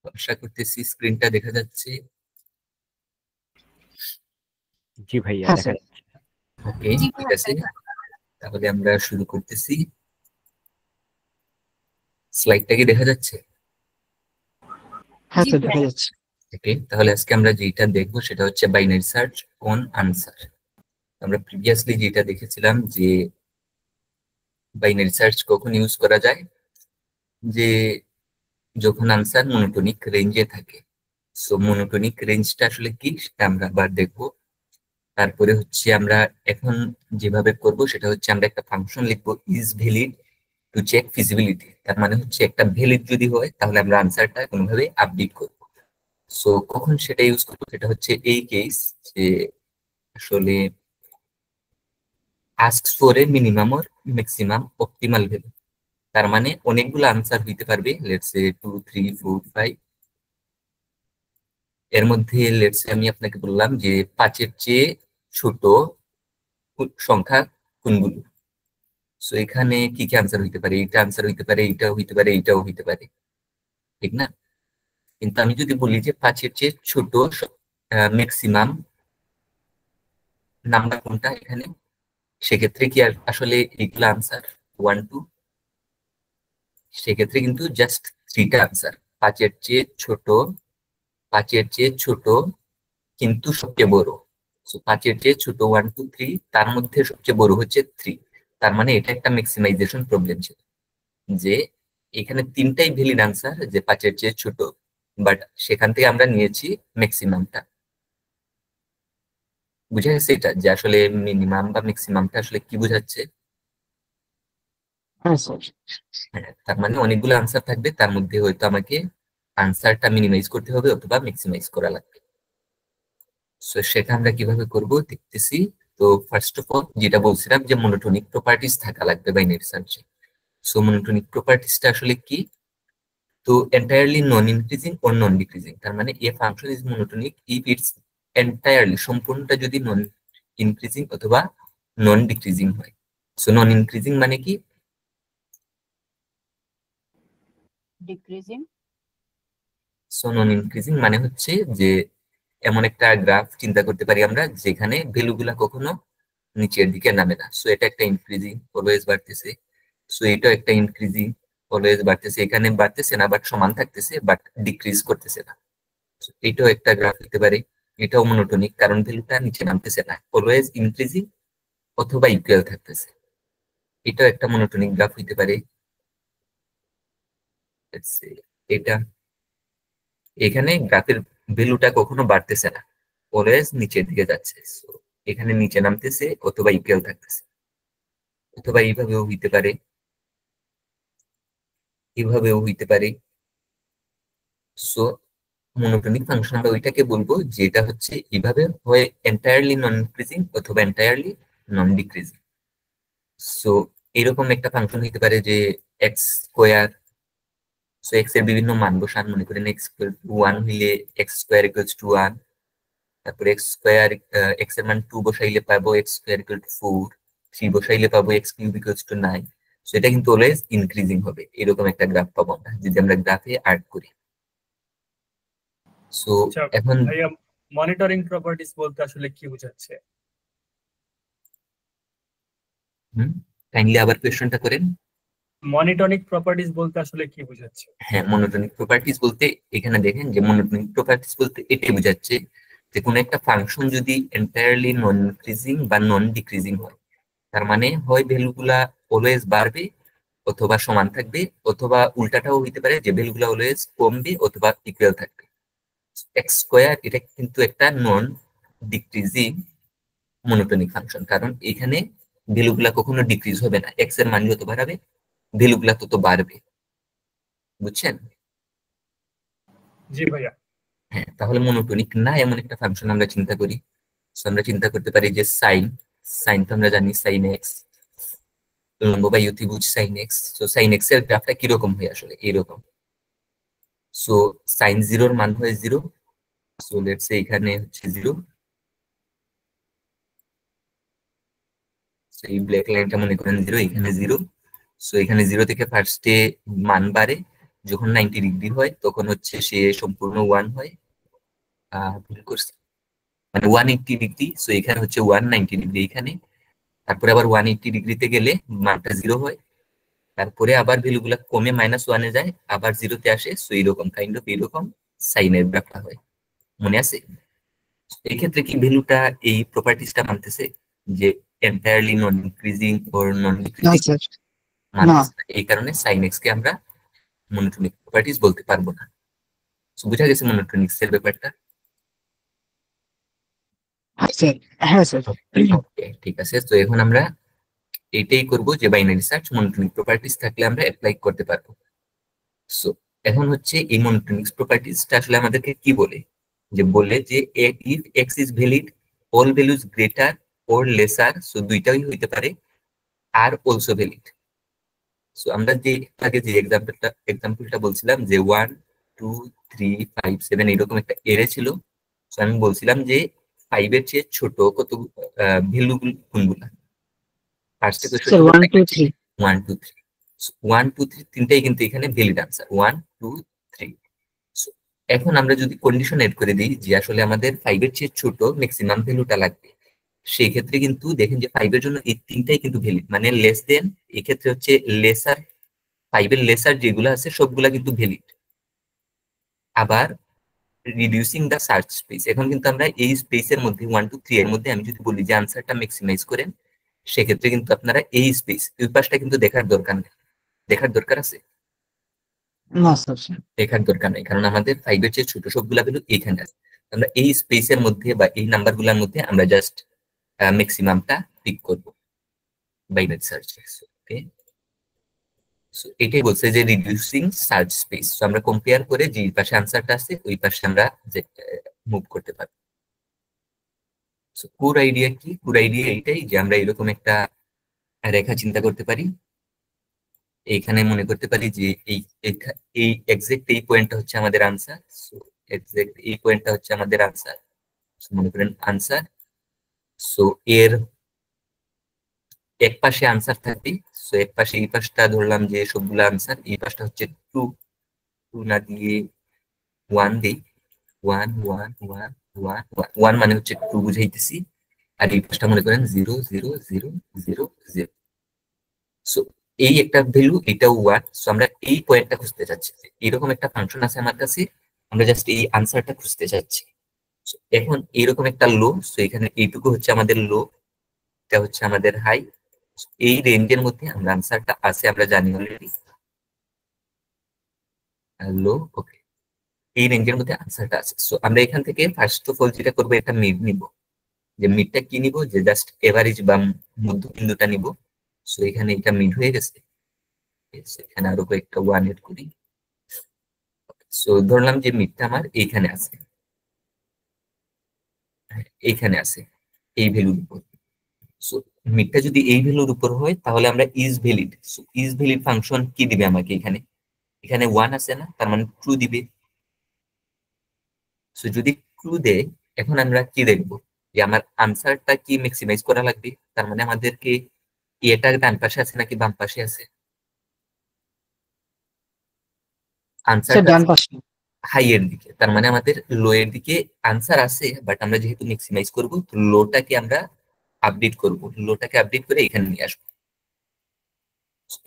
আশা করতেছি স্ক্রিনটা দেখা যাচ্ছে। জি ভাইয়া, হ্যাঁ দেখা স্যার। যাচ্ছে। ওকে, ঠিক আছে, তাহলে আমরা শুরু করতেছি। স্লাইডটা কি দেখা যাচ্ছে? হ্যাঁ স্যার, দেখা যাচ্ছে। ওকে, তাহলে আজকে আমরা যেটা দেখবো সেটা হচ্ছে বাইনারি সার্চ অন আনসার। আমরা প্রিভিয়াসলি যেটা দেখেছিলাম যে বাইনারি সার্চ কখন ইউজ করা যায়, যে যখন আনসার মনোটোনিক রেঞ্জে থাকে। সো মনোটোনিক রেঞ্জটা আসলে কি সেটা আমরা আবার দেখবো। তারপরে হচ্ছে আমরা এখন যেভাবে করব সেটা হচ্ছে আমরা একটা ফাংশন লিখবো, is valid to check feasibility. তার মানে হচ্ছে একটা ভ্যালিড যদি হয় তাহলে আমরা আনসারটা কোনোভাবে আপডেট করব। সো কখন সেটা ইউজ করবো সেটা হচ্ছে এই কেস, যে আসলে ask for a minimum or maximum optimal value. তার মানে অনেকগুলো আনসার হইতে পারবে, লেটস সে 2 3 4 5। এর মধ্যে লেটস সে আমি আপনাকে বললাম যে 5-এর চেয়ে ছোট সংখ্যা কোনগুলো। সো এখানে কি কি আনসার হইতে পারে, এইটা আনসার হইতে পারে, এইটাও হইতে পারে, এইটাও হইতে পারে, ঠিক না? কিন্তু আমি যদি বলি যে 5-এর চেয়ে ছোট ম্যাক্সিমাম নাম্বার কোনটা এখানে, সেক্ষেত্রে কি আসলে এইগুলো আনসার 1 2? সেক্ষেত্রে কিন্তু জাস্ট 3টা আনসার। 5-এর চেয়ে ছোট, 5-এর চেয়ে ছোট কিন্তু সবচেয়ে বড়। সো 5-এর চেয়ে ছোট 1 2 3, তার মধ্যে সবচেয়ে বড় হচ্ছে 3। তার মানে এটা একটা ম্যাক্সিমাইজেশন প্রবলেম ছিল, যে এখানে 3টাই ভ্যালিড আনসার যে 5-এর চেয়ে ছোট, বাট সেখান থেকে আমরা নিয়েছি ম্যাক্সিমামটা। বুঝা গেছে এটা, যে আসলে মিনিমাম বা ম্যাক্সিমামটা আসলে কি বোঝাচ্ছে? হ্যাঁ স্যার। হ্যাঁ, তার মানে অনেকগুলো আনসার থাকবে, তার মধ্যে হয়তো আমাকে আনসারটা মিনিমাইজ করতে হবে অথবা ম্যাক্সিমাইজ করা লাগবে। সো সেটা আমরা কিভাবে করব দেখতেছি। তো ফার্স্ট অফ অল যেটা বলছিলাম যে মনোটোনিক প্রপার্টিজ থাকা লাগবে বাইনারি সার্চে। সো মনোটোনিক প্রপার্টিজটা আসলে কি? তো entirely non increasing or non decreasing, তার মানে a function is monotonic if it's entirely, সম্পূর্ণটা যদি নন ইনক্রিজিং অথবা নন ডিক্রিজিং হয়। সো নন ইনক্রিজিং মানে কি? ডিক্রিজিং। সো নন ইনক্রিজিং মানে হচ্ছে যে এমন একটা গ্রাফ চিন্তা করতে পারি আমরা যেখানে ভ্যালু গুলা কখনো নিচের দিকে নামে না। সো এটা একটা ইনক্রিজিং, অলওয়েজ বাড়তেছে। সো এটা একটা ইনক্রিজিং, অলওয়েজ বাড়তেছে, এখানে বাড়তেছে না বাট সমান থাকতেছে, বাট ডিক্রিজ করতেছে না। So এটাও একটা গ্রাফ হতে পারে। এটাও মনোটোনিক, কারণ ভ্যালুটা নিচে নামতেছে না, অলওয়েজ ইনক্রিজিং অথবা ইকুয়াল থাকতেছে। এটাও একটা মনোটোনিক গ্রাফ হইতে পারে। Let's say এটা, এখানে গ্রাফের ভ্যালুটা কখনো বাড়তেছে না, অলওয়েজ নিচের দিকে যাচ্ছে। So এখানে নিচে নামতেছে অথবা ইকুয়াল থাকতেছে। অথবা এইভাবেও হইতে পারে, এভাবেও হইতে পারে। সো মনোটোনিক ফাংশন আমরা ওইটাকে বলবো যেটা হচ্ছে এইভাবে হয় এন্টায়ারলি নন ইনক্রিজিং অথবা এন্টায়ারলি নন ডিক্রিজিং। সো এরকম একটা ফাংশন হইতে পারে যে এক্স স্কোয়ার। সো এক্স এর বিভিন্ন মান বসান, মনে করেন এক্স ইকুয়াল টু 1 হইলে এক্স স্কোয়ার ইকুয়ালস টু 1। তারপরে এক্স স্কোয়ার, এক্স এর মান 2 বসাইলে পাবো এক্স স্কোয়ার ইকুয়াল টু 4। 3 বসাইলে পাবো x cube equals to 9। So এটা কিন্তু অলওয়েজ ইনক্রিজিং হবে, এরকম একটা গ্রাফ পাবো আমরা যদি আমরা গ্রাফে আর্ট করি। সো আচ্ছা এখন ভাইয়া, মনিটরিং প্রপার্টিজ বলতে আসলে কি বোঝাচ্ছে? কাইন্ডলি আবার কোয়েশ্চনটা করেন। মনিটনিক প্রপার্টিজ বলতে আসলে কি বোঝাচ্ছে? হ্যাঁ, মনোটোনিক প্রপার্টিজ বলতে এখানে দেখেন যে মনোটোনিক প্রপার্টিজ বলতে এটাই বোঝাচ্ছে যে কোনো একটা ফাংশন যদি এন্টায়ারলি নন ইনক্রিজিং বা নন ডিক্রিজিং হয়, তার মানে হয় ভ্যালুগুলা অলওয়েজ বাড়বে অথবা সমান থাকবে, অথবা উল্টাটাও হইতে পারে যে ভ্যালুগুলা অলওয়েজ কমবে অথবা ইকুয়াল থাকবে। এক্স স্কোয়ার এটা কিন্তু একটা নন ডিক্রিজিং মনোটোনিক ফাংশন, কারণ এখানে ভ্যালুগুলা কখনো ডিক্রিজ হবে না, এক্স এর মান যত বাড়াবে ভ্যালুগুলা তত বাড়বে। বুঝছেন? জি ভাইয়া। হ্যাঁ, তাহলে মনোটোনিক না এমন একটা ফাংশন আমরা চিন্তা করি। So আমরা চিন্তা করতে পারি যে সাইন, সাইন তো আমরা জানি সাইন এক্স, লম্ব বা ইউতিভুজ সাইন এক্স। তো সাইন এক্স এর গ্রাফটা কিরকম হয় আসলে এরকম। সো সাইন জিরোর মান হয় 0। সো লেটস সে এখানে হচ্ছে 0। এই ব্ল্যাক লাইনটা মনে করেন 0, এখানে 0। সো এখানে 0 থেকে ফার্স্টে মান বাড়ে, যখন 90 ডিগ্রি হয় তখন হচ্ছে সে সম্পূর্ণ 1 হয়। ভুল করছি, মানে 180 ডিগ্রি, সো এখানে হচ্ছে 190 ডিগ্রি এখানে। তারপরে আবার 180 ডিগ্রিতে গেলে মানটা 0 হয়। তারপরে আবার ভ্যালুগুলা কমে -1-এ যায়, আবার 0-তে আসে। সো এইরকম কাইন্ড অফ এইরকম সাইনের ব্যাপারটা হয়, মনে আছে? এই ক্ষেত্রে কি ভ্যালুটা এই প্রপার্টিসটা মানতেছে যে এন্টায়ারলি নন ইনক্রিজিং অর নন না ডিক্রিজিং? স্যার, না মানতেছে না। এই কারণে সাইন এক্স কে আমরা মনোটোনিক প্রপার্টিস বলতে পারবো না। So, বুঝা গেছে মনোটোনিক্স এর ব্যাপারটা? হ্যাঁ স্যার, হ্যাঁ স্যার। ওকে, ঠিক আছে। তো এখন আমরা এটাই করব যে বাইনারি সার্চ মনোটোনিক প্রপার্টিস থাকলে আমরা অ্যাপ্লাই করতে পারবো। সো এখন হচ্ছে এই মনোটোনিক্স প্রপার্টিসটা আসলে আমাদেরকে কি বলে, যে বলে যে if x is valid, all values greater or lesser, so দুইটাই হইতে পারে, আর অলসো ভ্যালিড। সো আমরা যে আগে যে এক্সাম্পলটা বলছিলাম যে 1 2 3 5 7 এরকম একটা এরে ছিল। সো আমি বলছিলাম যে 5 এর চেয়ে ছোট কত ভ্যালু কোনগুলা। ফার্স্টে স্যার 1 2 3 1 2 3, 1 2 3 তিনটাই কিন্তু এখানে ভ্যালিড আনসার, 1 2 3। এখন আমরা যদি কন্ডিশন এড করে দিই যে আসলে আমাদের 5 এর চেয়ে ছোট ম্যাক্সিমাম ভ্যালুটা লাগবে, সেই ক্ষেত্রে কিন্তু দেখেন যে 5 এর জন্য এই তিনটাই কিন্তু ভ্যালিড, মানে লেস দেন, এই ক্ষেত্রে হচ্ছে লেসার, 5 এর লেসার যেগুলো আছে সবগুলা কিন্তু ভ্যালিড। আবার রিডিউসিং দ্য সার্চ স্পেস, এখন কিন্তু আমরা এই স্পেসের মধ্যে 1 2 3 এর মধ্যে আমি যদি বলি যে আনসারটা ম্যাক্সিমাইজ করেন, সেক্ষেত্রে কিন্তু আপনারা এই স্পেস ওই পাশটা কিন্তু দেখার দরকার নেই। দেখার দরকার আছে? না স্যার। দেখার দরকার নেই, কারণ আমাদের 5 এর চেয়ে ছোট সবগুলা ভ্যালু এখানে আছে। আমরা এই স্পেসের মধ্যে বা এই নাম্বার গুলার মধ্যে আমরা জাস্ট ম্যাক্সিমামটা পিক করব বাইনারি সার্চ। ওকে, সো এটাই বলছে যে রিডিউসিং সার্চ স্পেস। সো আমরা কম্পেয়ার করে যে পাশে আনসারটা আছে ওই পাশে আমরা মুভ করতে পারি। সো কোর আইডিয়া কি? কোর আইডিয়া এইটাই যে আমরা এরকম একটা রেখা চিন্তা করতে পারি। এইখানে মনে করতে পারি যে এই এক্সাক্ট এই পয়েন্টটা হচ্ছে আমাদের আনসার। সো এক্সাক্ট এই পয়েন্টটা হচ্ছে আমাদের আনসার, মনে করেন আনসার। সো এর এক পাশে আনসার থাকবে। সো এক পাশে এই পাশটা ধরলাম যে সবগুলো আনসার, এই পাশটা হচ্ছে 2, 2 না দিয়ে 1 দেই, 1 1 1 1 1 মানে হচ্ছে 2 বুঝাইতেছি। আর এই পাশটা মনে করেন 0 0 0 0 0। সো এই একটা ভ্যালু, এটাও 1। সো আমরা এই পয়েন্টটা খুঁজতে চাচ্ছি, এরকম একটা ফাংশন আছে আমার কাছে, আমরা জাস্ট এই আনসারটা খুঁজতে চাচ্ছি। So, এখন এরকম একটা লো, সো এখানে এইটুকু হচ্ছে আমাদের লো, এটা হচ্ছে আমাদের হাই। এই রেঞ্জের মধ্যে আমরা আনসারটা আছে আমরা জানি অলরেডি, লো। ওকে, এই রেঞ্জের মধ্যে আনসারটা আছে। সো আমরা এখান থেকে ফার্স্ট অফ অল যেটা করবো, একটা মিড নিব। যে মিডটা কি নিব, যে জাস্ট এভারেজ বা মধ্যবিন্দুটা নিব। সো এখানে এটা মিড হয়ে গেছে। এখানে আরো কয়েকটা 1 এড করি। সো ধরলাম যে মিডটা আমার এইখানে আছে, এইখানে আছে এই ভ্যালুর উপর। সো মিডটা যদি এই ভ্যালুর উপর হয় তাহলে আমরা is valid. So is valid function কি দিবে আমাকে? এখানে এখানে 1 আছে না, তার মানে ট্রু দিবে। সো যদি ট্রু দেয়, এখন আমরা কি দেখবো, যে আমার আনসারটা কি ম্যাক্সিমাইজ করা লাগবে। তার মানে আমাদেরকে এটা ডান পাশে আছে নাকি বাম পাশে আছে? স্যার আনসারটা ডান পাশে। হাই এর দিকে, তার মানে আমাদের লো এর দিকে আনসার আছে, বাট আমরা যেহেতু ম্যাক্সিমাইজ করবো, তো লোটাকে আমরা আপডেট করব, লোটাকে আপডেট করে এখানে নিয়ে আসবো।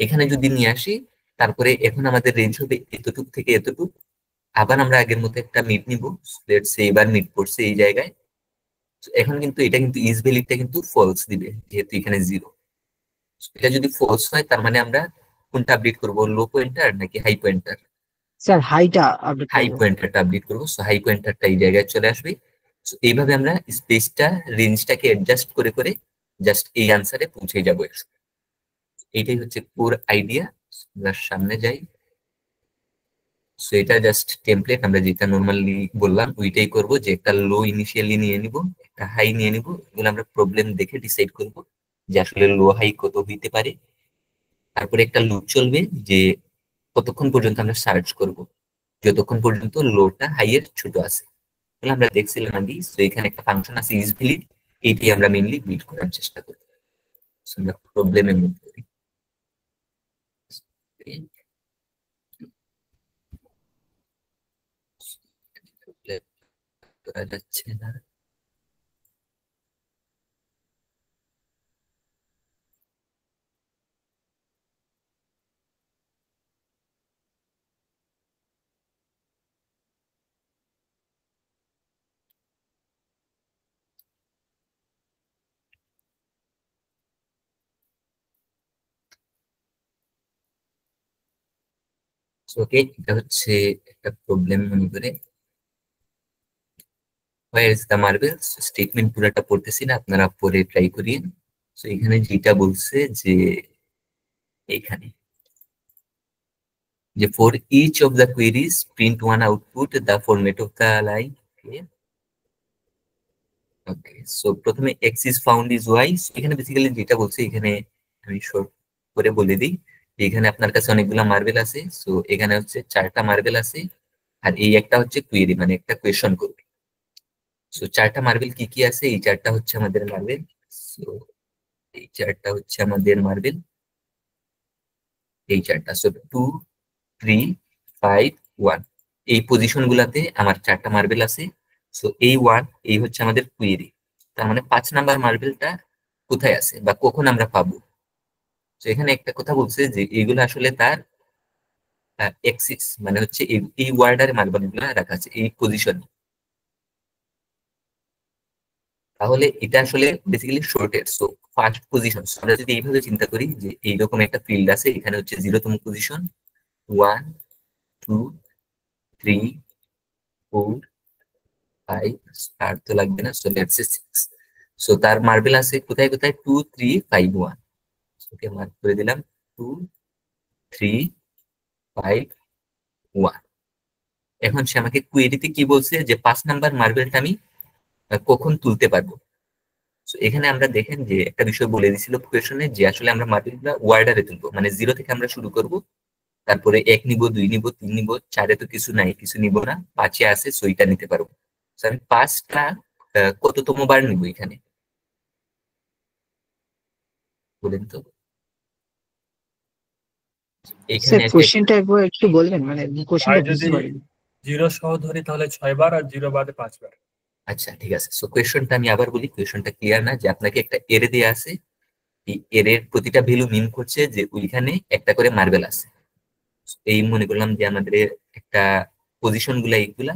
এখানে যদি নিয়ে আসি, তারপরে এখন আমাদের রেঞ্জ হবে এতটুক থেকে এতটুক। আবার আমরা আগের মতো একটা মিড নিব, লেটস সে এবার মিড করছে এই জায়গায়। So, এখন কিন্তু এটা কিন্তু ইজ ভ্যালিডটা কিন্তু ফলস দিবে, যেহেতু এখানে 0। এটা যদি ফলস হয়, তার মানে আমরা কোনটা আপডেট করব, লো পয়েন্টার নাকি হাই পয়েন্টার? স্যার হাইটা আপডেট হাই করব। পয়েন্টারটা আপডেট করবো। সো হাই পয়েন্টারটা এই জায়গায় চলে আসবে। সো এইভাবে আমরা স্পেসটা, রেঞ্জটাকে অ্যাডজাস্ট করে করে জাস্ট এই আনসারে পৌঁছে যাবো। এইটাই হচ্ছে কোর আইডিয়া। আমরা সামনে যাই। সো এটা জাস্ট টেমপ্লেট, আমরা যেটা নর্মালি বললাম ওইটাই করব, যে একটা লো ইনিশিয়ালি নিয়ে নিব, একটা হাই নিয়ে নিব। এগুলো আমরা প্রবলেম দেখে ডিসাইড করব যে আসলে লো হাই কত হইতে পারে। তারপরে একটা লুপ চলবে, যে কতক্ষণ পর্যন্ত আমরা সার্চ করব, যতক্ষণ পর্যন্ত লোটা হাই এর ছোট আছে। তাহলে আমরা দেখছিলাম আগে, তো এখানে একটা ফাংশন আছে ইজ ভ্যালিড, এইটি আমরা মেইনলি বিল্ড করার চেষ্টা করি। So, আমরা প্রবলেমের মধ্যে করি। করা যাচ্ছে না। ওকে, এটা হচ্ছে একটা প্রবলেম মনে করে। Where is the marbles statement পুরাটা পড়তেছি না, আপনারা পরে ট্রাই করিয়েন। তো এখানে যেটা বলছে যে এখানে যে for each of the queries print one output the format of the line. Okay, so প্রথমে X is found is Y. এখানে বেসিক্যালি যেটা বলছে, এখানে আমি শর্ট করে বলে দিই যে এখানে আপনার কাছে অনেকগুলা মার্বেল আছে। সো এখানে হচ্ছে 4টা মার্বেল আছে, আর এই একটা হচ্ছে কুয়েরি, মানে একটা কোয়েশন করবে। সো 4টা মার্বেল কি কি আছে? এই 4টা হচ্ছে আমাদের মার্বেল। সো এই 4টা হচ্ছে আমাদের মার্বেল, এই 4টা। সো 2, 3, 5, 1 এই পজিশন গুলাতে আমার 4টা মার্বেল আছে। সো এই 1 এই হচ্ছে আমাদের কুয়েরি। তার মানে 5 নাম্বার মার্বেলটা কোথায় আছে বা কখন আমরা পাবো। তো এখানে একটা কথা বলছে যে এইগুলো আসলে তার এক্সিস, মানে হচ্ছে এই ওয়ার্ডারে মার্বেল গুলা রাখা আছে এই পজিশনে। তাহলে এটা আসলে basically sorted. So first position, আমরা যদি এইভাবে চিন্তা করি যে এইরকম একটা ফিল্ড আছে, এখানে হচ্ছে 0তম পজিশন, 1, 2, 3, 4, 5, আর তো লাগবে না, সো লেটস সে 6। সো তার মার্বেল আছে কোথায় কোথায়? 2, 3, 5, 1। ওকে, মার্ক করে দিলাম 2, 3, 5, 1। এখন সে আমাকে কুয়েরিতে কি বলছে যে 5 নাম্বার মার্বেলটা আমি কখন তুলতে পারবো। So, এখানে আমরা দেখেন যে একটা বিষয় বলে দিছিল কোয়েশনে যে আসলে আমরা মার্বেলগুলো ওয়ার্ডারে তুলবো, মানে 0 থেকে আমরা শুরু করব, তারপরে 1 নিব, 2 নিব, 3 নিব, 4-এ তো কিছু নাই, কিছু নিব না, 5-এ আছে, সইটা নিতে পারবো। So, আমি 5টা কততম বার নিব এখানে বলেন তো? এখানে স্যার একটা কোশ্চেনটা একবার একটু বলবেন, মানে আর কোশ্চেনটা যদি বুঝতে পারিনি। 0 সহ ধরি তাহলে 6 বার, আর 0 বাদে 5 বার। আচ্ছা ঠিক আছে। সো কোয়েশনটা আমি আবার বলি, কোয়েশনটা ক্লিয়ার না, যে আপনাকে একটা এরে দেয়া আছে, এই এর প্রতিটা ভ্যালু মিন করছে যে ওইখানে একটা করে মার্বেল আছে। এই মনে করলাম যে আমাদের একটা পজিশন গুলা এইগুলা,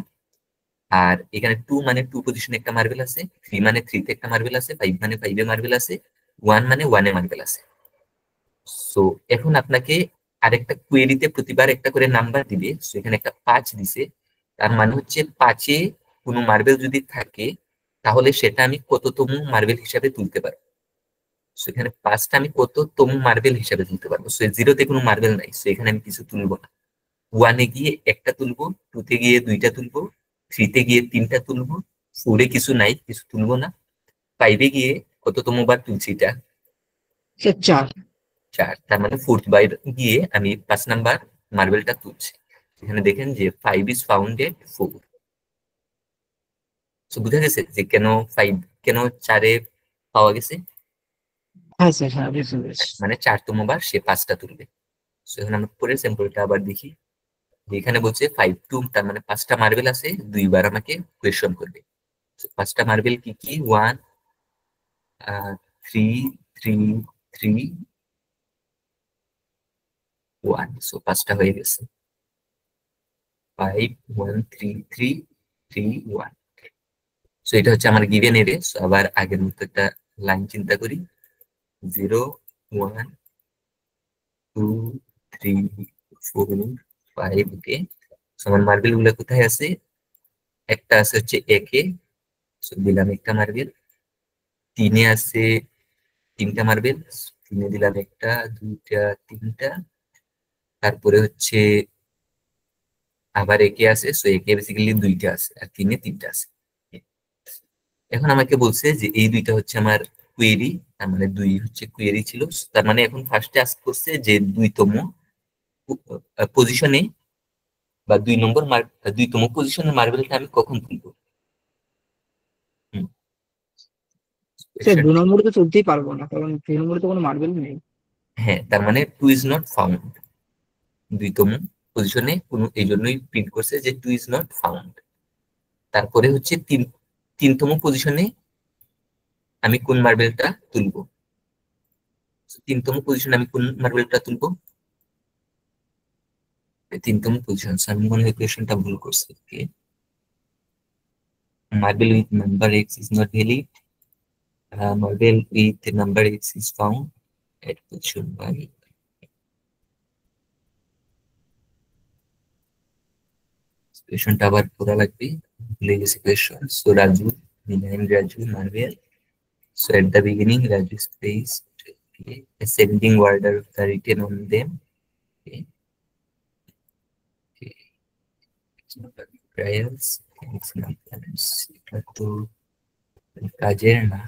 আর এখানে 2 মানে 2 পজিশনে একটা মার্বেল আছে, 3 মানে 3-তে একটা মার্বেল আছে, 5 মানে 5-এ মার্বেল আছে, 1 মানে 1-এ মার্বেল আছে। সো এখন আপনাকে আরেকটা কোয়েরিতে প্রতিবার একটা করে নাম্বার দিবে। সো এখানে একটা 5 দিছে, তার মানে হচ্ছে 5-এ কোনো মার্বেল যদি থাকে তাহলে সেটা আমি কততম মার্বেল হিসাবে তুলতে পারবো। সো এখানে 5টা আমি কততম মার্বেল হিসাবে তুলতে পারবো। সো 0-তে কোনো মার্বেল নাই, সো এখানে আমি কিছু তুলবো না। 1-এ গিয়ে একটা তুলবো, 2-তে গিয়ে 2টা তুলবো, 3-তে গিয়ে 3টা তুলবো, 4-এ কিছু নাই, কিছু তুলবো না, 5-এ গিয়ে কততম বার তুলছি এটা? স্যার 4। 4। তার মানে 4th বার গিয়ে আমি 5 নাম্বার মার্বেলটা তুলছি। এখানে দেখেন যে 5 ইজ ফাউন্ডেড 4। তো বুঝা গেছে যে কেন 5, কেন 4-এ পাওয়া গেছে। হ্যাঁ স্যার, হ্যাঁ বুঝতে পেরেছি। মানে 4তম বার সে 5টা তুলবে। তো এখন আমরা পরের স্যাম্পলটা আবার দেখি। যে এখানে বলছে 5 টু, তার মানে 5টা মার্বেল আছে, 2 বার আমাকে কোয়েশন করবে। 5টা মার্বেল কি কি? 1, 3, 3, 3, 1। সো 5টা হয়ে গেছে, 5, 1, 3, 3, 3, 1। সো এটা হচ্ছে আমার গিভেন এরে। সো আবার আগের মতো একটা লাইন চিন্তা করি, 0, 1, 2, 3, 4, 5। ওকে, সো আমার মার্বেল গুলো কোথায় আছে? একটা আছে হচ্ছে একে, সো দিলাম একটা মার্বেল। 3-এ আছে 3টা মার্বেল, 3-এ দিলাম একটা, 2টা, 3টা। তারপরে হচ্ছে আবার একে আছে, সো একে বেসিক্যালি 2টা আছে, আর 3-এ 3টা আছে। এখন আমাকে বলছে যে এই 2টা হচ্ছে আমার কুয়েরি, তার মানে 2 হচ্ছে কুয়েরি ছিল। তার মানে এখন ফার্স্টে আস্ক করছে যে 2তম পজিশনে বা 2তম পজিশনের মার্বেলটা আমি কখন তুলবো। স্যার Question- 2 নম্বরে তো তুলতেই পারবো না, কারণ 2 নম্বরে তো কোনো মার্বেল নেই। হ্যাঁ, তার মানে 2 ইজ নট ফাউন্ড। 2তম পজিশনে কোনো, এই জন্যই প্রিন্ট করছে যে 2 ইজ নট ফাউন্ড। তারপরে হচ্ছে তিনতম পজিশনে আমি কোন মার্বেলটা তুলবো। তিনতম পজিশনে আমি কোন মার্বেলটা তুলবো, তিনতম পজিশন। আমি মনে হয় কোয়েশনটা ভুল করছি। ওকে, marble with number x is not valid. Marble with number x is found at position y. Questionটা আবার পড়া লাগবে, ভুলে গেছি question. So Raju, behind Raju marble. So at the beginning Raju is placed, okay, ascending order of the written on them. Okay. Okay. It's not trials. It's not balance. এটা তো কাজের না।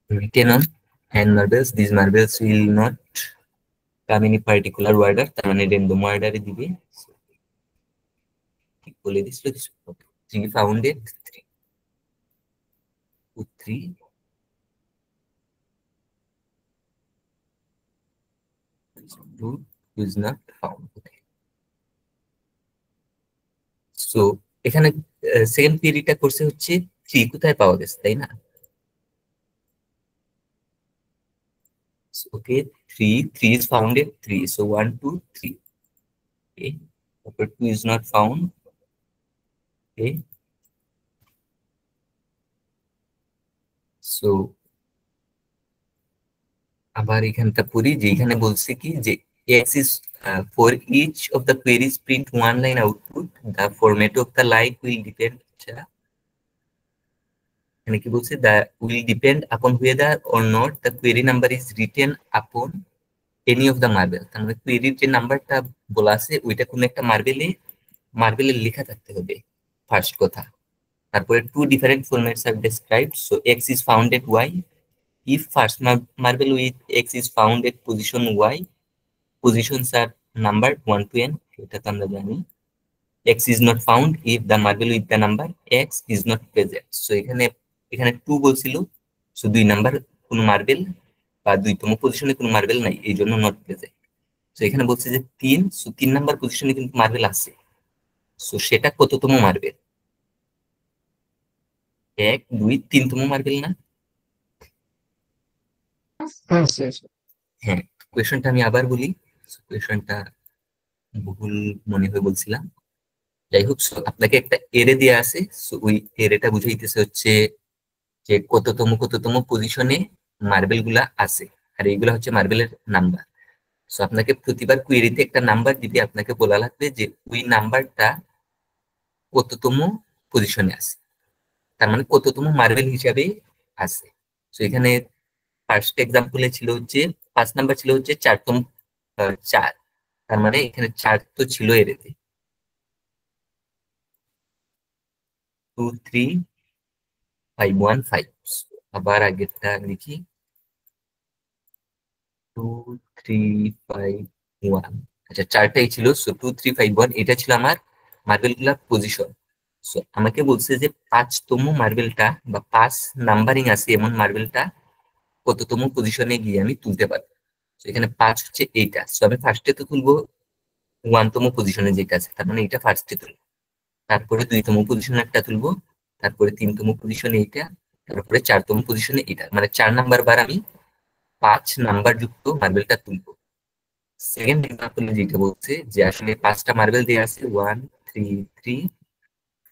Written on and marbles, these marbles will not come in a particular order, তার মানে random order এ দিবে। ঠিক বলে দিছিল কিছু। 3 founded, 3 2 is not found. Okay. So এখানে সেকেন্ড কোয়েরিটা করছে হচ্ছে 3 কোথায় পাওয়া গেছে, তাই না? Okay, 3 is founded, 3, so 1 2 3. Okay, but 2 is not found. Okay, so আবার এখানটা পড়ি যে এখানে বলছে কি যে x is for each of the queries print one line output, the format of the line will depend, এখানে কি বলছে, the will depend upon whether or not the query number is written upon any of the marble। তার মানে কোয়েরির যে নাম্বারটা বলা আছে ওইটা কোনো একটা মার্বেলে লেখা থাকতে হবে, ফার্স্ট কথা। তারপরে two different formats are described. So x is found at y, if first marble with x is found at position y, positions are numbered 1 to n, এটা তো আমরা জানি। x is not found if the marble with the number x is not present। So এখানে 2 বলছিল, so 2 number কোন marble বা 2তম পজিশনে কোন মার্বেল নাই, এই জন্য নট প্রেজেন্ট। সো এখানে বলছে যে 3, সো 3 নাম্বার পজিশনে কিন্তু মার্বেল আছে, সো সেটা কততম মার্বেল? 1 2 3তম মার্বেল না? হ্যাঁ স্যার। হ্যাঁ, কোয়েশনটা আমি আবার বলি, কোয়েশনটা ভুল মনে হয় বলছিলাম। যাই হোক, আপনাকে একটা এরে দেয়া আছে, সো ওই এরেটা বুঝাইতেছে হচ্ছে যে কততম পজিশনে মার্বেল গুলা আছে, আর এইগুলা হচ্ছে মার্বেলের নাম্বার। সো আপনাকে প্রতিবার কোয়েরিতে একটা নাম্বার দিবে, আপনাকে বলা লাগবে যে ওই নাম্বারটা কততম পজিশনে আছে, তার মানে কততম মার্বেল হিসাবে আছে। সো এখানে ফার্স্ট এক্সাম্পলে ছিল হচ্ছে 5 নাম্বার ছিল হচ্ছে 4তম, 4, তার মানে এখানে 4 তো ছিল এরেতে। 2 3 5 1 5। আবার আগেরটা লিখি, 2 3 5 1। আচ্ছা, 4টাই ছিল, সো 2 3 5 1 এটা ছিল আমার মার্বেল গুলার পজিশন। সো আমাকে বলছে যে 5তম মার্বেলটা বা 5 নাম্বারিং আছে এমন মার্বেলটা কততম পজিশনে গিয়ে আমি তুলতে পারবো। তো এখানে 5 হচ্ছে এইটা, সো আমি ফার্স্টে তো তুলবো 1তম পজিশনে যেটা আছে, তার মানে এটা ফার্স্টে তুলবো। তারপরে 2তম পজিশনে একটা তুলবো, তারপরে 3তম পজিশনে এইটা, তারপরে 4তম পজিশনে এটা, মানে 4 নাম্বার বার আমি 5 নাম্বার যুক্ত মার্বেলটা তুলবো। সেকেন্ড এক্সাম্পলে যেটা বলছে যে আসলে 5টা মার্বেল দেওয়া আছে 1 3 3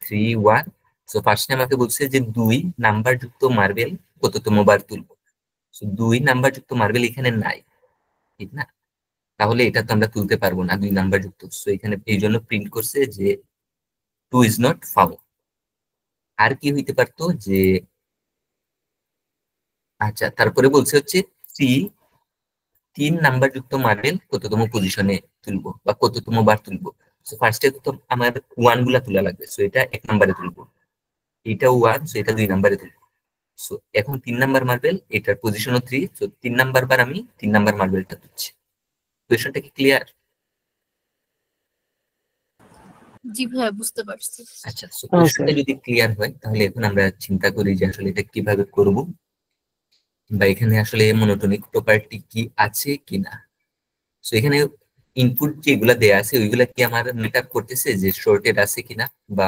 3 1। সো ফার্স্টে আমাকে বলছে যে 2 নাম্বার যুক্ত মার্বেল কততম বার তুলবো। সো 2 নাম্বার যুক্ত মার্বেল এখানে নাই, ঠিক না? তাহলে এটা তো আমরা তুলতে পারবো না 2 নাম্বার যুক্ত। সো এখানে এই জন্য প্রিন্ট করছে যে 2 is not found। আর কি হইতে পারতো যে, আচ্ছা তারপরে বলছে হচ্ছে 3 নাম্বার যুক্ত মার্বেল কততম পজিশনে তুলবো বা কততম বার তুলবো। সো ফার্স্টে তো আমার 1 গুলা তোলা লাগবে, সো এটা 1 নাম্বারে তুলবো, এটাও 1, সো এটা 2 নাম্বারে তুলবো। সো এখন 3 নাম্বার মার্বেল, এটার পজিশনও 3, সো 3 নাম্বার বার আমি 3 নাম্বার মার্বেলটা তুলছি। কোয়েশনটা কি ক্লিয়ার? জি ভাইয়া, বুঝতে পারছি। আচ্ছা, সো কোয়েশনটা যদি ক্লিয়ার হয় তাহলে এখন আমরা চিন্তা করি যে আসলে এটা কিভাবে করব, বা এখানে আসলে মনোটনিক প্রপার্টি কি আছে কিনা। সো এখানে ইনপুট যেগুলা দেয়া আছে ওইগুলা কি আমার মেট আপ করতেছে যে শর্টেড আছে কিনা বা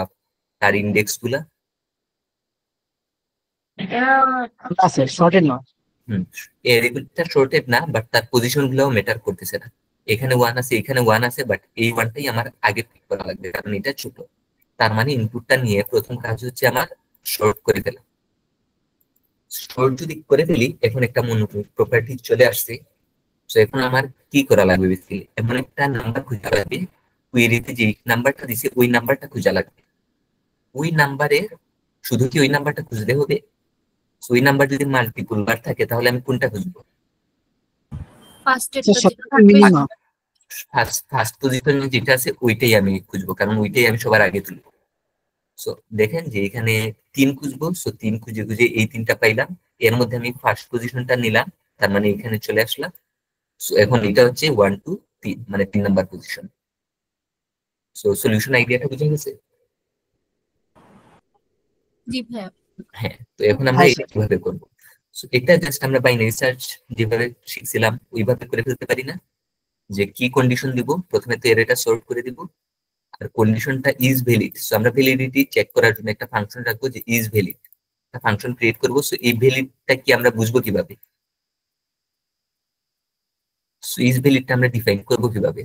তার ইন্ডেক্স গুলা? না স্যার, শর্টেড নয়। এটা শর্টেড না, বাট তার পজিশন গুলাও ম্যাটার করতেছে না। এখানে ওয়ান আছে, এখানে ওয়ান আছে, বাট এই ওয়ানটাই আমার আগে পিক করা লাগবে কারণ এটা ছোট। তার মানে ইনপুটটা নিয়ে প্রথম কাজ হচ্ছে আমার শর্ট করে ফেলা। শর্ট যদি করে ফেলি, এখন একটা মনোটনিক প্রপার্টি চলে আসছে। তো এখন আমার কি করা লাগবে? বেসিক্যালি এমন একটা নাম্বার খুঁজে লাগবে, কুয়েরিতে যে নাম্বারটা দিছে ওই নাম্বারটা খোঁজা লাগবে। ওই নাম্বারের শুধু কি ওই নাম্বারটা খুঁজতে হবে? So, ওই নাম্বার যদি মাল্টিপল বার থাকে তাহলে আমি কোনটা খুঁজবো? ফার্স্টেরটা স্যার, যেটা সবথেকে থাকবে মিনিমাম। ফার্স্ট পজিশনে যেটা আছে ওইটাই আমি খুঁজবো, কারণ ওইটাই আমি সবার আগে তুলবো। সো দেখেন যে এখানে 3 খুঁজবো, সো 3 খুঁজে খুঁজে এই 3টা পাইলাম। এর মধ্যে আমি ফার্স্ট পজিশনটা নিলাম, তার মানে এখানে চলে আসলাম। সো এখন এটা হচ্ছে 1 2 3, মানে 3 নাম্বার পজিশন। সো সলিউশন আইডিয়াটা বুঝে গেছে? জি ভাইয়া। হ্যাঁ, তো এখন আমরা হ্যাঁ এটা স্যার। কিভাবে করবো? সো এটা জাস্ট আমরা বাইনারি সার্চ যেভাবে শিখছিলাম ওইভাবে করে ফেলতে পারি না? যে কি কন্ডিশন দিব, প্রথমে তো এরটা সর্ট করে দিব, আর কন্ডিশনটা ইজ ভ্যালিড। সো আমরা ভ্যালিডিটি চেক করার জন্য একটা ফাংশন রাখবো যে ইজ ভ্যালিড, একটা ফাংশন ক্রিয়েট করবো। সো এই ভ্যালিডটা কি আমরা বুঝবো কিভাবে? সো ইজ ভ্যালিডটা আমরা ডিফাইন করবো কিভাবে?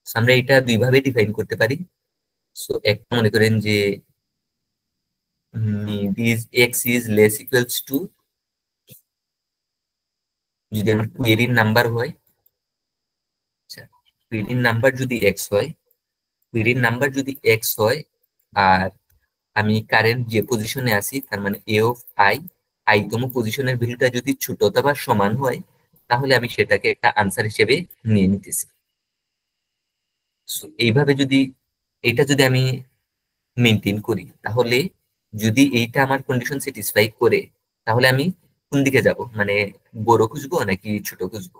So, আমরা এটা দুইভাবে ডিফাইন করতে পারি। সো একটা মনে করেন যে this x is less equals two, যদি আমার কোয়েরির নাম্বার হয়, আচ্ছা কোয়েরির নাম্বার যদি এক্স হয়, কোয়েরির নাম্বার যদি এক্স হয়, আর আমি কারেন্ট যে পজিশনে আছি তার মানে এ অফ আই, আইতম পজিশনের ভ্যালুটা যদি ছোট অথবা সমান হয়, তাহলে আমি সেটাকে একটা আনসার হিসেবে নিয়ে নিতেছি। So, এইভাবে যদি এটা যদি আমি মেনটেন করি, তাহলে যদি এইটা আমার কন্ডিশন স্যাটিসফাই করে, তাহলে আমি কোন দিকে যাব? মানে বড় খুঁজবো নাকি ছোট খুঁজবো?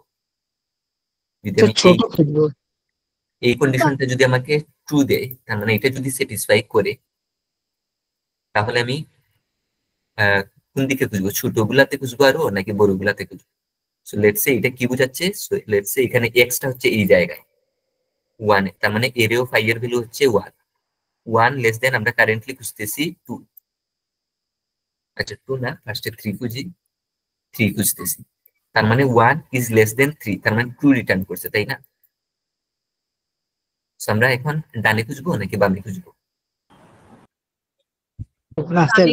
যদি স্যার, আমি ছোট খুঁজবো। এই কন্ডিশনটা যদি আমাকে ট্রু দেয়, তার মানে এটা যদি স্যাটিসফাই করে, তাহলে আমি আহ, কোন দিকে খুঁজবো? ছোট গুলাতে খুঁজবো আরো নাকি বড় গুলাতে খুঁজবো? সো লেটস সে এটা কি বোঝাচ্ছে? সো লেটস সে এখানে এক্সটা হচ্ছে এই জায়গায় 1, তার মানে এর অফ আই এর ভ্যালু হচ্ছে 1। 1 লেস দেন আমরা কারেন্টলি খুঁজতেছি 2। আচ্ছা 2 না, ফার্স্টে 3 খুঁজি, 3 খুঁজতেছি। তার মানে 1 ইজ লেস দেন 3, তার মানে 2 রিটার্ন করছে, তাই না? So, আমরা এখন ডানে খুঁজবো নাকি বামে খুঁজবো? না স্যার,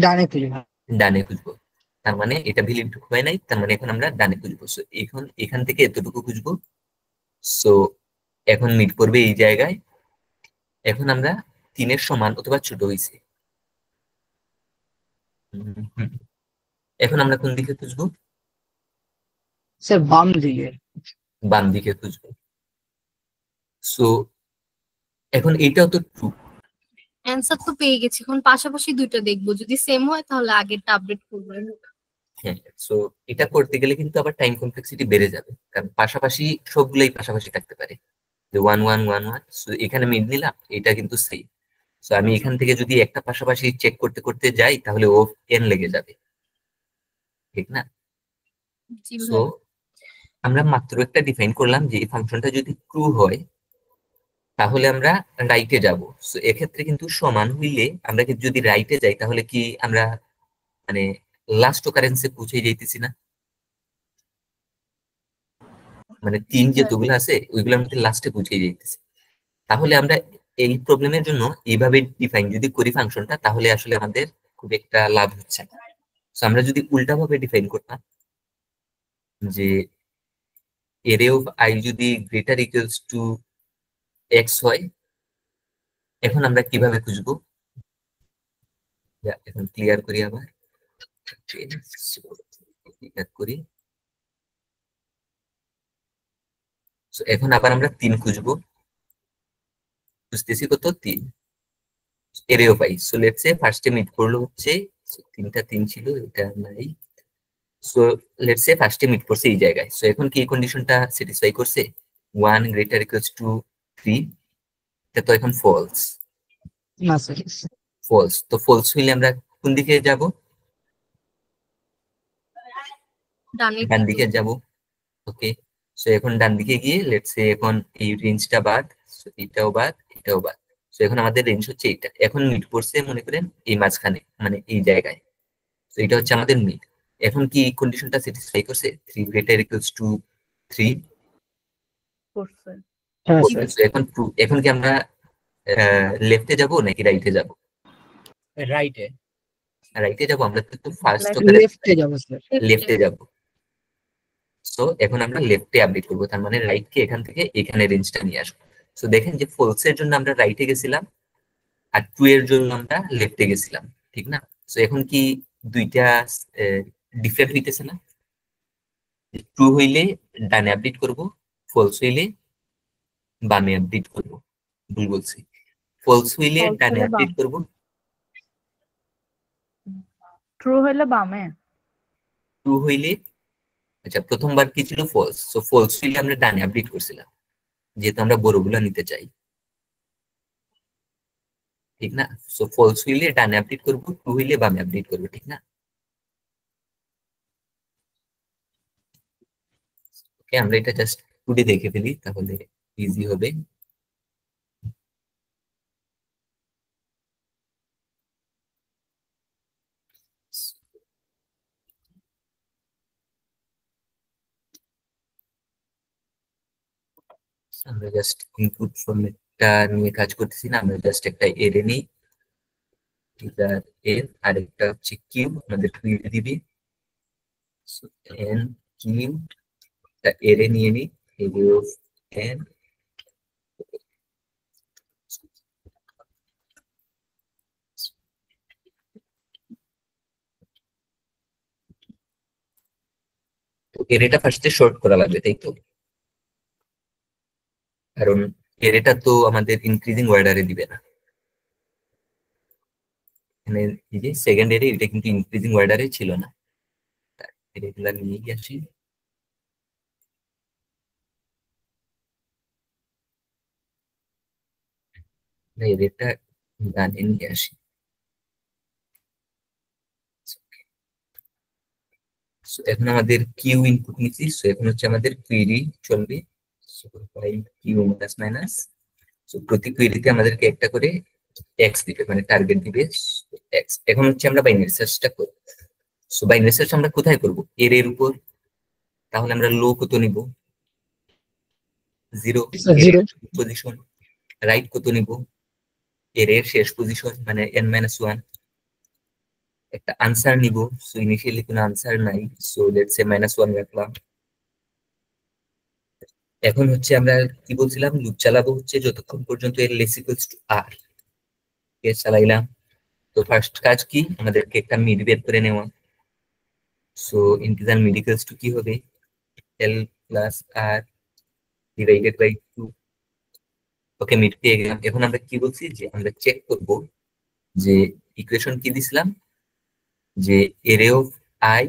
ডানে। ডানে খুঁজবো। ডানে খুঁজবো। তার মানে এটা ভ্যালিড হয় নাই, তার মানে এখন আমরা ডানে খুঁজবো। সো এখন এখান থেকে এতটুকু খুঁজবো। সো এখন মিট করবে এই জায়গায়। এখন আমরা 3-এর সমান অথবা ছোট হয়েছে। এখন আমরা কোন দিকে খুঁজবো? স্যার, বাম দিকে। বাম দিকে খুঁজবো। সো এখন এইটাও তো ট্রু। অ্যান্সার তো পেয়ে গেছি, এখন পাশাপাশি দুইটা দেখবো, যদি সেম হয় তাহলে আগেরটা আপডেট করবো। হ্যাঁ, সো এটা করতে গেলে কিন্তু আবার টাইম কমপ্লেক্সিটি বেড়ে যাবে, কারণ পাশাপাশি সবগুলোই পাশাপাশি থাকতে পারে। যে 1 1 1 1, সো এখানে মিড নিলাম, এটা কিন্তু সেম। সো আমি এখান থেকে যদি একটা পাশাপাশি চেক করতে করতে যাই, তাহলে ও এন লেগে যাবে, ঠিক না? জি সো ভাই। আমরা মাত্র একটা ডিফাইন করলাম যে এই ফাংশনটা যদি ট্রু হয়, তাহলে আমরা রাইটে যাব। সো এক্ষেত্রে কিন্তু সমান হইলে আমরা যদি রাইটে যাই, তাহলে কি আমরা মানে লাস্ট ওকারেন্সে পৌঁছে যাইতেছি না? মানে জি 3 ভাই। যেগুলো আছে ওইগুলোর মধ্যে লাস্টে পৌঁছে যাইতেছি। তাহলে আমরা এই প্রবলেমের জন্য এইভাবে ডিফাইন যদি করি ফাংশনটা, তাহলে আসলে আমাদের খুব একটা লাভ হচ্ছে না। So, আমরা যদি উল্টা ভাবে ডিফাইন করতাম যে এরে অফ আই যদি গ্রেটার ইকুয়ালস টু এক্স হয়, এখন আমরা কিভাবে খুঁজবো? এখন ক্লিয়ার করি আবার, ক্লিয়ার করি। So, এখন আবার আমরা 3 খুঁজবো, খুঁজতেছি কত? 3 এরে of I. So let's say ফার্স্টে মিট করলো হচ্ছে 3টা 3 ছিল, এটা নাই। সো লেটস সে ফার্স্টে মিট করছে এই জায়গায়। সো এখন কি এই কন্ডিশনটা স্যাটিসফাই করছে? 1 গ্রেটার ইকুয়ালস টু 3, এটা তো এখন ফলস। না স্যার। ফলস তো ফলস হইলে আমরা কোন দিকে যাব? ডানে ডান দিকে যাব। ওকে, সো এখন ডান দিকে গিয়ে লেটস সে এখন এই রেঞ্জটা বাদ, so এটাও বাদ, এটাও বাদ। সো এখন আমাদের রেঞ্জ হচ্ছে এইটা। এখন মিড পড়ছে মনে করেন এই মাঝখানে, মানে এই জায়গায়। তো এটা হচ্ছে আমাদের মিড। এখন কি কন্ডিশনটা স্যাটিসফাই করছে? 3 গ্রেটার ইকুয়ালস টু 3 করছে। হ্যাঁ করছে। স্যার। So এখন কি আমরা লেফটে যাব নাকি রাইটে যাব? রাইটে। রাইটে যাব। আমরা তো ফার্স্ট লেফটে যাবো স্যার। লেফটে যাব। সো এখন আমরা লেফটে আপডেট করবো, তার মানে রাইট কে এখান থেকে এখানে রেঞ্জটা নিয়ে আসবো। সো দেখেন যে ফলস এর জন্য আমরা রাইটে গেছিলাম আর ট্রু এর জন্য আমরা লেফটে গেছিলাম, ঠিক না? সো এখন কি দুইটা ডিফারেন্ট হইতেছে না? ট্রু হইলে ডানে আপডেট করব, ফলস হইলে বামে আপডেট করব। ভুল বলছি, ফলস হইলে False ডানে হলে আপডেট বাম। করব, ট্রু হইলে বামে। ট্রু হইলে, আচ্ছা প্রথমবার কি ছিল? ফলস। সো ফলস হইলে আমরা ডানে আপডেট করছিলাম, যেহেতু আমরা বড়গুলো নিতে চাই, ঠিক না? সো ফলস হইলে ডানে আপডেট করব, ট্রু হইলে বামে আপডেট করব, ঠিক না? ওকে, আমরা এটা জাস্ট টুডে দেখে ফেলি, তাহলে ইজি হবে। আমরা জাস্ট ইনপুট ফরম্যাটটা নিয়ে কাজ করতেছি না, আমরা জাস্ট একটা এরে নিই, এর আরেকটা হচ্ছে কিউব, আমাদের কিউব দিবি। এন কিউব এরে নিয়ে নিই, এরে অফ এন। এরেটা ফার্স্টে শর্ট করা লাগবে, তাই তো? কারণ এরেটা তো আমাদের ইনক্রিজিং অর্ডারে দিবে না। এখানে এই যে সেকেন্ড এরে, এটা কিন্তু ইনক্রিজিং অর্ডারে ছিল না। এগুলা নিয়ে গিয়ে আসি। এরেটা ডানে নিয়ে আসি। So, এখন আমাদের কিউ ইনপুট নিচ্ছি, সো এখন হচ্ছে আমাদের কুইরি চলবে। কিউ মাইনাস মাইনাস, সো প্রতি কুইরিতে আমাদেরকে একটা করে এক্স দিবে, মানে টার্গেট দিবে এক্স। এখন হচ্ছে আমরা বাইনারি সার্চটা করব। সো বাইনারি সার্চ আমরা কোথায় করব? এর উপর। তাহলে আমরা লো কত নিব? 0 জিরো। পজিশন। রাইট কত নিব? এর শেষ পজিশন, মানে n-1। একটা আনসার নিব, সো ইনিশিয়ালি কোনো আনসার নাই, সো লেটস সে -1 রাখলাম। এখন হচ্ছে আমরা কি বলছিলাম, লুপ চালাবো হচ্ছে যতক্ষণ পর্যন্ত এর less equals to R. Case চালাইলাম। তো ফার্স্ট কাজ কি, আমাদেরকে একটা মিড বের করে নেওয়া। So integer mid equals to কি হবে? L plus R divided by 2। Okay, mid পেয়ে গেলাম। এখন আমরা কি বলছি, যে আমরা চেক করব যে ইকুয়েশন কি দিছিলাম, যে এরে of I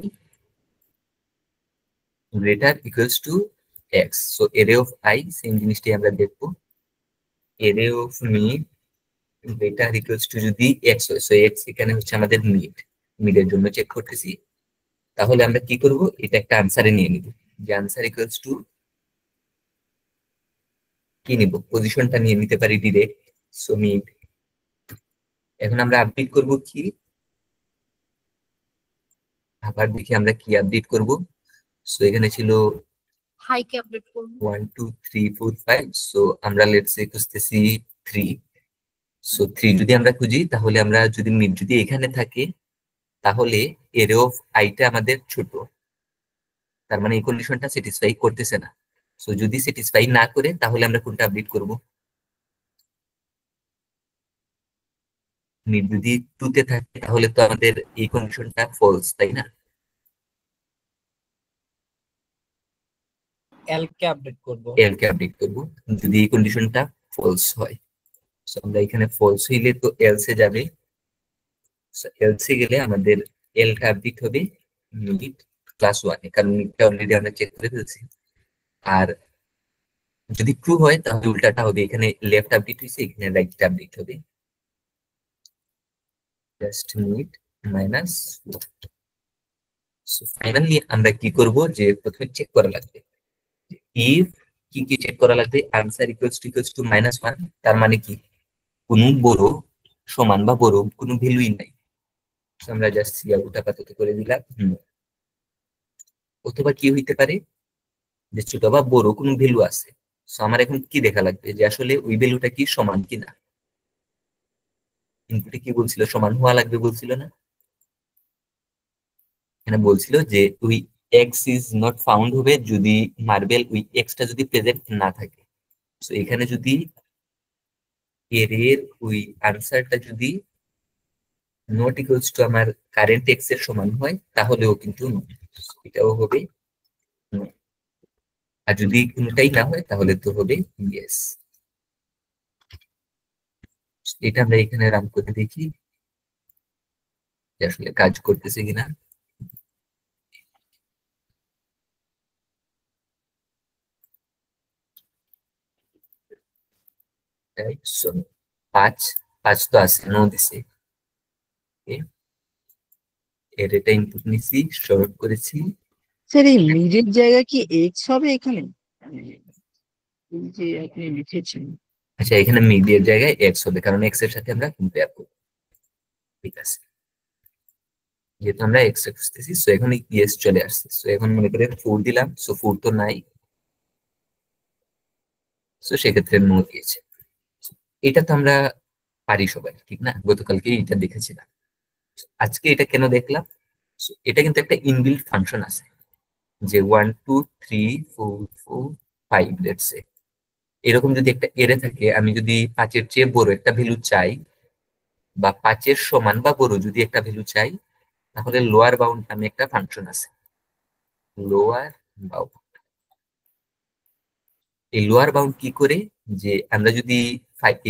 greater equals two x. So এরে অফ আই সেম জিনিসটাই আমরা দেখবো, এরে of mid greater equals two যদি এক্স হয়, সো এক্স এখানে হচ্ছে আমাদের মিড, মিডের জন্য চেক করতেছি। তাহলে আমরা কি করব, এটা একটা আনসারে নিয়ে নিব, যে আনসার ইকুয়ালস টু কি নিব, পজিশনটা নিয়ে নিতে পারি ডিরেক্ট, সো মিড। এখন আমরা আপডেট করব কি, আবার দেখি আমরা কি আপডেট করব। সো এখানে ছিল হাই কে আপডেট করব। 1 2 3 4 5, সো আমরা লেটস সে খুঁজতেছি 3। সো 3 যদি আমরা খুঁজি, তাহলে আমরা যদি মিড যদি এখানে থাকে, তাহলে এরে অফ আইটা আমাদের ছোট, তার মানে এই কন্ডিশনটা স্যাটিসফাই করতেছে না। সো যদি স্যাটিসফাই না করে, তাহলে আমরা কোনটা আপডেট করব? মিড যদি 2 তে থাকে, তাহলে তো আমাদের এই কন্ডিশনটা ফলস, তাই না? এল কে আপডেট করব। এল কে আপডেট করব যদি এই কন্ডিশনটা ফলস হয়। সো আমরা এখানে ফলস হইলে তো এলসে যাবে, এলসে গেলে আমাদের এলটা আপডেট হবে মিড ক্লাস 1 এ, কারণ মিডটা অলরেডি আমরা চেক করে ফেলছি। আর যদি ট্রু হয়, তাহলে উল্টাটা হবে, এখানে লেফট আপডেট হয়েছে, এখানে রাইট আপডেট হবে, just mid minus. So finally আমরা কি করব, যে প্রথমে চেক করা লাগবে ইফ কি কি চেক করা লাগবে, আনসার ইকুয়ালস টু -1, তার মানে কি কোনো বড় সমান বা বড় কোনো ভ্যালুই নাই। So আমরা জাস্ট সিআউট আপাতত করে দিলাম। অথবা কি হইতে পারে যে ছোট বা বড় কোনো ভ্যালু আছে। সো আমার এখন কি দেখা লাগবে যে আসলে ওই ভ্যালুটা কি সমান কিনা। ইনপুটে কি বলছিল, সমান হওয়া লাগবে বলছিল না? এখানে বলছিল যে ওই এক্স ইজ নট ফাউন্ড হবে যদি মার্বেল ওই এক্সটা যদি প্রেজেন্ট না থাকে। তো এখানে যদি এর ওই আনসারটা যদি নট ইকুয়ালস টু আমার কারেন্ট এক্স এর সমান হয় তাহলেও কিন্তু এটাও হবে no। আর যদি কোনটাই না হয় তাহলে তো হবে ইয়েস। এটা আমরা এখানে রান করে দেখি যে আসলে কাজ করতেছে কিনা। So, 5 তো আছে, নো দিছে। এর এটা ইনপুট নিছি, শর্ট করেছি। স্যার এই মিডের জায়গা কি এক্স হবে এখানে? এই যে আপনি লিখেছেন। আচ্ছা, এখানে মিডিয়ার জায়গায় এক্স হবে কারণ এক্স এর সাথে আমরা কম্পেয়ার করব। ঠিক আছে, যেহেতু আমরা এক্স এ খুঁজতেছি, সো এখন ইয়েস চলে আসছে। সো এখন মনে করে 4 দিলাম, সো 4 তো নাই, সো সেক্ষেত্রে নো দিয়েছে। এটা তো আমরা পারি সবাই, ঠিক না? গতকালকে এটা দেখেছিলাম, আজকে এটা কেন দেখলাম? So, এটা কিন্তু একটা ইনবিল্ট ফাংশন আছে যে 1 2 3 4 4 5 লেটস সে। এরকম যদি একটা এরে থাকে, আমি যদি 5 এর চেয়ে বড় একটা ভ্যালু চাই বা 5 এর সমান বা বড় যদি একটা ভ্যালু চাই, তাহলে লোয়ার বাউন্ড নামে একটা ফাংশন আছে। লোয়ার বাউন্ড, এই লোয়ার বাউন্ড কি করে, যে আমরা যদি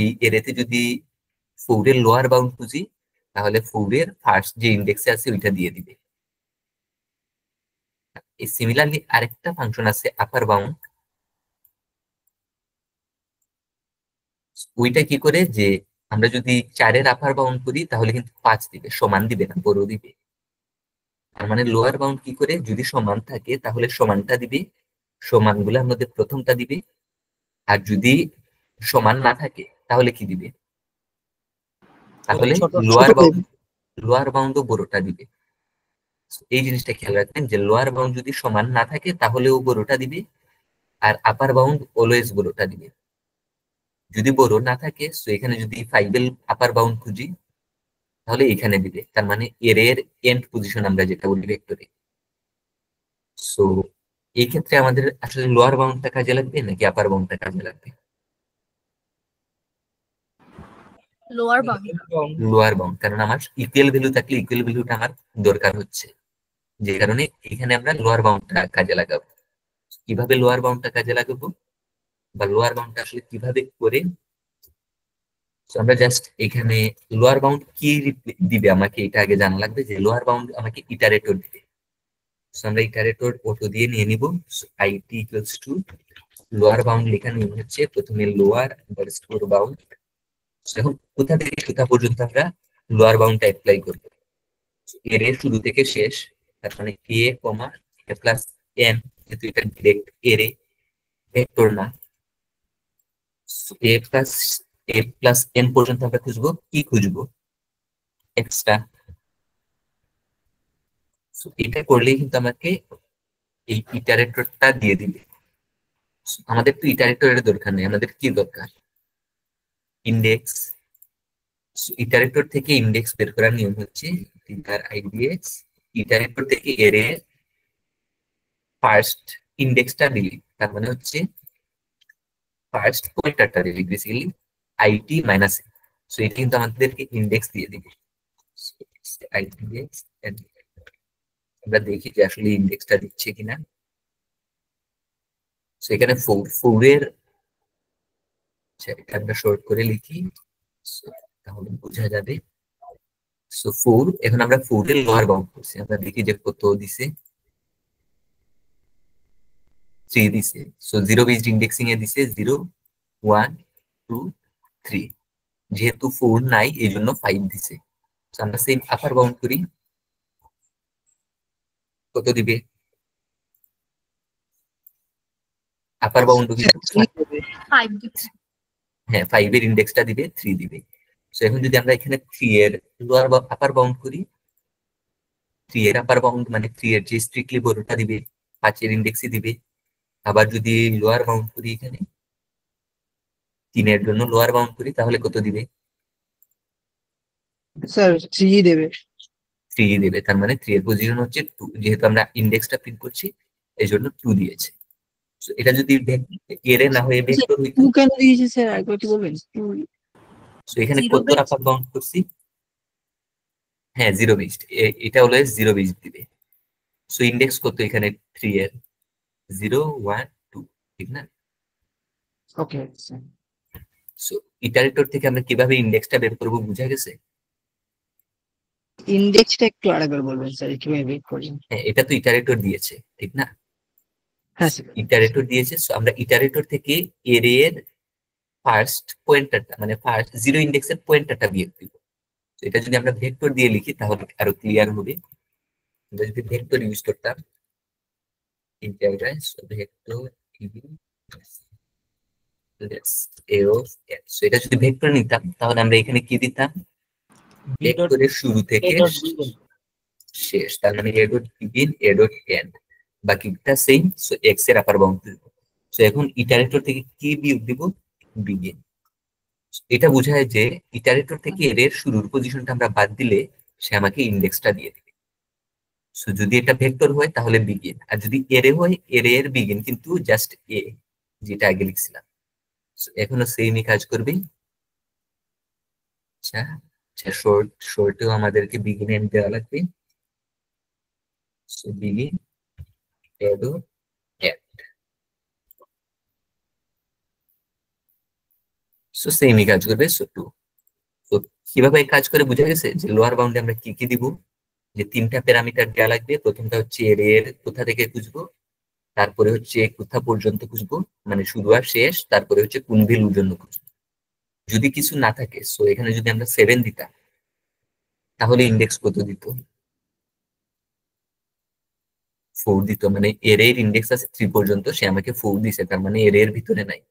এই এরেতে যদি 4 এর লোয়ার বাউন্ড খুঁজি তাহলে 4 এর ফার্স্ট যে ইন্ডেক্সে আছে ওইটা দিয়ে দিবে। এই সিমিলারলি আরেকটা ফাংশন আছে আপার বাউন্ড, ওইটা কি করে যে আমরা যদি 4 এর আপার বাউন্ড করি তাহলে কিন্তু 5 দিবে, সমান দিবে না, বড় দিবে। তার মানে লোয়ার বাউন্ড কি করে, যদি সমান থাকে তাহলে সমানটা দিবে, সমানগুলোর মধ্যে প্রথমটা দিবে। আর যদি সমান না থাকে তাহলে কি দিবে, তাহলে ছোট লোয়ার বাউন্ডও বড়টা দিবে। এই জিনিসটা খেয়াল রাখবেন যে লোয়ার বাউন্ড যদি সমান না থাকে তাহলেও বড়টা দিবে, আর আপার বাউন্ড অলওয়েজ বড়টা দিবে। যদি বড় না থাকে, সো এখানে যদি 5 এর আপার বাউন্ড খুঁজি তাহলে এখানে দিবে, তার মানে এর এন্ড পজিশন আমরা যেটা বলি ভেক্টরে। সো এই ক্ষেত্রে আমাদের আসলে লোয়ার বাউন্ডটা কাজে লাগবে নাকি আপার বাউন্ডটা কাজে লাগবে? Lower bound. লোয়ার বাউন্ড, কারণ আমার ইকুয়াল ভ্যালু থাকলে ইকুয়াল ভ্যালুটা আমার দরকার হচ্ছে, যে কারণে এখানে আমরা লোয়ার বাউন্ডটা কাজে লাগাবো। কিভাবে লোয়ার বাউন্ডটা কাজে লাগাবো বা লোয়ার বাউন্ডটা আসলে কিভাবে করে, তো আমরা জাস্ট এখানে লোয়ার বাউন্ড কি দিবে আমাকে এটা আগে জানা লাগবে, যে লোয়ার বাউন্ড আমাকে ইটারেটর দিবে। সো আমরা ইটারেটর অটো দিয়ে নিয়ে নিব। IT equals to lower bound লেখা নিয়ম হচ্ছে প্রথমে লোয়ার আন্ডারস্কোর বাউন্ড। এখন কোথা থেকে কোথা পর্যন্ত আমরা লোয়ার বাউন্ডটা অ্যাপ্লাই করব, এর শুরু থেকে শেষ, তার মানে এ কমা এ প্লাস এন, যেহেতু এটা ডিরেক্ট এরে ভেক্টর না, এ প্লাস এন পর্যন্ত আমরা খুঁজবো, কি খুঁজবো, এক্সট্রা। এটা করলেই কিন্তু আমাকে এই ইটারেটরটা দিয়ে দিবে। আমাদের তো ইটারেটরের দরকার নেই, আমাদের কি দরকার, ইন্ডেক্স। ইটারেটর থেকে ইন্ডেক্স বের করার নিয়ম হচ্ছে আইডিএক্স, ইটারেটর থেকে এর ফার্স্ট ইন্ডেক্সটা দিলি, তার মানে হচ্ছে ফার্স্ট পয়েন্টারটা দিলি, বেসিক্যালি আইটি মাইনাস। সো এটা কিন্তু আমাদেরকে ইন্ডেক্স দিয়ে দিবে আইডিএক্স। আমরা দেখি যে আসলে ইন্ডেক্সটা দিচ্ছে কিনা। সো এখানে 4 এর, আচ্ছা এটা আমরা শর্ট করে লিখি So, তাহলে বোঝা যাবে। সো 4, এখন আমরা 4 এর লোয়ার বাউন্ড করছি, আমরা দেখি যে কত দিছে, 3 দিছে। সো 0 বেসড ইন্ডেক্সিং এ দিছে 0 1 2 3, যেহেতু 4 নাই এই জন্য 5 দিছে। সো আমরা সেম আপার বাউন্ড করি, কত দিবে, আপার বাউন্ড কিন্তু 5 দিচ্ছে। হ্যাঁ 5 এর ইন্ডেক্সটা দিবে 3 দিবে। সো এখন যদি আমরা এখানে 3 এর লোয়ার বা আপার বাউন্ড করি, 3 এর আপার বাউন্ড মানে 3 এর যে স্ট্রিক্টলি বড়টা দিবে 5 এর ইন্ডেক্সই দিবে। আবার যদি লোয়ার বাউন্ড করি এখানে 3 এর জন্য লোয়ার বাউন্ড করি তাহলে কত দিবে? স্যার 3 দেবে। 3 দেবে, তার মানে 3 এর পজিশন হচ্ছে 2, যেহেতু আমরা ইন্ডেক্সটা প্রিন্ট করছি এই জন্য 2 দিয়েছে। So, এটা যদি এরে না হয়ে ভেক্টর হইতো, 2 কেন দিয়েছে স্যার একবার কি বলবেন? সো এখানে Zero কত based? আপার বাউন্ড করছি? হ্যাঁ 0 বেসড, এটা হলো 0 বেসড দিবে। সো ইন্ডেক্স কত এখানে 3 এর? 0 1 2, ঠিক না? Okay sir. সো ইটারেটর থেকে আমরা কিভাবে ইন্ডেক্সটা বের করব বুঝা গেছে? ইন্ডেক্সটা একটু আরেকবার বলবেন স্যার, কিভাবে বের করি? হ্যাঁ এটা তো ইটারেটর দিয়েছে, ঠিক না? হ্যাঁ স্যার। ইটারেটর দিয়েছে, সো আমরা ইটারেটর থেকে এর এর ফার্স্ট পয়েন্টারটা মানে ফার্স্ট 0 ইন্ডেক্সের পয়েন্টারটা বিয়োগ দিব। তো এটা যদি আমরা ভেক্টর দিয়ে লিখি তাহলে আরো ক্লিয়ার হবে। আমরা যদি ভেক্টর ইউজ করতাম in diagram, so vector a of n, so এটা যদি ভেক্টর নিতাম তাহলে আমরা এখানে কি দিতাম? ভেক্টরের শুরু থেকে শেষ, তার মানে a dot begin a dot end, বাকিটা সেম। সো x এর আপার বাউন্ড দিব। সো এখন ইটারেটর থেকে কি বিয়োগ দিব? বিগিন। এটা বোঝায় যে ইটারেটর থেকে এর শুরুর পজিশনটা আমরা বাদ দিলে সে আমাকে ইন্ডেক্সটা দিয়ে দিবে। সো যদি এটা ভেক্টর হয় তাহলে বিগিন, আর যদি এরে হয় এর এর বিগিন কিন্তু জাস্ট এ, যেটা আগে লিখছিলাম। সো এখনো সেমই কাজ করবে। আচ্ছা আচ্ছা, শর্টেও আমাদেরকে বিগিন এন্ড দেওয়া লাগবে। সো বিগিন এড এন্ড, সো সেমই কাজ করবে। সো 2, তো কিভাবে কাজ করে বুঝা গেছে যে লোয়ার বাউন্ডে আমরা কি কি দিব? যে 3টা প্যারামিটার দেওয়া লাগবে। প্রথমটা হচ্ছে এর এর কোথা থেকে খুঁজবো, তারপরে হচ্ছে কোথা পর্যন্ত খুঁজবো মানে শুরু আর শেষ, তারপরে হচ্ছে কোন ভ্যালুর জন্য খুঁজবো। যদি কিছু না থাকে, সো এখানে যদি আমরা 7 দিতাম তাহলে ইন্ডেক্স কত দিত? 4 দিত। মানে এর এর ইন্ডেক্স আছে 3 পর্যন্ত, সে আমাকে 4 দিছে, তার মানে এর এর ভিতরে নাই।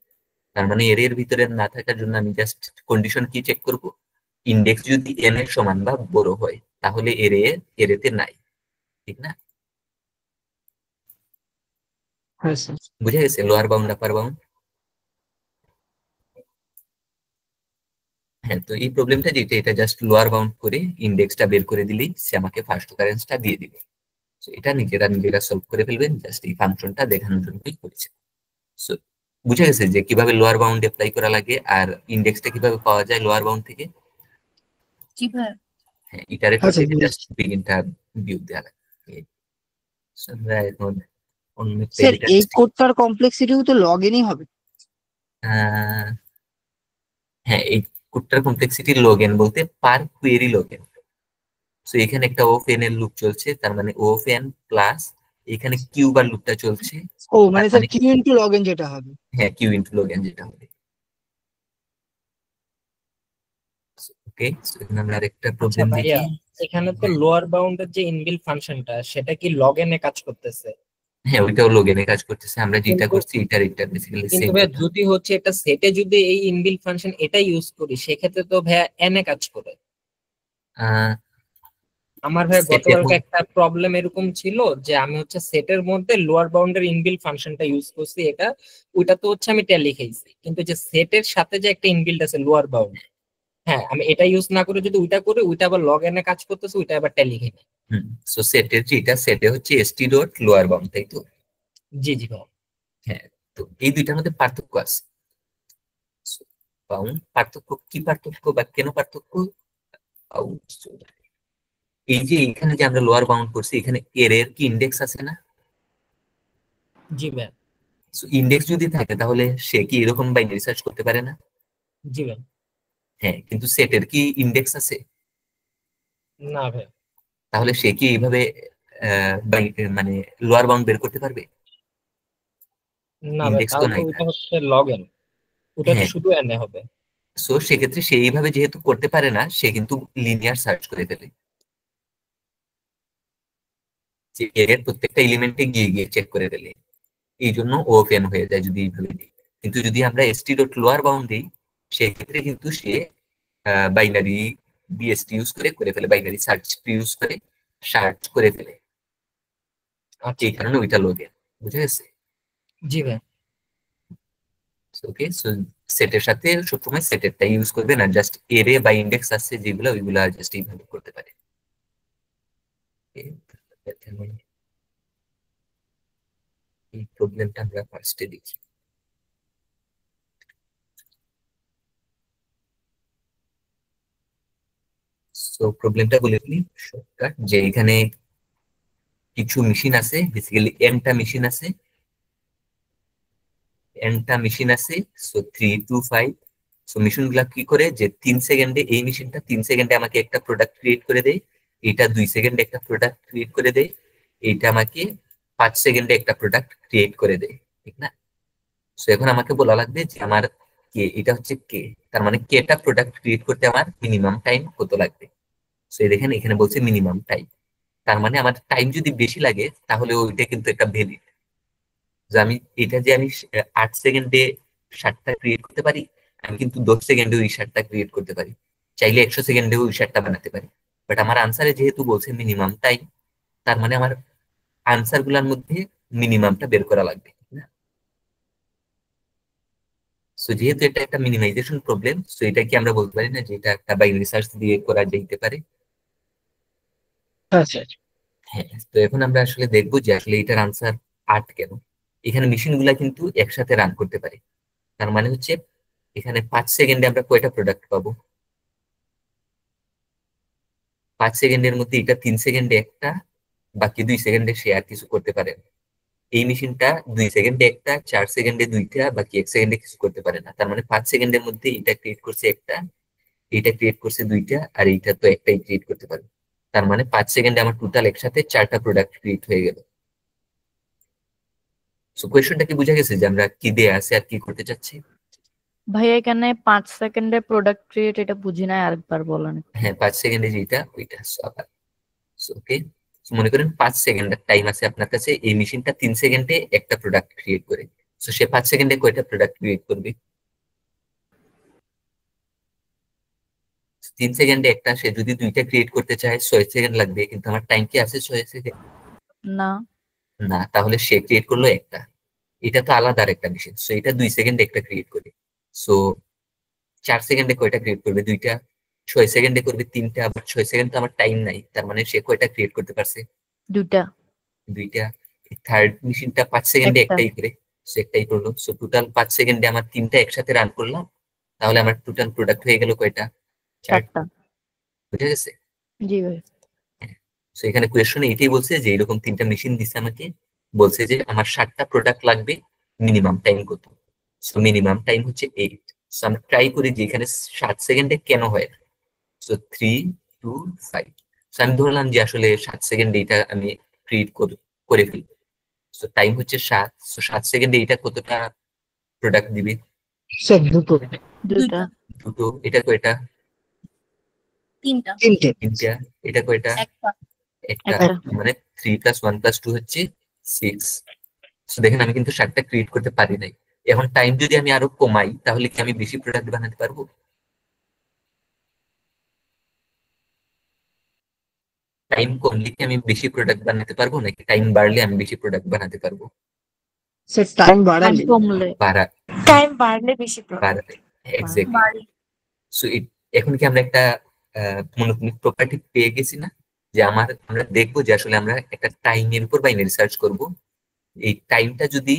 তার মানে এর এর ভিতরে না থাকার জন্য আমি জাস্ট কন্ডিশন কি চেক করব? ইন্ডেক্স যদি n এর সমান বা বড় হয় তাহলে এর এতে নাই, ঠিক না? হ্যাঁ স্যার। বুঝা গেছে লোয়ার বাউন্ড আপার বাউন্ড? হ্যাঁ, তো এই প্রবলেমটা যেটা, এটা জাস্ট লোয়ার বাউন্ড করে ইন্ডেক্সটা বের করে দিলেই সে আমাকে ফার্স্ট অকারেন্সটা দিয়ে দিবে। সো এটা নিজেরা সলভ করে ফেলবেন, জাস্ট এই ফাংশনটা দেখানোর জন্যই করেছে। সো বুঝা গেছে যে কিভাবে লোয়ার বাউন্ড অ্যাপ্লাই করা লাগে আর ইন্ডেক্সটা কিভাবে পাওয়া যায় লোয়ার বাউন্ড থেকে। জি ভাই। হ্যাঁ, ইটারেটর আচ্ছা, থেকে বুঝেছি। জাস্ট বিগিনটা বিয়োগ দেওয়া লাগে। So, আমরা এখন অন্য স্যার পেজটা এই কোডটার কমপ্লেক্সিটিও তো লগ ইনই হবে। হ্যাঁ, এই কোডটার কমপ্লেক্সিটি লগ এন বলতে পার কোয়েরি লগ এন। সো এখানে একটা ও অফ এন এর লুপ চলছে, তার মানে ও অফ এন প্লাস এখানে কিউ বার লুপটা চলছে। ও মানে স্যার মানে- কিউ ইনটু লগ ইন যেটা হবে। হ্যাঁ, কিউ ইনটু লগ এন যেটা হবে। ওকে, সো এখানে আমরা আরেকটা আচ্ছা প্রবলেম ভাইয়া, দেখি। এখানে তো লোয়ার বাউন্ডের যে ইনবিল্ট ফাংশনটা সেটা কি লগ এ কাজ করতেছে? হ্যাঁ, ওইটাও লগ এনে কাজ করতেছে, আমরা যেটা কিন্তু- করছি এটা বেসিক্যালি কিন্তু সেম। ভাইয়া যদি হচ্ছে এটা সেটে যদি এই ইনবিল্ট ফাংশন এটা ইউজ করি সেক্ষেত্রে তো ভাইয়া এন এ কাজ করে। আমার ভাই Set গতকালকে এখন- একটা প্রবলেম এরকম ছিল যে আমি হচ্ছে সেটের মধ্যে লোয়ার বাউন্ডের ইনবিল্ট ফাংশনটা ইউজ করছি, এটা ওইটা তো হচ্ছে আমি ট্যালি লিখেছি, কিন্তু যে সেটের সাথে যে একটা ইনবিল্ট আছে লোয়ার বাউন্ড, হ্যাঁ আমি এটা ইউজ না করে যদি ওইটা করি ওইটা আবার লগ এনে কাজ করতেছে, ওইটা আবার ট্যালি লিখে নেই। সো সেটের যেটা সেটে হচ্ছে এসটি ডট লোয়ার বাউন্ড, তাই তো? জি জি ভাই। হ্যাঁ, তো এই দুইটার মধ্যে পার্থক্য আছে। বাউন্ড পার্থক্য কি, পার্থক্য বা কেন পার্থক্য? এই যে এখানে যে আমরা লোয়ার বাউন্ড করছি, এখানে এর এর কি ইন্ডেক্স আছে না? জি ভাই। ইন্ডেক্স যদি থাকে তাহলে সে কি এরকম বাইনারি সার্চ করতে পারে না? জি ভাই। হ্যাঁ, কিন্তু সেটের কি ইন্ডেক্স আছে? না ভাই। তাহলে সে কি এইভাবে মানে লোয়ার বাউন্ড বের করতে পারবে? না ভাই, ইন্ডেক্স তো তাহলে নাই ওইটা তার। হচ্ছে লগ এন, ওটা তো হ্যাঁ, শুধু এনে হবে। সো সেক্ষেত্রে সে এইভাবে যেহেতু করতে পারে না, সে কিন্তু লিনিয়ার সার্চ করে ফেলে, যে এর প্রত্যেকটা এলিমেন্টে গিয়ে গিয়ে চেক করে ফেলে। এই জন্য ওপেন হয়ে যায় যদি এইভাবে দিই। কিন্তু যদি আমরা st ডট লোয়ার বাউন্ড দিই সেক্ষেত্রে কিন্তু সে বাইনারি বিএসটি ইউজ করে ফেলে, বাইনারি সার্চ ইউজ করে সার্চ করে ফেলে, এই কারণে ওইটা লোগে। বুঝে গেছে? জি ভাই। ওকে, সো সেটের সাথে সবসময় সেটেরটা ইউজ করবে না, জাস্ট এরে বা ইন্ডেক্স আছে যেগুলো ওইগুলা জাস্ট এইভাবে করতে পারে। এই প্রবলেমটা আমরা ফার্স্টে দেখি। সো প্রবলেমটা বলে ফেলি শর্টকাট, যে এখানে কিছু মেশিন আছে, বেসিক্যালি এনটা মেশিন আছে, সো 3 to 5। সো মেশিন গুলা কি করে যে 3 সেকেন্ডে, এই মেশিনটা 3 সেকেন্ডে আমাকে একটা প্রোডাক্ট ক্রিয়েট করে দেয়, এটা 2 সেকেন্ডে একটা প্রোডাক্ট ক্রিয়েট করে দেয়, এইটা আমাকে 5 সেকেন্ডে একটা প্রোডাক্ট ক্রিয়েট করে দেয়, ঠিক না? সো এখন আমাকে বলা লাগবে যে আমার কে, এটা হচ্ছে কে, তার মানে কেটা প্রোডাক্ট ক্রিয়েট করতে আমার মিনিমাম টাইম কত লাগবে। সো দেখেন এখানে বলছে মিনিমাম টাইম, তার মানে আমার টাইম যদি বেশি লাগে তাহলে ওইটা কিন্তু একটা ভ্যালিড। যে আমি এটা যে আমি 8 সেকেন্ডে 60টা ক্রিয়েট করতে পারি, আমি কিন্তু 10 সেকেন্ডে ওই 60টা ক্রিয়েট করতে পারি, চাইলে 100 সেকেন্ডে ওই 60টা বানাতে পারি। বাট আমার আনসারে যেহেতু বলছে মিনিমাম টাইম, তার মানে আমার আনসার গুলার মধ্যে মিনিমামটা বের করা লাগবে, ঠিক না? সো যেহেতু এটা একটা মিনিমাইজেশন প্রবলেম, সো এটা কি আমরা বলতে পারি না যে এটা একটা বাইনারি সার্চ দিয়ে করা যেতে পারে? আচ্ছা আচ্ছা। হ্যাঁ, তো এখন আমরা আসলে দেখবো যে আসলে এটার আনসার 8 কেন। এখানে মেশিন গুলা কিন্তু একসাথে রান করতে পারে, তার মানে হচ্ছে এখানে 5 সেকেন্ডে আমরা কয়টা প্রোডাক্ট পাবো? 5 সেকেন্ডের মধ্যে এটা 3 সেকেন্ডে একটা, বাকি 2 সেকেন্ডে সে আর কিছু করতে পারে না। এই মেশিনটা 2 সেকেন্ডে একটা, 4 সেকেন্ডে দুইটা, বাকি 1 সেকেন্ডে কিছু করতে পারে না। তার মানে 5 সেকেন্ডের মধ্যে এটা ক্রিয়েট করছে একটা, এটা ক্রিয়েট করছে দুইটা, আর এইটা তো একটাই ক্রিয়েট করতে পারবে। তার মানে 5 সেকেন্ডে আমার টোটাল একসাথে 4টা প্রোডাক্ট ক্রিয়েট হয়ে গেল। সো কোয়েশ্চনটা কি বুঝা গেছে যে আমরা কি দেয়া আছে আর কি করতে চাচ্ছি? ভাইয়া এখানে 5 সেকেন্ডে প্রোডাক্ট ক্রিয়েট, এটা বুঝি না, আরেকবার বলেন। হ্যাঁ, 5 সেকেন্ডে যেটা ওইটা। সো আবার ওকে, মনে করেন 5 সেকেন্ডের টাইম আছে আপনার কাছে, এই মেশিনটা 3 সেকেন্ডে একটা প্রোডাক্ট ক্রিয়েট করে। সো সে 5 সেকেন্ডে কয়টা প্রোডাক্ট ক্রিয়েট করবে? 3 সেকেন্ডে একটা, সে যদি দুইটা ক্রিয়েট করতে চায় 6 সেকেন্ড লাগবে, কিন্তু আমার টাইম কি আছে 6 সেকেন্ড? না, না, তাহলে সে ক্রিয়েট করলো একটা, এটা তো আলাদা একটা মেশিন, সো এটা 2 সেকেন্ডে একটা ক্রিয়েট করে। সো 4 সেকেন্ডে কয়টা ক্রিয়েট করবে? দুইটা। 6 সেকেন্ডে করবে তিনটা, আবার 6 সেকেন্ড তো আমার টাইম নাই, তার মানে সে কয়টা ক্রিয়েট করতে পারছে? দুইটা। দুইটা। থার্ড মেশিনটা 5 সেকেন্ডে একটা। একটাই করে, সো একটাই করলো। সো টোটাল 5 সেকেন্ডে আমার তিনটা একসাথে রান করলাম, তাহলে আমার টোটাল প্রোডাক্ট হয়ে গেল কয়টা? 4টা। চারটা। বুঝে গেছে? জি ভাই। সো এখানে কোয়েশ্চনে এটাই বলছে যে এরকম 3টা মেশিন দিছে আমাকে, বলছে যে আমার 7টা প্রোডাক্ট লাগবে, মিনিমাম টাইম কত? সো মিনিমাম টাইম হচ্ছে 8। সো আমরা ট্রাই করি যে এখানে 7 সেকেন্ডে কেন হয় না। সো 3 2 5। সো আমি ধরলাম যে আসলে 7 সেকেন্ডে এটা আমি ক্রিয়েট করে ফেলি। সো টাইম হচ্ছে 7। সো 7 সেকেন্ডে এটা কতটা প্রোডাক্ট দিবে? স্যার দুটো। দুইটা। দুটো। এটা কয়টা? তিনটা। তিনটে। তিনটা। এটা কয়টা? একটা। একটা। একটা। মানে 3 + 1 + 2 হচ্ছে 6। সো দেখেন আমি কিন্তু 7টা ক্রিয়েট করতে পারি নাই। এখন টাইম যদি আমি আরো কমাই তাহলে কি আমি বেশি প্রোডাক্ট বানাতে পারবো? টাইম কমলে কি আমি বেশি প্রোডাক্ট বানাতে পারবো, নাকি টাইম বাড়লে আমি বেশি প্রোডাক্ট বানাতে পারবো? স্যার টাইম টাইম বাড়ালে। কমলে। বাড়া টাইম বাড়লে বেশি প্রবলেম। বাড়াতে। এক্স্যাক্টলি। বাড়ি। সো এখন কি আমরা একটা মনোটনিক প্রপার্টি পেয়ে গেছি না, যে আমরা দেখবো যে আসলে আমরা একটা টাইমের উপর বাইনারি সার্চ করব। এই টাইমটা যদি,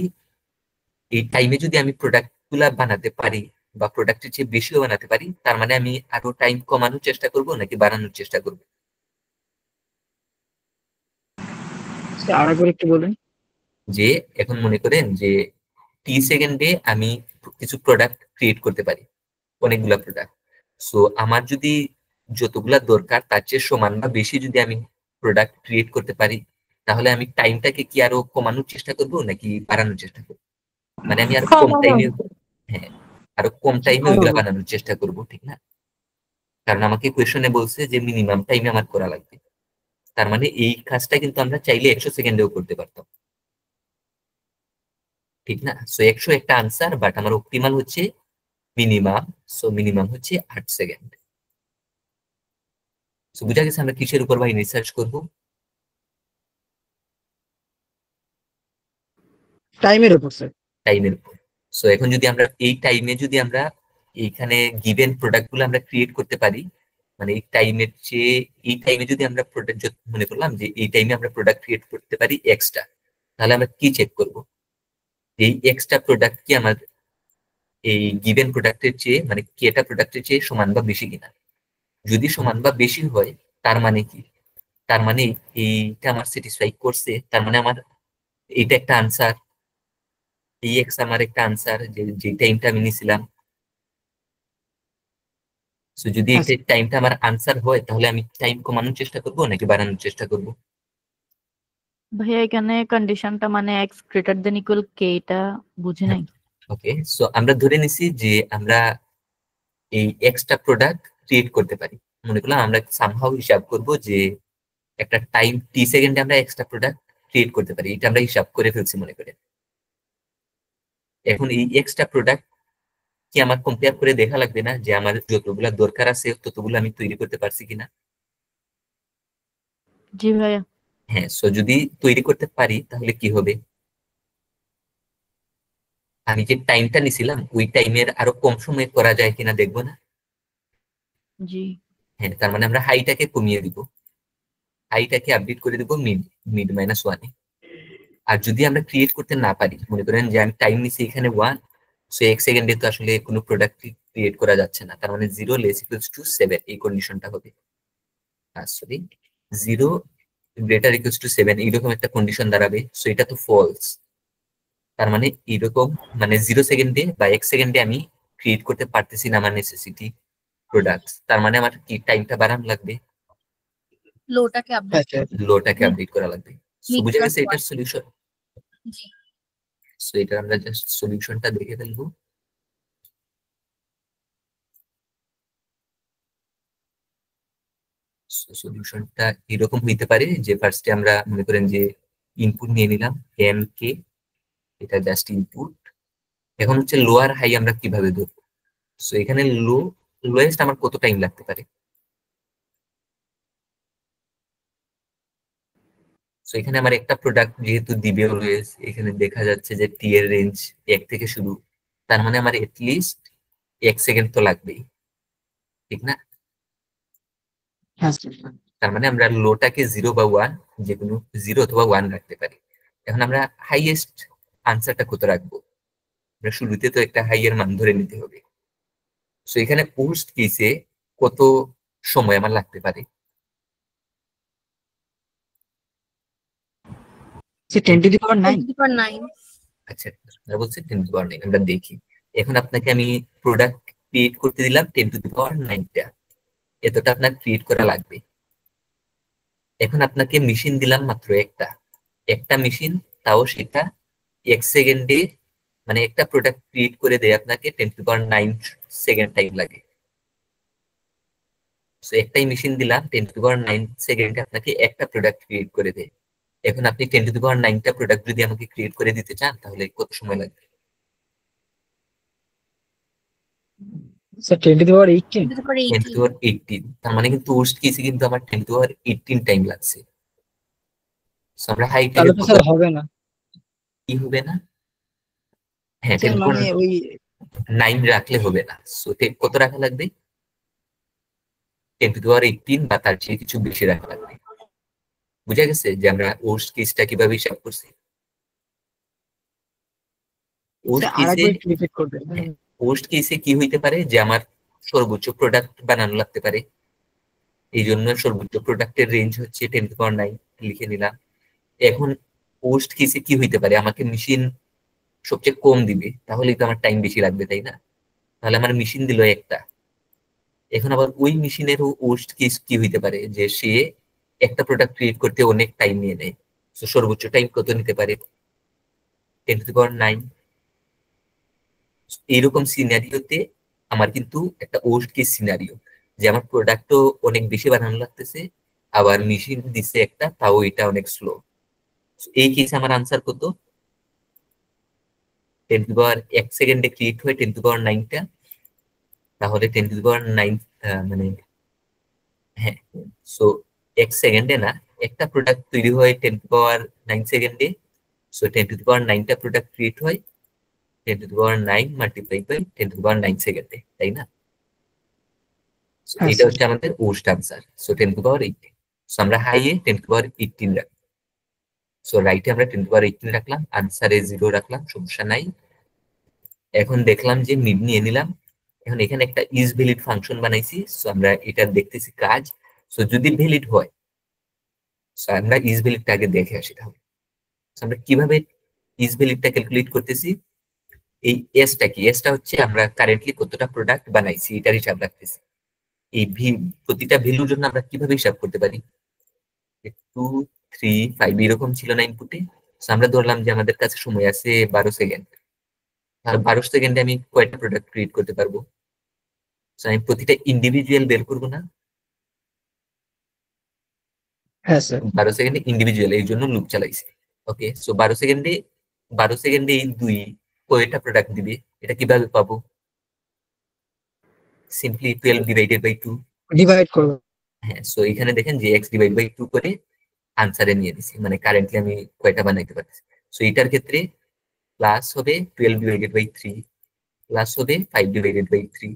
এই টাইমে যদি আমি প্রোডাক্ট গুলা বানাতে পারি বা প্রোডাক্টের চেয়ে বেশিও বানাতে পারি, তার মানে আমি আরো টাইম কমানোর চেষ্টা করব নাকি বাড়ানোর চেষ্টা করব? স্যার আরেকবার একটু বলেন। যে এখন মনে করেন যে টি সেকেন্ডে আমি কিছু প্রোডাক্ট ক্রিয়েট করতে পারি, অনেকগুলা প্রোডাক্ট। সো আমার যদি যতগুলা দরকার তার চেয়ে সমান বা বেশি যদি আমি প্রোডাক্ট ক্রিয়েট করতে পারি, তাহলে আমি টাইমটাকে কি আরো কমানোর চেষ্টা করব নাকি বাড়ানোর চেষ্টা করব? মানে আমি আরো কম টাইমে, হ্যাঁ, আরো কম টাইমে ওইগুলা বানানোর চেষ্টা করব, ঠিক না? কারণ আমাকে কোয়েশনে বলছে যে মিনিমাম টাইমে আমার করা লাগবে। তার মানে এই কাজটা কিন্তু আমরা চাইলে 100 সেকেন্ডেও করতে পারতাম। ঠিক না? সো 100 একটা আনসার, বাট আমার অপটিমাল হচ্ছে মিনিমাম, সো মিনিমাম হচ্ছে 8 সেকেন্ড। সো বুঝা গেছে আমরা কিসের উপর ভাই রিসার্চ করবো? টাইমের উপর স্যার। টাইমের উপর। সো এখন যদি আমরা এই টাইমে যদি আমরা এইখানে গিভেন প্রোডাক্ট গুলো আমরা ক্রিয়েট করতে পারি, মানে এই টাইমের চেয়ে এই টাইমে যদি আমরা প্রোডাক্ট, মনে করলাম যে এই টাইমে আমরা প্রোডাক্ট ক্রিয়েট করতে পারি এক্সট্রা, তাহলে আমরা কি চেক করব? এই এক্সট্রা প্রোডাক্ট কি আমার এই গিভেন প্রোডাক্টের চেয়ে, মানে কেটা প্রোডাক্টের চেয়ে সমান বা বেশি কিনা। যদি সমান বা বেশি হয় তার মানে কি? তার মানে এইটা আমার স্যাটিসফাই করছে, তার মানে আমার এইটা একটা আনসার, এই এক্স আমার একটা আনসার যে টাইমটা আমি নিছিলাম। সো যদি হ্যাঁ, এই টাইমটা আমার আনসার হয়, তাহলে আমি টাইম কমানোর চেষ্টা করব নাকি বাড়ানোর চেষ্টা করব? ভাইয়া এখানে কন্ডিশনটা মানে এক্স গ্রেটার দেন ইকুয়াল কে, এটা বুঝি নাই। ওকে, সো আমরা ধরে নিছি যে আমরা এই এক্সট্রা প্রোডাক্ট ক্রিয়েট করতে পারি। মনে করলাম আমরা সামহাউ হিসাব করব যে একটা টাইম টি সেকেন্ডে আমরা এক্সট্রা প্রোডাক্ট ক্রিয়েট করতে পারি, এটা আমরা হিসাব করে ফেলছি মনে করে। এখন এই এক্সট্রা প্রোডাক্ট কি আমার কম্পেয়ার করে দেখা লাগবে না যে আমার যতগুলা দরকার আছে ততগুলো আমি তৈরি করতে পারছি কিনা? জি ভাইয়া। হ্যাঁ, সো যদি তৈরি করতে পারি তাহলে কি হবে? আমি যে টাইমটা নিছিলাম ওই টাইমের আরো কম সময়ে করা যায় কিনা দেখবো না? জি। হ্যাঁ, তার মানে আমরা হাইটাকে কমিয়ে দিব, হাইটাকে আপডেট করে দিব মিড, মিড মাইনাস ওয়ানে। আর যদি আমরা ক্রিয়েট করতে না পারি, মনে করেন যে আমি টাইম নিছি এখানে 1, সো 1 সেকেন্ডে তো আসলে কোনো প্রোডাক্ট ক্রিয়েট করা যাচ্ছে না, তার মানে 0 লেস ইকুয়ালস টু 7 এই কন্ডিশনটা হবে। সরি, 0 গ্রেটার ইকুয়ালস টু 7 এইরকম একটা কন্ডিশন দাঁড়াবে। সো এটা তো ফলস, তার মানে এরকম, মানে 0 সেকেন্ডে বা 1 সেকেন্ডে আমি ক্রিয়েট করতে পারতেছি না আমার নেসেসিটি প্রোডাক্টস, তার মানে আমার কি টাইমটা বাড়ানো লাগবে, লোটাকে আপডেট আচ্ছা লোটাকে আপডেট করা লাগবে। সো Mid বুঝা plus গেছে এটার সলিউশন। জি। সো এটা আমরা জাস্ট সলিউশনটা দেখে ফেলবো। সলিউশনটা এরকম হইতে পারে যে ফার্স্টে আমরা মনে করেন যে ইনপুট নিয়ে নিলাম এম কে, এটা জাস্ট ইনপুট। এখন হচ্ছে লোয়ার হাই আমরা কিভাবে ধরবো? সো এখানে লোয়েস্ট আমার কত টাইম লাগতে পারে? সো এখানে আমার একটা প্রোডাক্ট যেহেতু দিবে অলওয়েজ, এখানে দেখা যাচ্ছে যে টি এর রেঞ্জ 1 থেকে শুরু, তার মানে আমার এটলিস্ট 1 সেকেন্ড তো লাগবেই, ঠিক না? হ্যাঁ স্যার। তার মানে আমরা লোটাকে 0 বা 1, যে কোনো 0 অথবা 1 রাখতে পারি। এখন আমরা হাইয়েস্ট আনসারটা কত রাখবো? আমরা শুরুতে তো একটা হাই এর মান ধরে নিতে হবে। সো এখানে পোস্ট কেসে কত সময় আমার লাগতে পারে? সে 10 টু দি পাওয়ার 9। 9 আচ্ছা, আমরা বলছি 10 টু দি পাওয়ার 9, আমরা দেখি। এখন আপনাকে আমি প্রোডাক্ট ক্রিয়েট করতে দিলাম 10 টু দি পাওয়ার 9টা, এতটা আপনার ক্রিয়েট করা লাগবে। এখন আপনাকে মেশিন দিলাম মাত্র একটা মেশিন, তাও সেটা 1 সেকেন্ডে, মানে একটা প্রোডাক্ট ক্রিয়েট করে দেয় আপনাকে 10 to the power 9 second time লাগে। সো একটাই মেশিন দিলাম 10 টু দি পাওয়ার 9 সেকেন্ডে আপনাকে একটা প্রোডাক্ট ক্রিয়েট করে দেয়। এখন আপনি 10 টু দি পাওয়ার 9টা প্রোডাক্ট যদি আমাকে ক্রিয়েট করে দিতে চান তাহলে কত সময় লাগবে? Sir 10 to the power 18। 10 to the power 10 to the power 18, তার মানে কিন্তু ওয়ার্স্ট কেসে কিন্তু আমার 10 টু দি পাওয়ার 18 টাইম লাগছে। সো আমরা হাইটাকে তাহলে তো স্যার হবে না কি হবে না? হ্যাঁ, 10 স্যার, টু দি মানে পাওয়ার ওই 9 রাখলে হবে না। সো কত রাখা লাগবে? 10 টু দি পাওয়ার 18 বা তার চেয়ে কিছু বেশি রাখা লাগবে। বুঝা গেছে যে আমরা ওয়ার্স্ট কেসটা কিভাবে হিসাব করছি? ওয়ার্স্ট কেসে, আরেকবার একটু রিপিট করবেন। ওয়ার্স্ট কেসে কি হইতে পারে যে আমার সর্বোচ্চ প্রোডাক্ট বানানো লাগতে পারে, এই জন্য সর্বোচ্চ প্রোডাক্টের রেঞ্জ হচ্ছে 10 টু দি পাওয়ার 9 লিখে নিলাম। এখন ওয়ার্স্ট কেসে কি হইতে পারে? আমাকে মেশিন সবচেয়ে কম দিবে, তাহলেই তো আমার টাইম বেশি লাগবে, তাই না? তাহলে আমার মেশিন দিল একটা। এখন আবার ওই মেশিনেরও ওয়ার্স্ট কেস কি হইতে পারে যে সে একটা প্রোডাক্ট ক্রিয়েট করতে অনেক টাইম নিয়ে নেয়। তো সর্বোচ্চ টাইম কত নিতে পারে? 10 টু দি পাওয়ার 9। এইরকম সিনারিওতে আমার কিন্তু একটা ওয়ার্স্ট কেস সিনারিও, যে আমার প্রোডাক্টও অনেক বেশি বানানো লাগতেছে, আবার মেশিন দিছে একটা, তাও এটা অনেক স্লো। এই কেসে আমার আনসার কত? 10⁻1 সেকেন্ডে ক্রিয়েট হয় 10⁻9টা, তাহলে 10⁻9 মানে হ্যাঁ, সো 1 সেকেন্ডে না, একটা প্রোডাক্ট তৈরি হয় 10⁻9 সেকেন্ডে। সো 10⁻9টা প্রোডাক্ট ক্রিয়েট হয় 10⁻9 মাল্টিপ্লাই বাই 10⁻9 সেকেন্ডে, তাই না? So, হ্যাঁ এটা স্যার। হচ্ছে আমাদের ওস্ট আনসার। সো 10⁻18। সো আমরা হাইয়ে 10⁻18 রাখলাম। সো রাইটে আমরা 10⁻18 রাখলাম, আনসারে 0 রাখলাম, সমস্যা নাই। এখন দেখলাম যে মিড নিয়ে নিলাম। এখন এখানে একটা ইজ ভ্যালিড ফাংশন বানাইছি। সো আমরা এটা দেখতেছি কাজ। সো যদি ভ্যালিড হয়, সো আমরা ইজ ভ্যালিডটা আগে দেখে আসি তাহলে। So, আমরা কিভাবে ইজ ভ্যালিডটা ক্যালকুলেট করতেছি? এই এসটা কি? এসটা হচ্ছে আমরা কারেন্টলি কতটা প্রোডাক্ট বানাইছি এটার হিসাব রাখতেছি। এই প্রতিটা ভ্যালুর জন্য আমরা কিভাবে হিসাব করতে পারি? 2, 3, 5 এরকম ছিল না ইনপুটে। আমরা ধরলাম যে আমাদের কাছে সময় আছে 12 সেকেন্ড। আর 12 সেকেন্ডে আমি কয়টা প্রোডাক্ট ক্রিয়েট করতে পারবো? আমি প্রতিটা ইন্ডিভিজুয়াল বের করবো না, হ্যাঁ স্যার। 12 সেকেন্ডে ইন্ডিভিজুয়াল, এই জন্য লুপ চালাইছি। ওকে, সো 12 সেকেন্ডে এই 2 কয়টা প্রোডাক্ট দিবে এটা কিভাবে পাবো? সিম্পলি 12/2। ডিভাইড করবো। হ্যাঁ, সো এখানে দেখেন যে x/2 করে আনসারে নিয়ে দিছি, মানে কারেন্টলি আমি কয়টা বানাইতে পারতেছি। সো এটার ক্ষেত্রে প্লাস হবে 12/3 প্লাস হবে 5/3।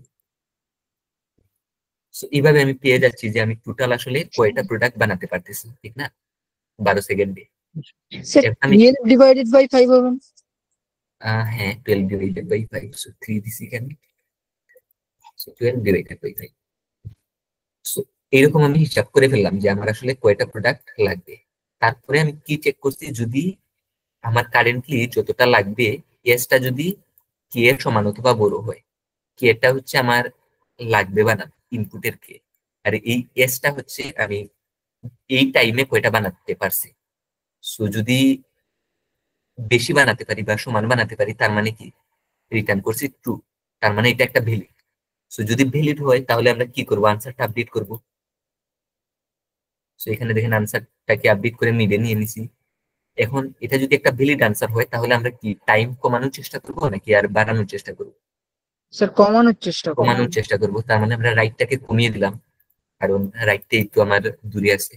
সো এইভাবে আমি পেয়ে যাচ্ছি যে আমি টোটাল আসলে কয়টা প্রোডাক্ট বানাতে পারতেছি, ঠিক না? 12 সেকেন্ডে। স্যার আমি 12 ডিভাইডেড বাই 5 হবে। হ্যাঁ, 12/5। সো 3 দিছি এখানে। সো 12/5। সো এরকম আমি হিসাব করে ফেললাম যে আমার আসলে কয়টা প্রোডাক্ট লাগবে। তারপরে আমি কি চেক করছি, যদি আমার কারেন্টলি যতটা লাগবে এসটা যদি কে এর সমান অথবা বড় হয়। কে এটা হচ্ছে আমার লাগবে বানানো ইনপুটের কে, আর এই এসটা হচ্ছে আমি এই টাইমে কয়টা বানাতে পারছি। সো যদি বেশি বানাতে পারি বা সমান বানাতে পারি, তার মানে কি রিটার্ন করছি ট্রু, তার মানে এটা একটা ভ্যালিড। সো যদি ভ্যালিড হয় তাহলে আমরা কি করবো? আনসারটা আপডেট করবো। সো এখানে দেখেন আনসারটাকে আপডেট করে মিডে নিয়ে নিছি। এখন এটা যদি একটা ভ্যালিড আনসার হয় তাহলে আমরা কি টাইম কমানোর চেষ্টা করবো নাকি আর বাড়ানোর চেষ্টা করবো? স্যার কমানোর চেষ্টা করবো। কমানোর চেষ্টা করবো। তার মানে আমরা রাইটটাকে কমিয়ে দিলাম, কারণ রাইটটা একটু আমার দূরে আছে।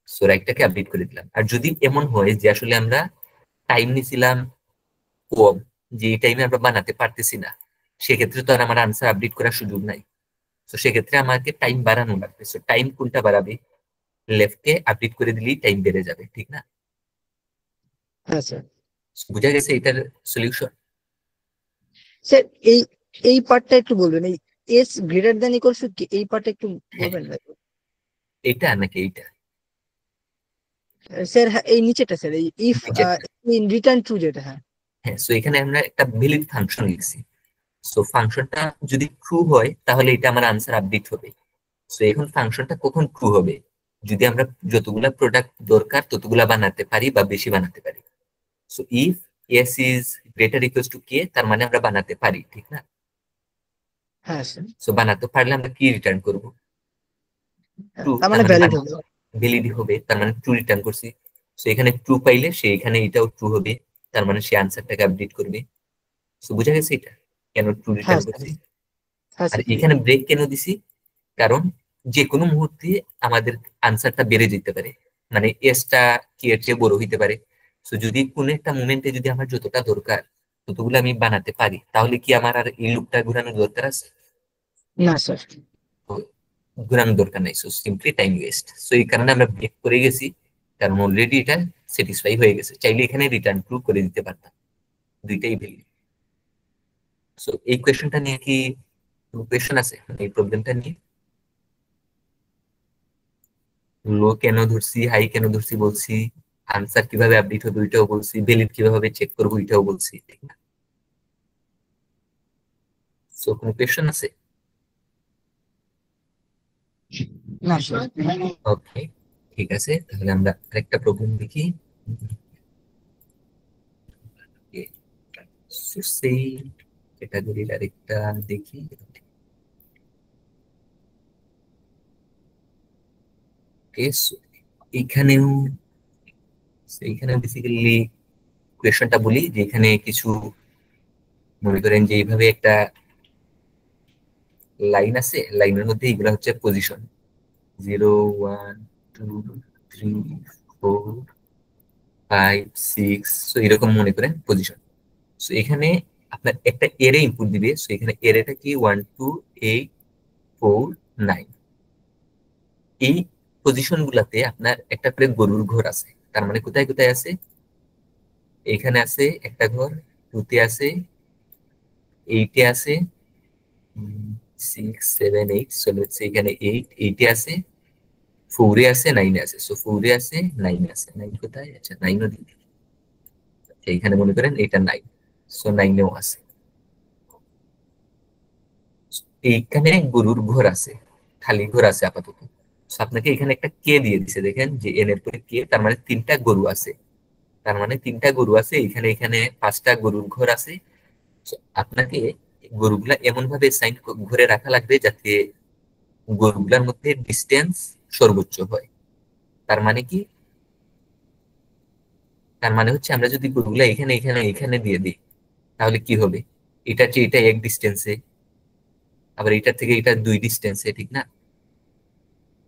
সো রাইটটাকে আপডেট করে দিলাম। আর যদি এমন হয় যে আসলে আমরা টাইম নিছিলাম কম, যে এই টাইমে আমরা বানাতে পারতেছি না, সেক্ষেত্রে তো আর আমার আনসার আপডেট করার সুযোগ নাই। তো সেক্ষেত্রে আমাকে টাইম বাড়ানো লাগবে। সো টাইম কোনটা বাড়াবে? লেফটে আপডেট করে দিলেই টাইম বেড়ে যাবে, ঠিক না? হ্যাঁ স্যার। বুঝা গেছে এটার সলিউশন? স্যার এই এই পার্টটা একটু বলবেন, এই S greater than equals to এই পার্টটা একটু বলবেন না? এটা নাকি এইটা? স্যার হ্যাঁ, এই নিচেটা স্যার, এই ইফ নিচেরটা। ইন রিটার্ন ট্রু যেটা। হ্যাঁ হ্যাঁ, সো এখানে আমরা একটা ভ্যালিড ফাংশন লিখছি। সো ফাংশনটা যদি ট্রু হয় তাহলে এটা আমার আনসার আপডেট হবে। সো এখন ফাংশনটা কখন ট্রু হবে? যদি আমরা যতগুলা প্রোডাক্ট দরকার ততগুলা বানাতে পারি বা বেশি বানাতে পারি। So if S is greater equals to K, তার মানে আমরা বানাতে পারি, ঠিক না? হ্যাঁ স্যার। সো বানাতে পারলে আমরা কি রিটার্ন করব? ট্রু, তার তার মানে মানে ভ্যালিড হবে। ভ্যালিড হবে, তার মানে ট্রু রিটার্ন করছি। সো এখানে ট্রু পাইলে সে এখানে এটাও ট্রু হবে, তার মানে সে আনসারটাকে আপডেট করবে। সো বুঝা গেছে এটা কেন ট্রু হ্যাঁ রিটার্ন স্যার। করছি? হ্যাঁ আর স্যার। এখানে ব্রেক কেন দিছি? কারণ যে কোনো মুহূর্তে আমাদের আনসারটা বেড়ে যেতে পারে, মানে এসটা কি এর চেয়ে বড় হইতে পারে। তো যদি কোনো একটা মোমেন্টে যদি আমার যতটা দরকার ততগুলো আমি বানাতে পারি, তাহলে কি আমার আর এই লুপটা ঘোরানোর দরকার আছে? না স্যার। তো ঘোরানোর দরকার নাই। So simply time waste. So এই কারণে আমরা ব্রেক করে গেছি, কারণ অলরেডি এটা স্যাটিসফাই হয়ে গেছে। চাইলে এখানে রিটার্ন ট্রু করে দিতে পারতাম, দুইটাই ভ্যালিড। সো এই কোয়েশ্চনটা নিয়ে কি কোয়েশ্চন আছে, মানে এই প্রবলেমটা নিয়ে? লো কেন ধরছি, হাই কেন ধরছি বলছি, আনসার কিভাবে আপডেট হবে ওইটাও বলছি, ভ্যালিড কিভাবে চেক করবো ওইটাও বলছি, ঠিক না? সো কোনো কোয়েশ্চন আছে? না স্যার। ওকে, ঠিক আছে, তাহলে আমরা আরেকটা প্রবলেম দেখি। সেই ক্যাটাগরির আরেকটা দেখি। Okay, so এইখানেও বেসিক্যালি কোয়েশনটা বলি যে এখানে কিছু মনে করেন যে এইভাবে একটা লাইন আছে, লাইনের মধ্যে এগুলা হচ্ছে পজিশন 0 1 2 3 4 5 6, সো এরকম মনে করেন পজিশন। সো এখানে আপনার একটা এরে ইনপুট দিবে, সো এখানে এরেটা কি 1 2 8 4 9। এই পজিশন গুলাতে আপনার একটা করে গরুর ঘর আছে, তার মানে কোথায় কোথায় আছে, এখানে আছে একটা ঘর, 2 তে আছে, 8 এ আছে, 6 7 8, সো লেটস সে এখানে 8 8 এ আছে, 4 এ আছে, 9 এ আছে। সো 4 এ আছে, 9 এ আছে, 9 কোথায়, আচ্ছা 9 ও দিই, এইখানে মনে করেন এটা 9, সো 9 এও আছে। এইখানে গরুর ঘর আছে, খালি ঘর আছে আপাতত। So, আপনাকে এখানে একটা কে দিয়ে দিছে, দেখেন যে এন এর পরে কে, তার মানে 3টা গরু আছে, তার মানে 3টা গরু আছে এখানে, এখানে 5টা গরুর ঘর আছে। So, আপনাকে গরুগুলা এমন ভাবে সাইন ঘরে রাখা লাগবে যাতে গরুগুলার মধ্যে ডিস্টেন্স সর্বোচ্চ হয়। তার মানে কি, তার মানে হচ্ছে আমরা যদি গরুগুলা এখানে এখানে এখানে দিয়ে দিই তাহলে কি হবে, এটা যে এটা 1 ডিস্টেন্সে, আবার এটা থেকে এটা 2 ডিস্টেন্সে, ঠিক না?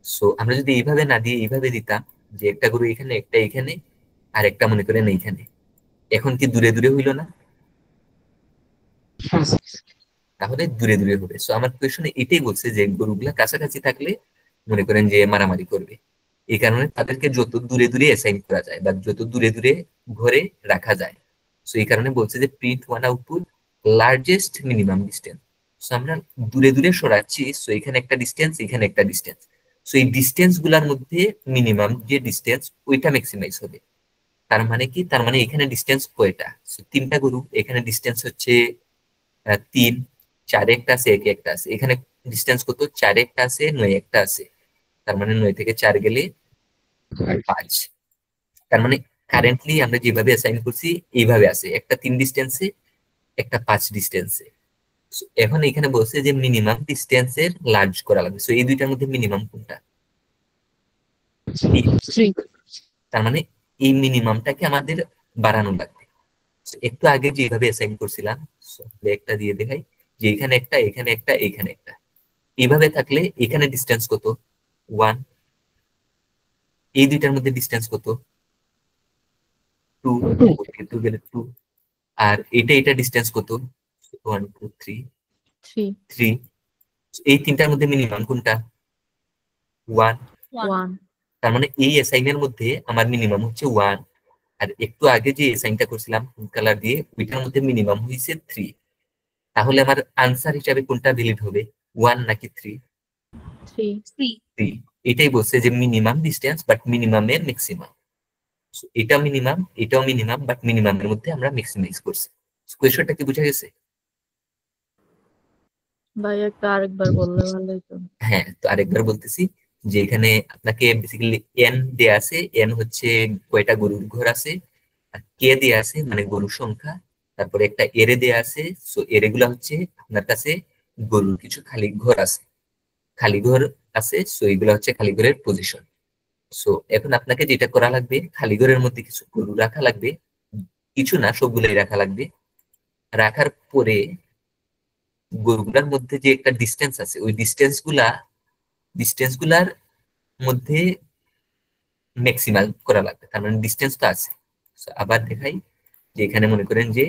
সো আমরা যদি এইভাবে না দিয়ে এইভাবে দিতাম যে একটা গরু এখানে, একটা এখানে, আর একটা মনে করেন এইখানে, এখন কি দূরে দূরে হইলো না? তাহলে দূরে দূরে হবে। সো আমার কোয়েশনে এটাই বলছে যে গরুগুলা কাছাকাছি থাকলে মনে করেন যে মারামারি করবে, এই কারণে তাদেরকে যত দূরে দূরে অ্যাসাইন করা যায় বা যত দূরে দূরে ঘরে রাখা যায়। সো এই কারণে বলছে যে print one output largest minimum distance. So আমরা দূরে দূরে সরাচ্ছি, সো এখানে একটা ডিস্টেন্স, এখানে একটা ডিস্টেন্স, সো এই ডিস্টেন্স গুলার মধ্যে মিনিমাম যে ডিস্টেন্স ওইটা ম্যাক্সিমাইজ হবে। তার মানে কি, তার মানে এখানে ডিস্টেন্স কয়টা, সো 3টা গরু, এখানে ডিস্টেন্স হচ্ছে 3, 4 একটা আছে, 1 একটা আছে, এখানে ডিস্টেন্স কত, 4 একটা আছে, 9 একটা আছে, তার মানে 9 থেকে 4 গেলে 5। তার মানে কারেন্টলি আমরা যেভাবে অ্যাসাইন করছি এইভাবে আছে, একটা 3 ডিস্টেন্সে, একটা 5 ডিস্টেন্সে। এখন এখানে বলছে যে মিনিমাম ডিস্টেন্সের লার্জ করা লাগবে, সো এই দুইটার মধ্যে মিনিমাম কোনটা, তার মানে এই মিনিমামটাকে আমাদের বাড়ানো লাগবে। So, একটু আগে যেভাবে অ্যাসাইন করছিলাম, so, একটা দিয়ে দেখাই যে এখানে একটা, এখানে একটা, এখানে একটা, এইভাবে থাকলে এখানে ডিস্টেন্স কত, 1, এই দুইটার মধ্যে ডিস্টেন্স কত, 2, 2 গেলে 2, আর এটা ডিস্টেন্স কত, 1 2 3 3 3। এই তিনটার মধ্যে মিনিমাম কোনটা, 1। 1 তার মানে এই অ্যাসাইনের মধ্যে আমার মিনিমাম হচ্ছে 1, আর একটু আগে যে অ্যাসাইনটা করছিলাম কালার দিয়ে ওইটার মধ্যে মিনিমাম হয়েছে 3। তাহলে আমার আনসার হিসাবে কোনটা ভ্যালিড হবে, 1 নাকি 3? 3 3। এটাই বলছে যে মিনিমাম ডিস্টেন্স বাট মিনিমামের ম্যাক্সিমাম। এটা মিনিমাম, এটাও মিনিমাম, বাট মিনিমামের মধ্যে আমরা ম্যাক্সিমাইজ করছি। কোয়েশনটা কি বোঝা গেছে? ভাই একটা আরেকবার বললে ভালো হতো। হ্যাঁ, তো আরেকবার বলতেছি যে এখানে আপনাকে বেসিক্যালি এন দেয়া আছে, এন হচ্ছে কয়টা গরুর ঘর আছে, আর কে দেয়া আছে মানে গরুর সংখ্যা, তারপরে একটা এরে দেয়া আছে, সো এরে গুলা হচ্ছে আপনার কাছে গরুর কিছু খালি ঘর আছে, খালি ঘর আছে, সো এগুলা হচ্ছে খালি ঘরের পজিশন। সো এখন আপনাকে যেটা করা লাগবে, খালি ঘরের মধ্যে কিছু গরু রাখা লাগবে, কিছু না সবগুলাই রাখা লাগবে। রাখার পরে গরুগুলার মধ্যে যে একটা ডিস্টেন্স আছে, ওই ডিস্টেন্স গুলার মধ্যে ম্যাক্সিমাম করা লাগবে, তার মানে ডিস্টেন্স তো আছে। So, আবার দেখাই যে এখানে মনে করেন যে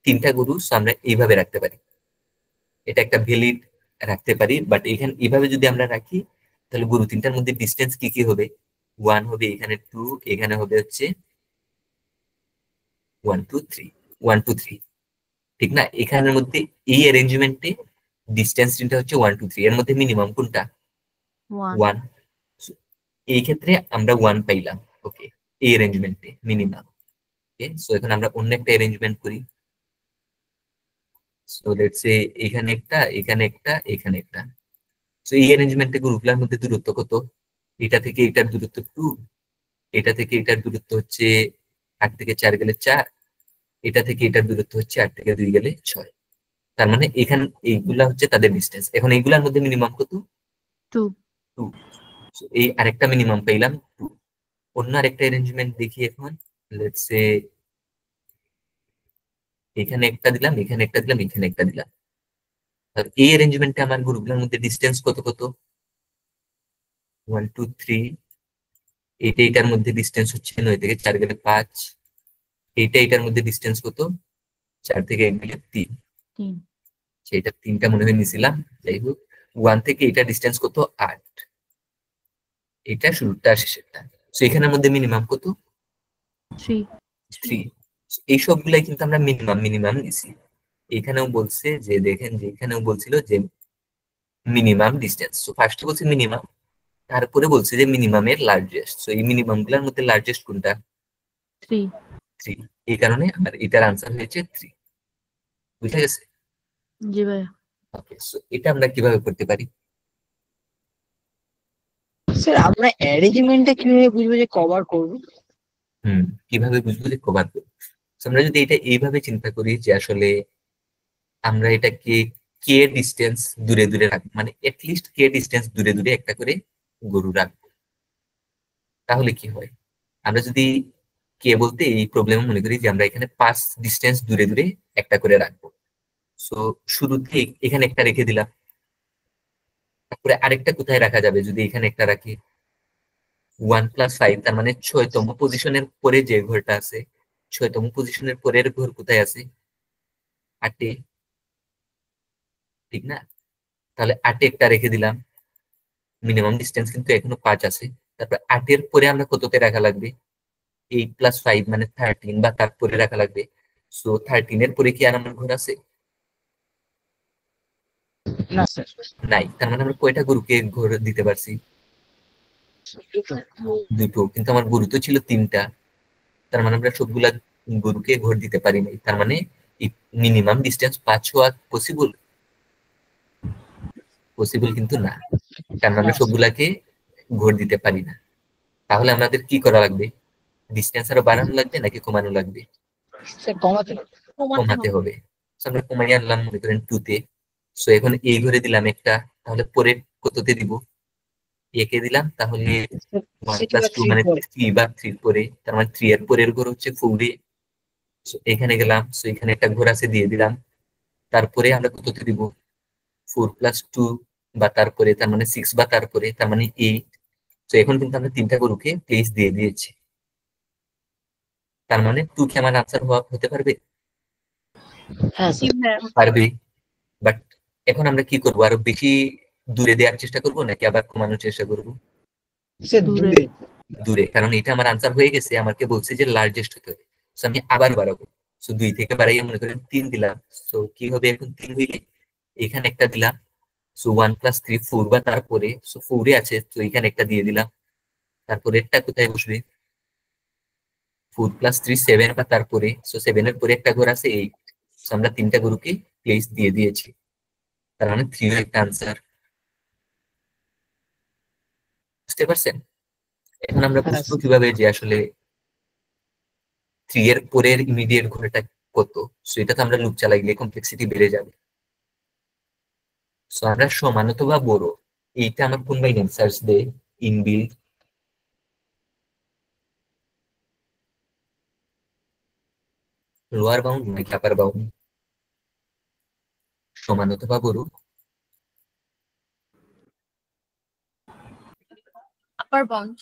3টা গরু, so আমরা এইভাবে রাখতে পারি, এটা একটা ভ্যালিড রাখতে পারি, বাট এখানে এইভাবে যদি আমরা রাখি তাহলে গরু 3টার মধ্যে ডিস্টেন্স কি কি হবে, 1 হবে, এখানে 2, এখানে হবে হচ্ছে 1 2 3, 1 2 3, ঠিক না? এখানের মধ্যে এই অ্যারেঞ্জমেন্টে ডিস্টেন্সটা হচ্ছে 1 2 3, এর মধ্যে মিনিমাম কোনটা, 1 1। এই ক্ষেত্রে আমরা 1 পাইলাম, ওকে, এই অ্যারেঞ্জমেন্টে মিনিমাম। ওকে, সো এখন আমরা অন্য একটা অ্যারেঞ্জমেন্ট করি। সো লেটস সে এখানে একটা, এখানে একটা, এখানে একটা। সো এই অ্যারেঞ্জমেন্টে গ্রুপগুলোর মধ্যে দূরত্ব কত, এটা থেকে এটার দূরত্ব 2, এটা থেকে এটার দূরত্ব হচ্ছে 8 থেকে 4 গেলে 4, এটা থেকে এটার দূরত্ব হচ্ছে 8 থেকে 2 গেলে 6। তার মানে এখানে এইগুলা হচ্ছে তাদের ডিস্টেন্স। এখন এইগুলার মধ্যে মিনিমাম কত, 2 2। সো এই আরেকটা মিনিমাম পাইলাম 2। অন্য আরেকটা অ্যারেঞ্জমেন্ট দেখি এখন, লেটস সে এখানে একটা দিলাম, এখানে একটা দিলাম, এখানে একটা দিলাম। আর এই অ্যারেঞ্জমেন্টে আমার গ্রুপগুলোর মধ্যে ডিস্টেন্স কত কত? 1 2 3। এইটার মধ্যে ডিস্টেন্স হচ্ছে 9 থেকে 4 গেলে 5। এটার মধ্যে ডিস্টেন্স কত? 4 থেকে 1 গেলে 3। 3। সেটা 3টা মনে হয় নিছিলাম। যাই হোক, 1 থেকে এটা ডিস্টেন্স কত? 8। এটা শুরুটা শেষেরটা। তো এখানের মধ্যে মিনিমাম কত? 3। 3। এই সবগুলাই কিন্তু আমরা মিনিমাম নিছি। এখানেও বলছে যে, দেখেন যে এখানেও বলছিল যে মিনিমাম ডিস্টেন্স। তো ফার্স্টে বলছে মিনিমাম, তারপরে বলছে যে মিনিমামের লার্জেস্ট। তো এই মিনিমাম গুলার মধ্যে লার্জেস্ট কোনটা? 3। 3। এই কারণে আমার এটার আনসার হয়েছে 3। বুঝা গেছে? জি ভাইয়া। ওকে, সো এটা আমরা কিভাবে করতে পারি? স্যার আমরা অ্যারেঞ্জমেন্টটা কিভাবে বুঝবো যে কভার করবো? কিভাবে বুঝবো যে কভার করবো? So, আমরা যদি এটা এইভাবে চিন্তা করি যে আসলে আমরা এটাকে কে ডিস্টেন্স দূরে দূরে রাখবো, মানে এটলিস্ট কে ডিস্টেন্স দূরে দূরে একটা করে গরু রাখবো, তাহলে কি হয়? আমরা যদি কে বলতে এই প্রবলেম মনে করি যে আমরা এখানে 5 ডিস্টেন্স দূরে দূরে একটা করে রাখবো। সো শুরুতে এখানে একটা রেখে দিলাম, তারপরে আরেকটা কোথায় রাখা যাবে? যদি এখানে একটা রাখি 1 + 5, তার মানে 6তম পজিশনের পরে যে ঘরটা আছে, 6তম পজিশনের পরের ঘর কোথায় আছে? 8-এ, ঠিক না? তাহলে 8-এ একটা রেখে দিলাম, মিনিমাম ডিস্টেন্স কিন্তু এখনো 5 আছে। তারপর 8-এর পরে আমরা কততে রাখা লাগবে? 8 + 5 মানে 13, বা তারপরে রাখা লাগবে। সো 13-এর পরে কি আর আমার ঘর আছে? না স্যার, নাই। তার মানে আমরা কয়টা গরুকে ঘর দিতে পারছি? দুটো। কিন্তু আমার গরু তো ছিল 3টা, তার মানে আমরা সবগুলা গরুকে ঘর দিতে পারি নাই। তার মানে মিনিমাম ডিস্টেন্স 5 হওয়া পসিবল? পসিবল কিন্তু না, কারণ আমরা সবগুলাকে ঘর দিতে পারি না। তাহলে আমাদের কি করা লাগবে? ডিস্টেন্স আরো বাড়ানো লাগবে নাকি কমানো লাগবে? স্যার কমাতে কমাতে হবে। So, আমরা কমাই আনলাম মনে করেন 2-তে। সো এখন এই ঘরে দিলাম একটা, তাহলে পরে কততে দিব? একে দিলাম, তাহলে 1 + 2 মানে 3, বা 3 পরে, তার মানে 3 এর পরের ঘর হচ্ছে 4-এ। So, এখানে গেলাম, সো এখানে একটা ঘর আছে, দিয়ে দিলাম। তারপরে আমরা কততে দিব? 4 + 2 বা তারপরে, তার মানে 6 বা তারপরে, তার মানে 8। তো এখন কিন্তু আমরা 3টা গরুকে প্লেস দিয়ে দিয়েছি। তার মানে 2 কি আমার আনসার হতে পারবে? হ্যাঁ জি স্যার। ভাইয়া। পারবে। বাট এখন আমরা কি করবো? আরো বেশি দূরে দেওয়ার চেষ্টা করবো নাকি আবার কমানোর চেষ্টা করবো? স্যার দূরে। দূরে। দূরে, কারণ এটা আমার আনসার হয়ে গেছে, আমাকে বলছে যে লার্জেস্ট হতে হবে। So, আমি আবার বাড়াবো। সো 2 থেকে বাড়াইয়া মনে করেন 3 দিলাম। সো কি হবে এখন? 3 হইলে এখানে একটা দিলাম। সো 1 + 3 4, বা তারপরে, সো 4-এ আছে, তো এখানে একটা দিয়ে দিলাম। তারপরে এটা কোথায় বসবে? 4 + 3 7, বা তারপরে, সো 7-এর পরে একটা ঘর আছে 8। সো আমরা 3টা গরুকে প্লেস দিয়ে দিয়েছি, তার মানে 3 একটা আনসার। বুঝতে পারছেন? এখন আমরা হ্যাঁ বুঝবো কিভাবে যে আসলে 3 এর পরের ইমিডিয়েট ঘরটা কত? সো এটা তো আমরা লুপ চালাই গেলে কমপ্লেক্সিটি বেড়ে যাবে। সো আমরা সমান অথবা বড়, এইটা আমার কোন বাইন সার্চ দে? ইনবিল্ড, লোয়ার বাউন্ড নাকি আপার বাউন্ড? সমান অথবা বড়? আপার বাউন্ড।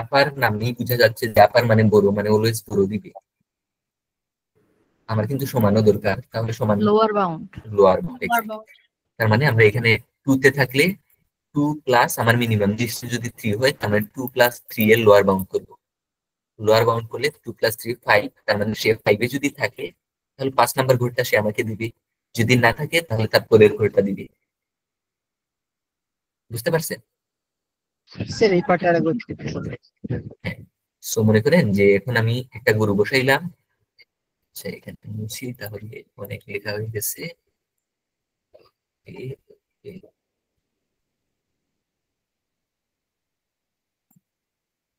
আপার নামেই বোঝা যাচ্ছে যে আপার মানে বড়, মানে অলওয়েজ বড় দিবে। আমার কিন্তু সমানও দরকার, তাহলে সমান লোয়ার বাউন্ড। Lower bound. আপার বাউন্ড। তার মানে আমরা এখানে 2 তে থাকলে 2 প্লাস আমার মিনিমাম ডিস্টেন্স যদি 3 হয়, তার মানে 2 + 3 এর লোয়ার বাউন্ড করবো। লোয়ার বাউন্ড করলে 2 + 3 5, তার মানে সে 5-এ যদি থাকে তাহলে 5 নাম্বার ঘরটা সে আমাকে দিবে, যদি না থাকে তাহলে তার পরের ঘরটা দিবে। বুঝতে পারছেন? স্যার এই পার্টটা আরেকবার হ্যাঁ। সো মনে করেন যে এখন আমি একটা গরু বসাইলাম। আচ্ছা, এখানে মুছি, তাহলে অনেক লেখা হয়ে গেছে।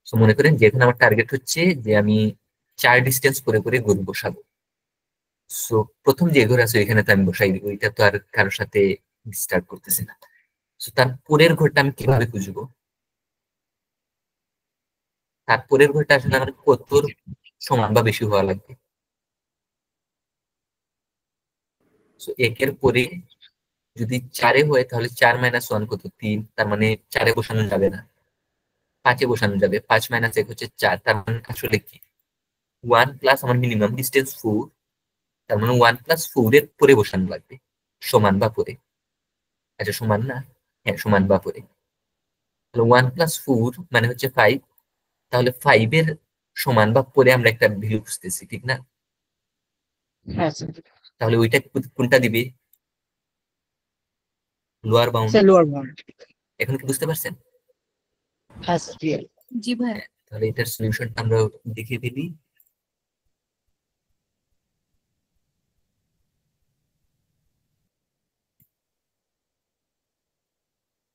সো মনে করেন যে এখন আমার টার্গেট হচ্ছে যে আমি 4 ডিস্টেন্স করে করে গরু বসাবো। সো প্রথম যে ঘর আছে ওইখানে তো আমি বসাই দিব, এটা তো আর কারোর সাথে ডিস্টার্ব করতেছে না। সো তার পরের ঘরটা আমি কিভাবে খুঁজবো? তার পরের ঘরটা আসলে আমার কত সমান বা বেশি হওয়া লাগবে? সো একের পরে যদি 4 হয় তাহলে 4 - 1 কত 3, তার মানে 4 বসানো যাবে না, 5 বসানো যাবে। 5 - 1 হচ্ছে 4, তার মানে আসলে কি 1 প্লাস আমার মিনিমাম ডিস্টেন্স 4, তার মানে 1 প্লাস 4 এর পরে বসানো লাগবে, সমান বা পরে। আচ্ছা সমান না, হ্যাঁ সমান বা পরে। তাহলে 1 প্লাস 4 মানে হচ্ছে 5, তাহলে 5 এর সমান বা পরে আমরা একটা ভ্যালু খুঁজতেছি, ঠিক না? হ্যাঁ স্যার। তাহলে ওইটা কোনটা দিবে? Lower bound. Sir lower bound. এখন কি বুঝতে পারছেন? হ্যাঁ স্যার ক্লিয়ার। জি ভাইয়া। তাহলে এটার সলিউশনটা আমরা দেখিয়ে দিবি।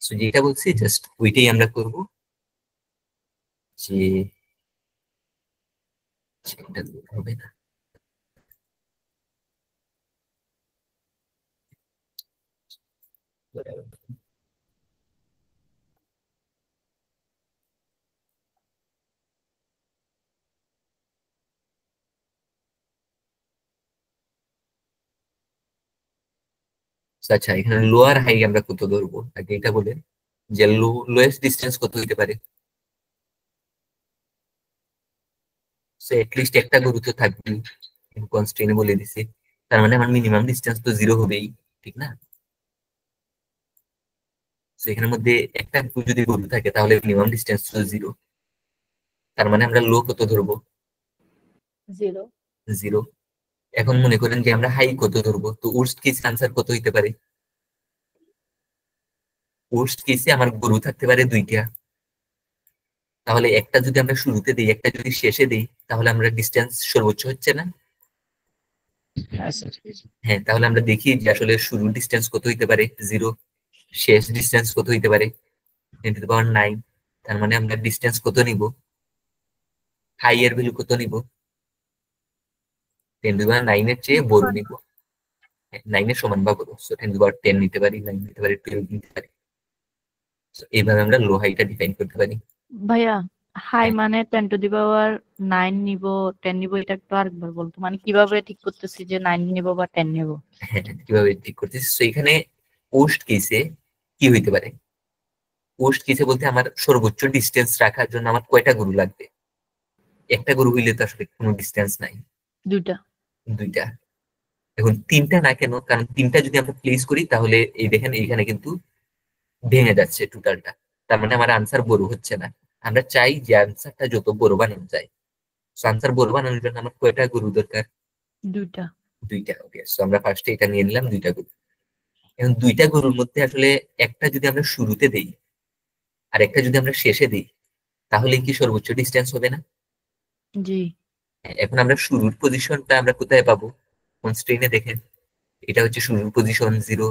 সো যেটা বলছি জাস্ট ওইটাই আমরা করব, যে সেটা হবে না। আচ্ছা এখানে লোয়ার হাই আমরা কত ধরবো আগে এটা বলেন, যে লোয়েস্ট ডিস্টেন্স কত হইতে পারে? সো এটলিস্ট একটা গরু তো থাকবেই, কনস্ট্রেইনে বলে দিছি, তার মানে আমার মিনিমাম ডিস্টেন্স তো 0 হবেই, ঠিক না? সো এখানের মধ্যে একটা যদি গরু থাকে তাহলে মিনিমাম ডিস্টেন্স তো 0, তার মানে আমরা লো কত ধরবো? 0 0। এখন মনে করেন যে আমরা হাই কত ধরবো, তো ওর্স্ট কেস আনসার কত হইতে পারে? ওর্স্ট কেসে আমার গরু থাকতে পারে 2টা, তাহলে একটা যদি আমরা শুরুতে দিই একটা যদি শেষে দিই তাহলে আমরা ডিস্টেন্স সর্বোচ্চ হচ্ছে না? হ্যাঁ স্যার। হ্যাঁ, তাহলে আমরা দেখি যে আসলে শুরুর ডিস্টেন্স কত হইতে পারে? 0। শেষ ডিস্টেন্স কত হইতে পারে? 10⁹। তার মানে আমরা ডিস্টেন্স কত নিব? হাই এর ভ্যালু কত নিব? 10⁹ এর চেয়ে বড় নিব, 9 এর সমান বা বড়। সো 10⁻10 নিতে পারি, 9 নিতে পারি, 12 নিতে পারি। So এইভাবে আমরা লো হাইটা ডিফাইন করতে পারি। ভাইয়া হাই হ্যাঁ। মানে 10⁹ নিব 10 নিব, এটা একটু আরেকবার বলতো, মানে কিভাবে ঠিক করতেছি যে 9 নিব বা 10 নিব? হ্যাঁ, কিভাবে ঠিক করতেছি? তো এখানে পোস্ট কেসে কি হইতে পারে? পোস্ট কেসে বলতে আমার সর্বোচ্চ ডিস্টেন্স রাখার জন্য আমার কয়টা গরু লাগবে? একটা গরু হইলে তো আসলে কোনো ডিস্টেন্স নাই, 2টা। 2টা। এখন 3টা না কেন? কারণ 3টা যদি আমরা প্লেস করি তাহলে এই দেখেন এইখানে কিন্তু ভেঙে যাচ্ছে টোটালটা, তার মানে আমার আনসার বড় হচ্ছে না। আমরা চাই যে আনসারটা যত বড় বানানো যায়। আনসার বড় বানানোর জন্য আমার কয়টা গরু দরকার? 2টা। 2টা। ওকে, সো আমরা ফার্স্টে এটা নিয়ে নিলাম 2টা গরু। এখন 2টা গরুর মধ্যে আসলে একটা যদি আমরা শুরুতে দেই আর একটা যদি আমরা শেষে দিই তাহলে কি সর্বোচ্চ ডিস্টেন্স হবে না? জি। এখন আমরা শুরুর পজিশনটা আমরা কোথায় পাবো? কনস্ট্রেইনে দেখেন, এটা হচ্ছে শুরুর পজিশন 0।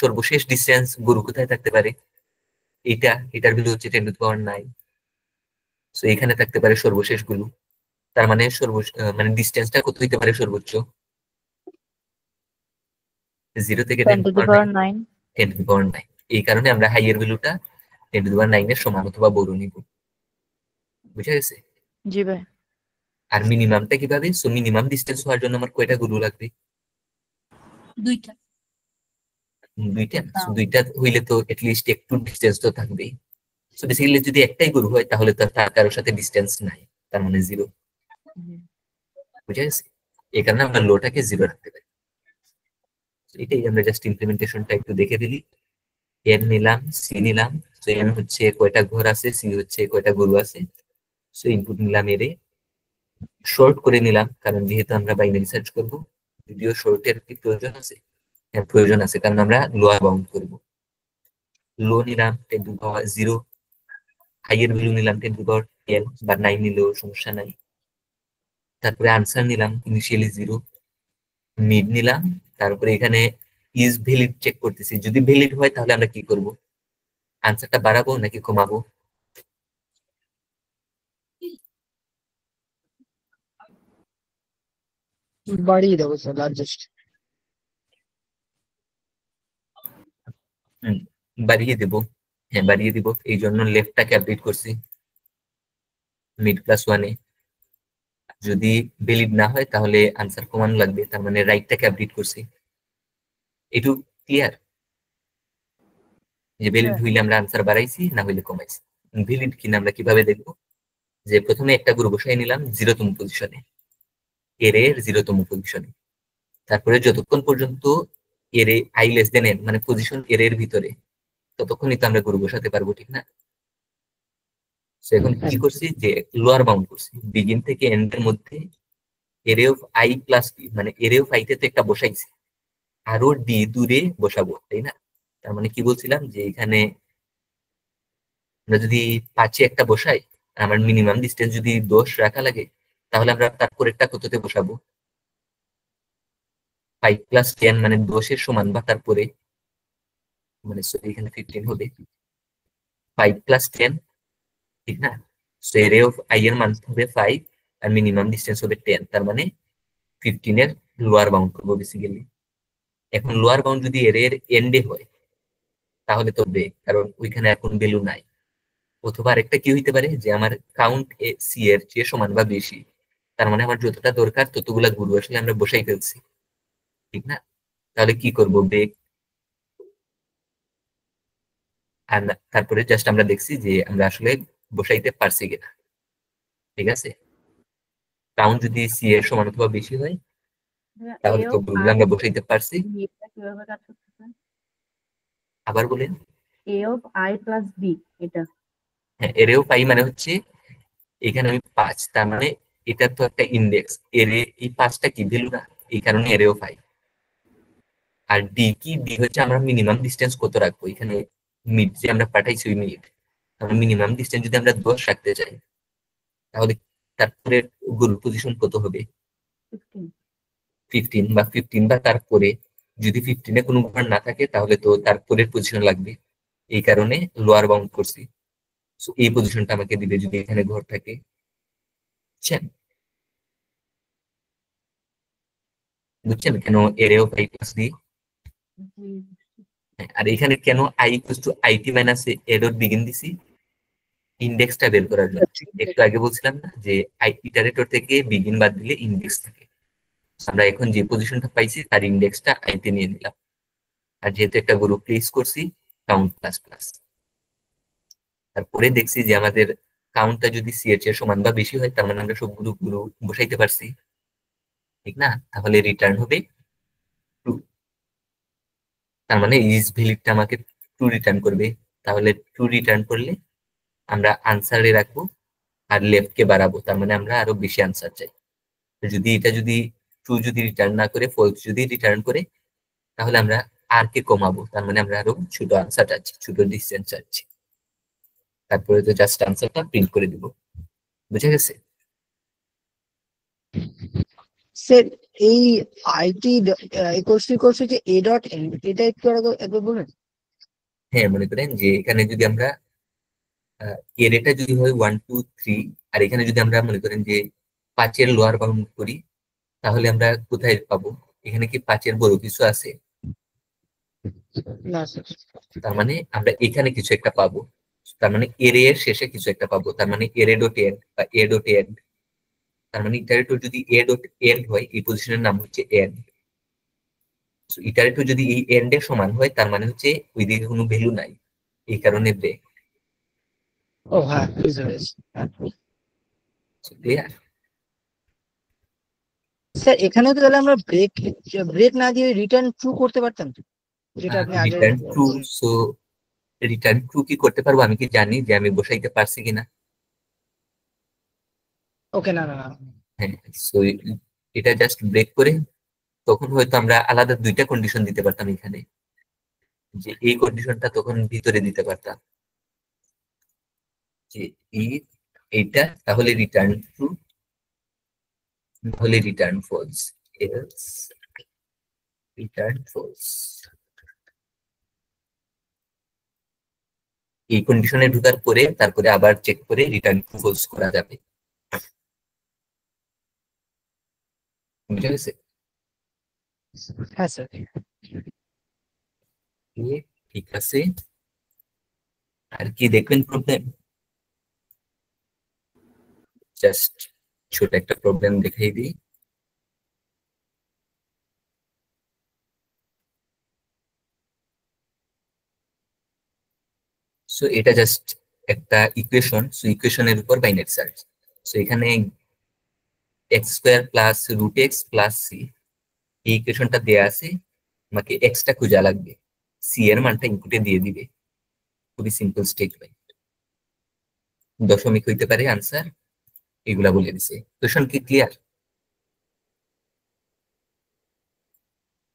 সর্বশেষ ডিস্টেন্স গরু কোথায় থাকতে পারে? এটার ভ্যালু হচ্ছে 10⁹। সো এখানে থাকতে পারে সর্বশেষ গুলো, তার মানে মানে ডিস্টেন্সটা কত হইতে পারে সর্বোচ্চ? 0 থেকে 10⁹। 10⁹। এই কারণে আমরা হাই এর ভ্যালুটা 10⁹ এর সমান অথবা বড় নিব। বুঝা গেছে? জি ভাই। আর মিনিমামটা কিভাবে? সো মিনিমাম ডিস্টেন্স হওয়ার জন্য আমার কয়টা গরু লাগবে? 2টা। 2টা। So 2টা হইলে তো এটলিস্ট একটু ডিস্টেন্স তো থাকবেই। সো বেসিক্যালি যদি একটাই গরু হয় তাহলে তো তার কারোর সাথে ডিস্টেন্স নাই, তার মানে 0। বুঝা গেছে? এই কারণে আমরা লোটাকে 0 রাখতে পারি। So এটাই আমরা জাস্ট ইমপ্লিমেন্টেশনটা একটু দেখে দিলি। এন নিলাম, সি নিলাম। তো এন হচ্ছে কয়টা ঘর আছে, সি হচ্ছে কয়টা গরু আছে। সো ইনপুট নিলাম, এর শর্ট করে নিলাম কারণ যেহেতু আমরা বাইনারি সার্চ করব। যদিও শর্টের কি প্রয়োজন আছে? হ্যাঁ প্রয়োজন আছে, কারণ আমরা লোয়ার বাউন্ড করব। লো নিলাম 10⁻0, হাইয়ের ভ্যালু নিলাম 10⁻10 বা 9 নিলেও সমস্যা নাই। তারপরে আনসার নিলাম ইনিশিয়ালি 0, মিড নিলাম, তারপরে এখানে ইজ ভ্যালিড চেক করতেছি। যদি ভ্যালিড হয় তাহলে আমরা কি করব? আনসারটা বাড়াবো নাকি কমাবো? বাড়িয়ে দেবো স্যার লার্জেস্ট। বাড়িয়ে দেবো। হ্যাঁ বাড়িয়ে দিব, এই জন্য লেফটটাকে আপডেট করছি মিড +1 এ। যদি ভ্যালিড না হয় তাহলে আনসার কমানো লাগবে, তার মানে রাইটটাকে আপডেট করছি। একটু ক্লিয়ার যে ভ্যালিড হইলে আমরা আনসার বাড়াইছি, না হইলে কমাইছি। ভ্যালিড কিনা আমরা কিভাবে দেখবো, যে প্রথমে একটা গ্রুপ বসাই নিলাম 0তম পজিশনে, এর 0তম পজিশনে, তারপরে যতক্ষণ পর্যন্ত আই লেস দেন এন মানে পজিশন এর ভিতরে, ততক্ষণই তো আমরা গ্রুপ বসাতে পারবো, ঠিক না? তো এখন কি করছি, যে লোয়ার বাউন্ড করছি, বিগিন থেকে এন্ড এর মধ্যে এরে অফ আই প্লাস বি, মানে এরে অফ আই তে তো একটা বসাইছি, আরো ডি দূরে বসাবো, তাই না? তার মানে কি বলছিলাম, যে এখানে আমরা যদি 5-এ একটা বসাই, আমার মিনিমাম ডিস্টেন্স যদি 10 রাখা লাগে, তাহলে আমরা তারপর একটা কততে বসাবো, 5 প্লাস 10 মানে 10-এর সমান বা তারপরে, মানে sorry, এখানে 15 হবে, 5 প্লাস 10, ঠিক না? সো এরে অফ আই এর মান হবে 5 আর মিনিমাম ডিস্টেন্স হবে 10, তার মানে 15 এর লোয়ার বাউন্ড করবো বেসিক্যালি। এখন লোয়ার বাউন্ড যদি এর এন্ডে হয় তাহলে তো ব্রেক, কারণ ওইখানে এখন ভ্যালু নাই। অথবা আরেকটা কি হইতে পারে, যে আমার কাউন্ট সি এর চেয়ে সমান বা বেশি, তার মানে আমার যতটা দরকার ততগুলা গুরু আসলে আমরা বসাই ফেলছি, ঠিক না? তাহলে কি করব, ব্রেক। আর তারপরে জাস্ট আমরা দেখছি যে আমরা আসলে বসাইতে পারছি কিনা, ঠিক আছে? কাউন্ট যদি সি এর সমান অথবা বেশি হয় তাহলে তো গুরুগুলো আমরা বসাইতে পারছি। কিভাবে কাজ করতেছে? আবার বলেন। এ অফ আই প্লাস বি, এটা হ্যাঁ, এরেও পাই মানে হচ্ছে এখানে আমি 5, তার মানে এটা তো একটা ইন্ডেক্স, এই 5টা কি ভ্যালু না, এই কারণে এরেও পাই। আর ডি কি, ডি হচ্ছে আমরা মিনিমাম ডিস্টেন্স কত রাখবো, এখানে মিড যে আমরা পাঠাইছি ওই মিড, আমরা মিনিমাম ডিস্টেন্স যদি আমরা 10 রাখতে চাই, তাহলে তারপরে গোল পজিশন কত হবে, 15 বা 15 বা তারপরে। যদি 15-এ কোনো ঘর না থাকে তাহলে তো তারপরের পজিশন লাগবে, এই কারণে লোয়ার বাউন্ড করছি। সো এই পজিশনটা আমাকে দিবে যদি এখানে ঘর থাকে, বুঝছেন? বুঝছেন কেন এরেও 5 প্লাস ডি? আর এখানে কেন I equals to IT minus A dot begin দিছি, ইন্ডেক্সটা বের করার জন্য। একটু আগে বলছিলাম না যে আই ইটারেটর থেকে বিগিন বাদ দিলে ইন্ডেক্স থাকে, আমরা এখন যে পজিশনটা পাইছি তার ইন্ডেক্সটা আইতে নিয়ে নিলাম। আর যেহেতু একটা গ্রুপ প্লেস করছি কাউন্ট প্লাস প্লাস, তারপরে দেখছি যে আমাদের কাউন্টটা যদি সি এর চেয়ে সমান বা বেশি হয়, তার মানে আমরা সব গ্রুপগুলো বসাইতে পারছি, ঠিক না? তাহলে রিটার্ন হবে 2, তার মানে ইজ ভ্যালিডটা আমাকে 2 রিটার্ন করবে। তাহলে 2 রিটার্ন করলে আমরা আনসারে রাখবো আর লেফট কে বাড়াবো, তার মানে আমরা আরো বেশি আনসার চাই। যদি এটা যদি ট্রু যদি রিটার্ন না করে ফলস যদি রিটার্ন করে, তাহলে আমরা আর কে কমাবো, তার মানে আমরা আরো ছোট আনসার চাচ্ছি, ছোট ডিস্টেন্স চাচ্ছি। তারপরে তো জাস্ট আনসারটা প্রিন্ট করে দিব। বুঝে গেছে? স্যার এই আইটি কোর্সটি যে এ ডট এন, এটা একটু একবার বলুন। হ্যাঁ, মনে করেন যে এখানে যদি আমরা এর এটা যদি হয় 1 2 3, আর এখানে যদি আমরা মনে করেন যে 5-এর লোয়ার বাউন্ড করি, তাহলে আমরা কোথায় পাবো? এখানে কি 5-এর বড় কিছু আছে? না স্যার। তার মানে আমরা এখানে কিছু একটা পাবো, তার মানে এর শেষে কিছু একটা পাবো, তার মানে এর ডট এন্ড বা এ ডট এন্ড। তার মানে ইটারেটর যদি এ ডট এন্ড হয়, এই পজিশনের নাম হচ্ছে এন্ড। ইটারেটর যদি এই এন্ড এর সমান হয়, তার মানে হচ্ছে ওই দিকে কোনো ভ্যালু নাই, এই কারণে ব্রেক। ও হ্যাঁ, বুঝতে পেরেছি। ক্লিয়ার? স্যার এখানে তো তাহলে আমরা ব্রেক না দিয়ে রিটার্ন ট্রু করতে পারতাম তো, যেটা আপনি আগে return true. So return true কি করতে পারবো, আমি কি জানি যে আমি বসাইতে পারছি কিনা? ওকে, না না না। হ্যাঁ, সো এটা জাস্ট ব্রেক করে তখন হয়তো আমরা আলাদা 2টা কন্ডিশন দিতে পারতাম এখানে, যে এই কন্ডিশনটা তখন ভিতরে দিতে পারতাম যে এইটা, তাহলে রিটার্ন ট্রু, তাহলে return false, else return false. এই কন্ডিশনে ঢোকার পরে তারপরে আবার চেক করে রিটার্ন ট্রু ফলস করা যাবে। বুঝে গেছে? হ্যাঁ স্যার। ঠিক আছে, আর কি দেখবেন প্রবলেম? জাস্ট ছোট একটা প্রবলেম দেখাই দিই। সো এটা জাস্ট একটা ইকুয়েশন, সো ইকুয়েশনের উপর বাইনারি সার্চ। সো এখানে x square plus root x plus c, এই ইকুয়েশনটা দেয়া আছে, আমাকে এক্সটা খোঁজা লাগবে, সি এর মানটা ইনপুটে দিয়ে দিবে। খুবই সিম্পল স্টেটমেন্ট, দশমিক হইতে পারে আনসার, এগুলা বলে দিছে। ইকুয়েশন কি ক্লিয়ার?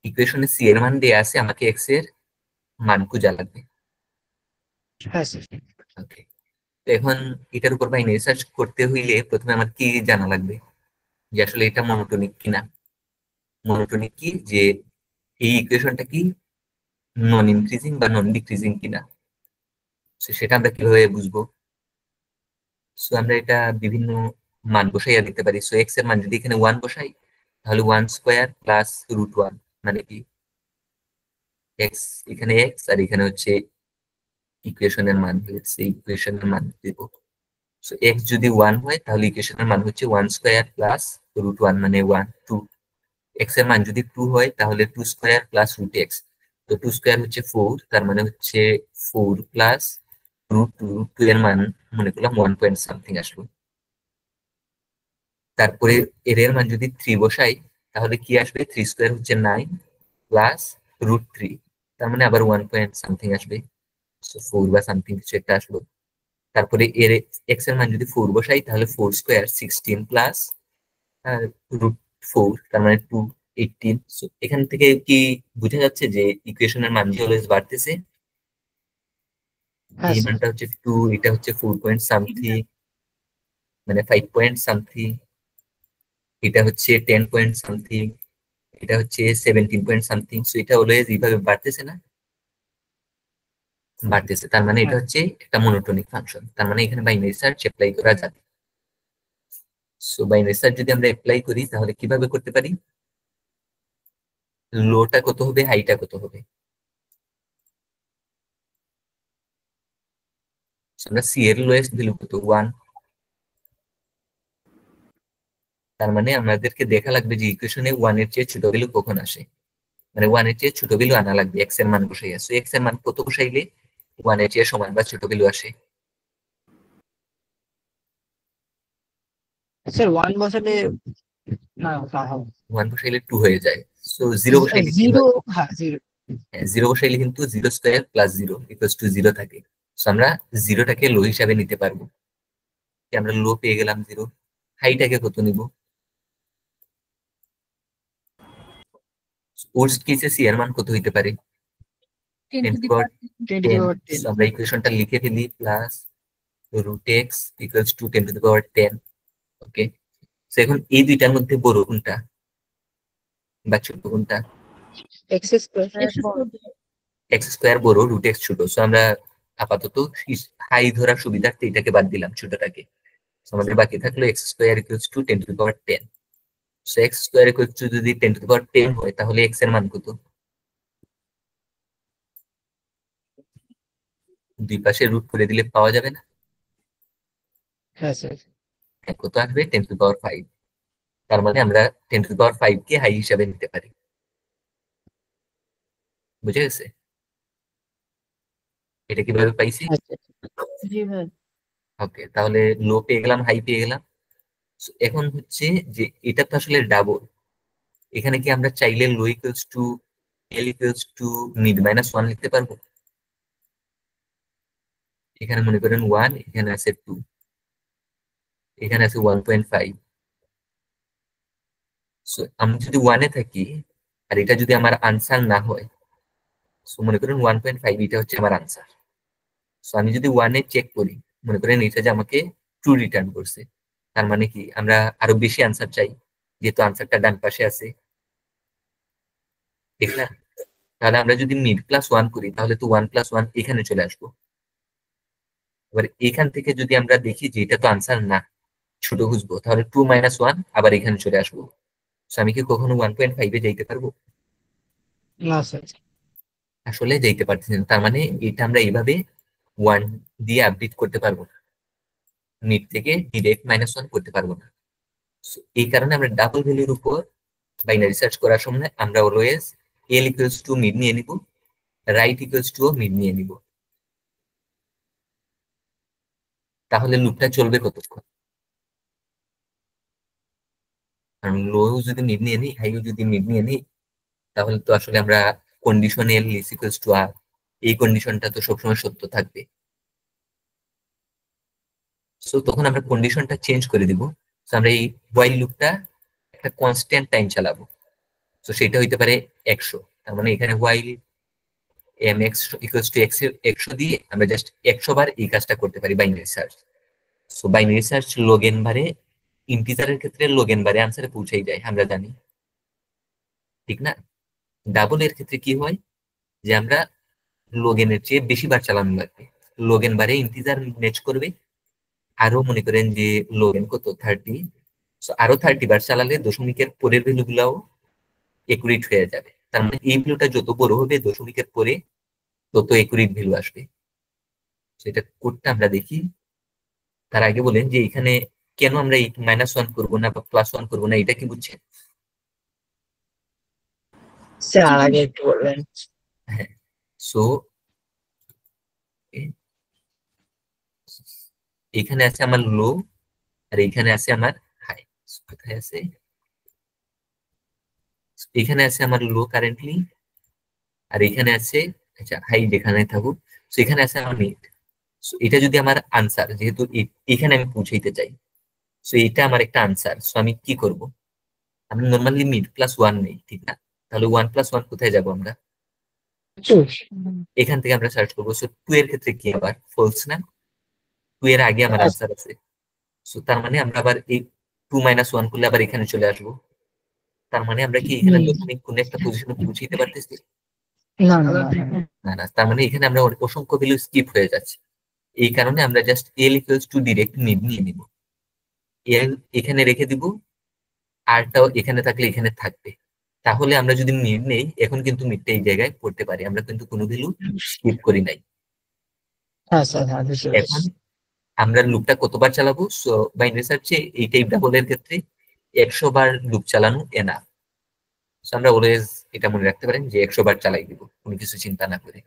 ইকুয়েশনে সি এর মান দেয়া আছে, আমাকে এক্স এর মান খোঁজা লাগবে। হ্যাঁ স্যার। ওকে, তো এখন এটার উপর বাইনারি সার্চ করতে হইলে প্রথমে আমার কি জানা লাগবে, যে আসলে এটা মনোটোনিক কিনা। মনোটোনিক কি, যে এই ইকুয়েশনটা কি নন ইনক্রিজিং বা নন ডিক্রিজিং কিনা, সেটা আমরা কিভাবে বুঝবো? সো আমরা এটা বিভিন্ন মান বসাইয়া দিতে পারি। সো এক্স এর মান যদি এখানে 1 বসাই, তাহলে 1 স্কোয়ার প্লাস রুট 1, মানে কি এক্স, এখানে এক্স আর এখানে হচ্ছে ইকুয়েশনের মান, হচ্ছে ইকুয়েশনের মান দিব। সো এক্স যদি 1 হয় তাহলে ইকুয়েশনের মান হচ্ছে 1 স্কোয়ার প্লাস রুট 1, মানে 1 2। এক্স এর মান যদি 2 হয় তাহলে 2 স্কোয়ার প্লাস রুট এক্স, তো 2 স্কোয়ার হচ্ছে 4, তার মানে হচ্ছে 4 প্লাস রুট 2, রুট 2 এর মান মনে করলাম 1 পয়েন্ট সামথিং আসলো। তারপরে এর মান যদি 3 বসাই তাহলে কি আসবে, 3 স্কোয়ার হচ্ছে 9 প্লাস রুট 3, তার মানে আবার 1 পয়েন্ট সামথিং আসবে, 4 বা সামথিং কিছু একটা আসলো। তারপরে এর এক্স এর মান যদি 4 বসাই তাহলে 4 স্কোয়ার 16 প্লাস রুট 4, তার মানে 2 18। এখান থেকে কি বোঝা যাচ্ছে যে ইকুয়েশনের মান অলওয়েজ বাড়তেছে। হ্যাঁ এই স্যার। মানটা হচ্ছে 2, এটা হচ্ছে 4 পয়েন্ট সামথিং, মানে 5 পয়েন্ট সামথিং, এটা হচ্ছে 10 পয়েন্ট সামথিং, এটা হচ্ছে 17 পয়েন্ট সামথিং। সো এটা অলওয়েজ এইভাবে বাড়তেছে না, বাড়তেছে, তার মানে এটা হচ্ছে একটা মনোটোনিক ফাংশন, তার মানে এখানে বাইনারি সার্চ অ্যাপ্লাই করা যাবে। সো বাইনারি সার্চ যদি আমরা অ্যাপ্লাই করি তাহলে কিভাবে করতে পারি, লোটা কত হবে, হাইটা কত হবে। So, আমরা সি এর লোয়েস্ট ভ্যালু কত, 1, তার মানে আমাদেরকে দেখা লাগবে যে ইকুয়েশনে 1 এর চেয়ে ছোট ভ্যালু কখন আসে, মানে 1 এর চেয়ে ছোট ভ্যালু আনা লাগবে এক্স এর মান বসাইয়া। সো এক্স এর মান কত বসাইলে 1 এর চেয়ে সমান বা ছোট ভ্যালু আসে? স্যার 1 বসালে না তা হবে 1 বসাইলে 2 হয়ে যায়। সো 0 বসাইলে কি 0। হয়? হ্যাঁ 0। 0 বসাইলে কিন্তু 0 স্কোয়ার প্লাস 0 ইকুয়ালস টু 0 থাকে। সো আমরা 0টাকে লো হিসাবে নিতে পারবো, আমরা লো পেয়ে গেলাম 0। হাইটাকে কত নিব? ওয়ার্স্ট কেসে সি এর মান কত হইতে পারে? 10 10 to to the the power 10 to the 10। power So 10। আমরা ইকুয়েশনটা লিখে ফেলি, plus root x equals to 10 to the power 10। Okay, so এখন এই দুইটার মধ্যে বড় কোনটা বা ছোট কোনটা? X square. এক্স স্কোয়ার বড়, রুট এক্স ছোট। সো আমরা আপাতত হাই ধরার সুবিধার্থে এটাকে বাদ দিলাম, ছোটটাকে। So আমাদের বাকি থাকলো x square equals to 10 to the power 10। So x square equals to যদি 10 to the power 10 হয় তাহলে এক্স এর মান কত? দুই পাশে রুট করে দিলে পাওয়া যাবে না? হ্যাঁ স্যার। কত আসবে? 10 to the power 5। তার মানে আমরা 10 to the power 5 কে হাই হিসাবে নিতে পারি। বুঝে গেছে এটা কিভাবে পাইছি? আচ্ছা জি ভাই। ওকে, তাহলে লো পেয়ে গেলাম, হাই পেয়ে গেলাম। So, এখন হচ্ছে যে এটা তো আসলে ডাবল, এখানে কি আমরা চাইলে low equals to L equals to mid minus 1 লিখতে পারবো? এখানে মনে করেন 1, এখানে আছে 2, এখানে আছে 1.5। সো আমি যদি 1 এ থাকি আর এটা যদি আমার আনসার না হয়, সো মনে করেন 1.5 এটা হচ্ছে আমার আনসার। সো আমি যদি 1 এ চেক করি, মনে করেন এটা যে আমাকে ট্রু রিটার্ন করছে, তার মানে কি আমরা আরো বেশি আনসার চাই, যেহেতু আনসারটা ডান পাশে আছে, ঠিক না? তাহলে আমরা যদি মিড প্লাস 1 করি তাহলে তো 1 প্লাস 1 এখানে চলে আসবো। এবার এখান থেকে যদি আমরা দেখি যে এটা তো আনসার না, ছোট খুঁজবো, তাহলে 2 মাইনাস 1 আবার এখানে চলে আসবো। So, আমি কি কখনো 1.5 এ যাইতে পারবো? না স্যার। আসলে যাইতে পারতেছি না, তার মানে এটা আমরা এইভাবে 1 দিয়ে আপডেট করতে পারবো না, মিড থেকে ডিরেক্ট -1 করতে পারবো না। So, এই কারণে আমরা ডাবল ভ্যালুর উপর বাইনারি সার্চ করার সময় আমরা always L equals to mid নিয়ে নিব, রাইট ইকুয়ালস টু মিড নিয়ে নিব। তাহলে লুপটা চলবে কতক্ষণ? কারণ লো যদি মিড নিয়ে নিই, হাইও যদি মিড নিয়ে নিই, তাহলে তো আসলে আমরা condition L is equals to R, এই কন্ডিশনটা তো সবসময় সত্য থাকবে। সো তখন আমরা কন্ডিশনটা চেঞ্জ করে দিব। So, আমরা এই হোয়াইল লুপটা একটা কনস্ট্যান্ট টাইম চালাবো। তো সেটা হইতে পারে 100। তার মানে এখানে while m x equals to 100 দিয়ে আমরা জাস্ট 100 বার এই কাজটা করতে পারি binary search. So binary search log n বারে, ইন্টিজারের ক্ষেত্রে log n বারে আনসারে পৌঁছাই যায়, আমরা জানি, ঠিক না? ডাবল এর ক্ষেত্রে কি হয় যে আমরা log n এর চেয়ে বেশি বার চালানো লাগবে। log n বারে ইন্টিজার ম্যাচ করবে, আরো মনে করেন যে log n কত 30, সো আরো 30 বার চালালে দশমিকের পরের ভ্যালু গুলাও একুরেট হয়ে যাবে। তার মানে এই ভ্যালুটা যত বড় হবে দশমিকের পরে তত একুরেট ভ্যালু আসবে। সেটা কোডটা আমরা দেখি। তার আগে বলেন যে এখানে কেন আমরা এই -1 করবো না বা +1 করবো না, এটা কি বুঝছেন? স্যার আর আগে একটু বলবেন। হ্যাঁ, সো এখানে আছে আমার লো আর এখানে আছে আমার হাই। কোথায় আছে? এখানে আছে আমার লো কারেন্টলি, আর এখানে আছে, আচ্ছা হাই যেখানে থাকুক, সো এখানে আছে আমার মিড। সো এটা যদি আমার আনসার, যেহেতু এখানে আমি পৌঁছাইতে চাই, সো এটা আমার একটা আনসার। সো আমি কি করব? আমি নর্মালি মিড +1 নেই, ঠিক না? তাহলে 1+1 কোথায় যাব আমরা? এখান থেকে আমরা সার্চ করবো। সো 2 এর ক্ষেত্রে কি আবার ফলস না? 2 এর আগে আমার আনসার আছে। সো তার মানে আমরা আবার এই 2 - 1 করলে আবার এখানে চলে আসবো। তার মানে আমরা কি এখানে দশমিক কোন একটা পজিশনে পৌঁছাইতে পারতেছি? না না না, না। না না, তার মানে এখানে আমরা অসংখ্য ভ্যালু স্কিপ হয়ে যাচ্ছে। এই কারণে আমরা just L equals to direct mid নিয়ে নিব, এল এখানে রেখে দিব, আরটাও এখানে থাকলে এখানে থাকবে। তাহলে আমরা যদি মিড নেই, এখন কিন্তু মিডটা এই জায়গায় পড়তে পারি, আমরা কিন্তু কোনো ভ্যালু স্কিপ করি নাই। হ্যাঁ স্যার, হ্যাঁ বুঝতে এখন পেরেছি। আমরা লুপটা কতবার চালাবো? সো বাইনারি সার্চে এই টাইপ ডাবলের ক্ষেত্রে 100 বার লুপ চালানো এনা। সো আমরা অলওয়েজ এটা মনে রাখতে পারেন যে 100 বার চালাই দিব, কোনো কিছু চিন্তা না করে।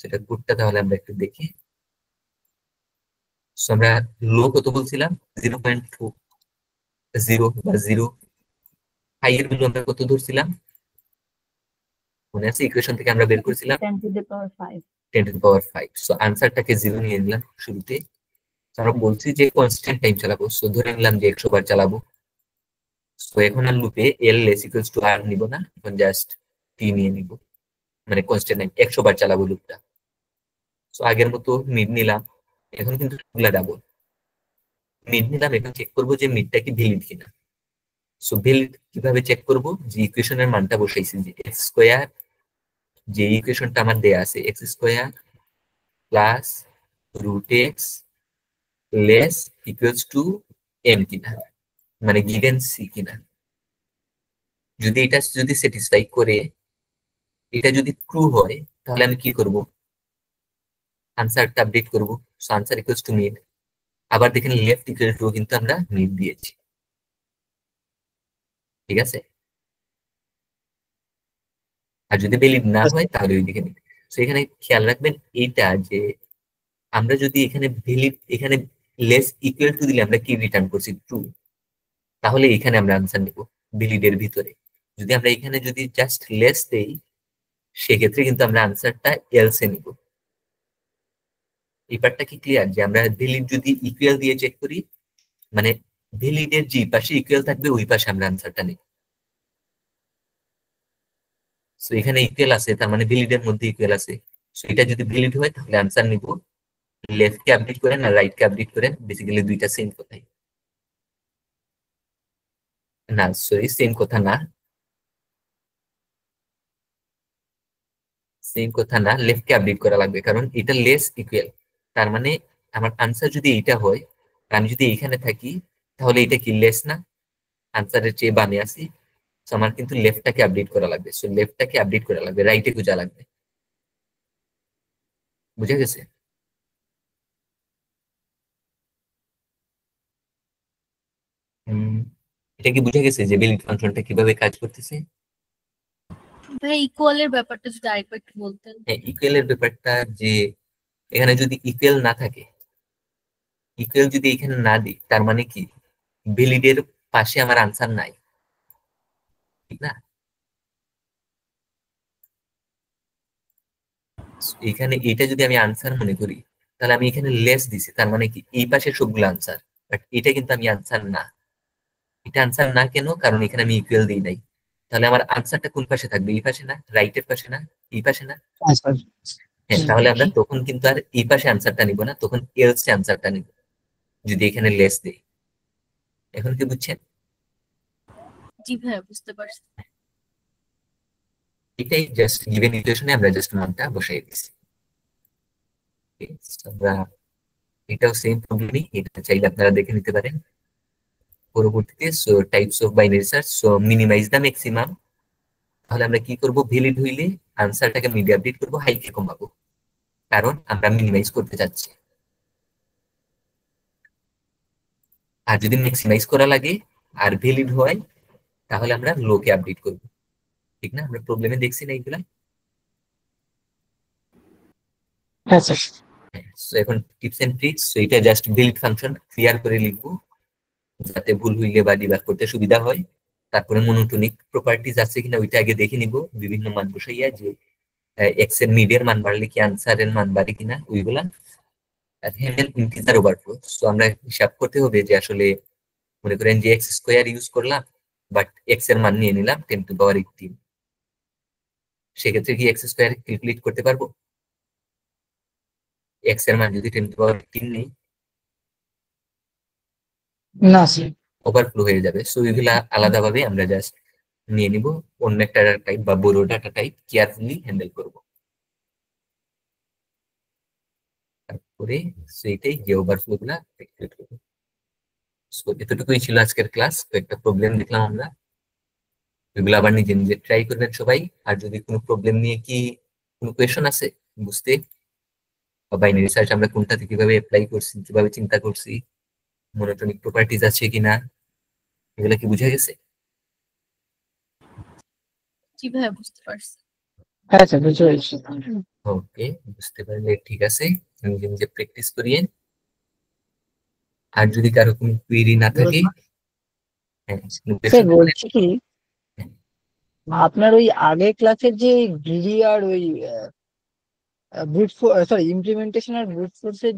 সেটা কোডটা তাহলে আমরা একটু দেখি। সো আমরা লো কত বলছিলাম? 0.0 বা 0। হাই এর ভ্যালু আমরা কত ধরছিলাম? মনে আছে ইকুয়েশন থেকে আমরা বের করেছিলাম 10 to the power 5 10 to the power 5। So আনসারটাকে 0 নিয়ে নিলাম শুরুতে। So, আমরা বলছি যে কনস্ট্যান্ট টাইম চালাবো, সো ধরে নিলাম যে 100 বার চালাবো। সো এখন আর লুপে এল লেস ইকুয়ালস টু আর নিব না, এখন জাস্ট টি নিয়ে নিব, মানে কনস্ট্যান্ট টাইম 100 বার চালাবো লুপটা। সো আগের মতো মিড নিলাম, এখন কিন্তু ডাবল মিড নিলাম। এখন চেক করবো যে মিডটা কি ভ্যালিড কিনা। সো ভ্যালিড কিভাবে চেক করবো? যে ইকুয়েশনের মানটা বসাইছি, যে এক্স স্কোয়ার, যে ইকুয়েশনটা আমার দেয়া আছে, x square plus root x less equals to m কিনা, মানে গিভেন সি কিনা। যদি এটা যদি স্যাটিসফাই করে, এটা যদি ট্রু হয়, তাহলে আমি কি করব? আনসারটা আপডেট করব। So answer equals to mid. আবার দেখেন লেফট ইকুয়াল টু কিন্তু আমরা মিড দিয়েছি, ঠিক আছে? আর যদি ভ্যালিড না হয় তাহলে ওইদিকে মিড। সো এখানে খেয়াল রাখবেন এইটা, যে আমরা যদি এখানে ভ্যালিড, এখানে লেস ইকুয়াল টু দিলে আমরা কি রিটার্ন করছি? ট্রু। তাহলে এখানে আমরা আনসার নেব ভ্যালিডের ভিতরে। যদি আমরা এখানে যদি জাস্ট লেস দেই, সেক্ষেত্রে কিন্তু আমরা আনসারটা এলসে নিব। এই পার্টটা কি ক্লিয়ার? যে আমরা ভ্যালিড যদি ইকুয়াল দিয়ে চেক করি, মানে ভ্যালিডের যে পাশে ইকুয়াল থাকবে ওই পাশে আমরা আনসারটা নিব। সো এখানে ইকুয়াল আছে, তার মানে ভ্যালিডের মধ্যে ইকুয়াল আছে। সো এটা যদি ভ্যালিড হয় তাহলে আনসার নিব। লেফট কে আপডেট করেন আর রাইট কে আপডেট করেন, বেসিক্যালি দুইটা সেম কথাই। না সরি, সেম কথা না, সেম কথা না, লেফট কে আপডেট করা লাগবে, কারণ এটা লেস ইকুয়াল। তার মানে আমার আনসার যদি এইটা হয়, আর আমি যদি এইখানে থাকি, তাহলে এটা কি লেস না? আনসারের চেয়ে বামে আসি। So, আমার কিন্তু লেফটটাকে আপডেট করা লাগবে। সো লেফটটাকে আপডেট করা লাগবে, রাইটে খোঁজা লাগবে। বুঝে গেছে? এটা কি বুঝে গেছে যে ভ্যালিড ফাংশনটা কিভাবে কাজ করতেছে? ভাই ইকুয়ালের ব্যাপারটা যদি আরেকবার একটু বলতেন। হ্যাঁ, ইকুয়ালের ব্যাপারটা যে এখানে যদি ইকুয়াল না থাকে, ইকুয়াল যদি এখানে না দিই, তার মানে কি ভ্যালিডের পাশে আমার আনসার নাই, ঠিক না? এখানে এটা যদি আমি আনসার মনে করি, তাহলে আমি এখানে লেস দিছি, তার মানে কি এই পাশে সবগুলো আনসার, বাট এটা কিন্তু আমি আনসার না। এটা আনসার না কেন? কারণ এখানে আমি ইকুয়াল দিই নাই। তাহলে আমার আনসারটা কোন পাশে থাকবে? এই পাশে না, রাইটের পাশে না, এই পাশে না? আচ্ছা হ্যাঁ, তাহলে আমরা তখন কিন্তু আর এই পাশে আনসারটা নিব না, তখন এলসে আনসারটা নিব যদি এখানে লেস দেই। এখন কি বুঝছেন? জি ভাইয়া বুঝতে পারছি। এটাই জাস্ট গিভেন ইকুয়েশনে আমরা জাস্ট মানটা বসাই দিচ্ছি। আমরা এটাও সেম প্রবলেমই, এটা চাইলে আপনারা দেখে নিতে পারেন পরবর্তীতে। So types of binary search, so minimise the maximum. তাহলে আমরা কি করব? ভ্যালিড হইলে আনসারটাকে মিডি আপডেট করবো, হাইকে কমাবো, কারণ আমরা মিনিমাইজ করতে চাচ্ছি। আর যদি ম্যাক্সিমাইজ করা লাগে আর ভ্যালিড হয়, তাহলে আমরা লোকে আপডেট করব, ঠিক না? আমরা প্রবলেমে দেখছি না এইগুলা। হ্যাঁ স্যার। সো এখন টিপস এন্ড ট্রিক্স। সো এটা জাস্ট ভ্যালিড ফাংশন ক্লিয়ার করে লিখবো, যাতে ভুল হইলে বা ডিবাগ করতে সুবিধা হয়। তারপরে মনোটোনিক প্রপার্টিজ আছে কিনা ওইটা আগে দেখে নিব, বিভিন্ন মান বসাইয়া, যে এক্স এর মিডের মান বাড়লে কি আনসারের মান বাড়ে কিনা ওইগুলা। আর হ্যান্ডেল ইন্টিজার ওভারফ্লো। সো আমরা হিসাব করতে হবে যে আসলে মনে করেন যে এক্স স্কোয়ার ইউজ করলাম, বাট এক্স এর মান নিয়ে নিলাম 10⁻18, সেক্ষেত্রে কি এক্স স্কোয়ার ক্যালকুলেট করতে পারবো? এক্স এর মান যদি 10⁻18 নেই, না স্যার। ওভারফ্লো হয়ে যাবে। সো এগুলা আলাদাভাবে আমরা জাস্ট নিয়ে নিব, অন্য একটা টাইপ বা বড় ডাটা টাইপ কেয়ারফুলি হ্যান্ডেল করব। তারপরে সেইটাই যে ওভারফ্লো গুলা ক্যালকুলেট করবো। সো এতটুকুই ছিল আজকের ক্লাস। কয়েকটা প্রবলেম দেখলাম আমরা, এগুলো আবার নিজে নিজে ট্রাই করবেন সবাই। আর যদি কোনো প্রবলেম নিয়ে কি কোনো কোয়েশন আছে বুঝতে, বা বাইনারি সার্চ আমরা কোনটাতে কিভাবে অ্যাপ্লাই করছি, কিভাবে চিন্তা করছি, মনোটনিক প্রপার্টিজ আছে কিনা, এগুলো কি বুঝে গেছে? জি ভাইয়া বুঝতে পারছি। হ্যাঁ স্যার বুঝতে পেরেছি। ওকে, বুঝতে পারলে ঠিক আছে, নিজে নিজে প্র্যাকটিস করিয়েন। আর যদি কারো কোনো কুয়েরি না থাকে, হ্যাঁ, কোনো স্যার question থাকলে- বলছি কি, আপনার ওই আগের ক্লাসের যে গ্রিডি আর ওই ব্রুট সরি ইমপ্লিমেন্টেশন আর ব্রুট ফোর্সের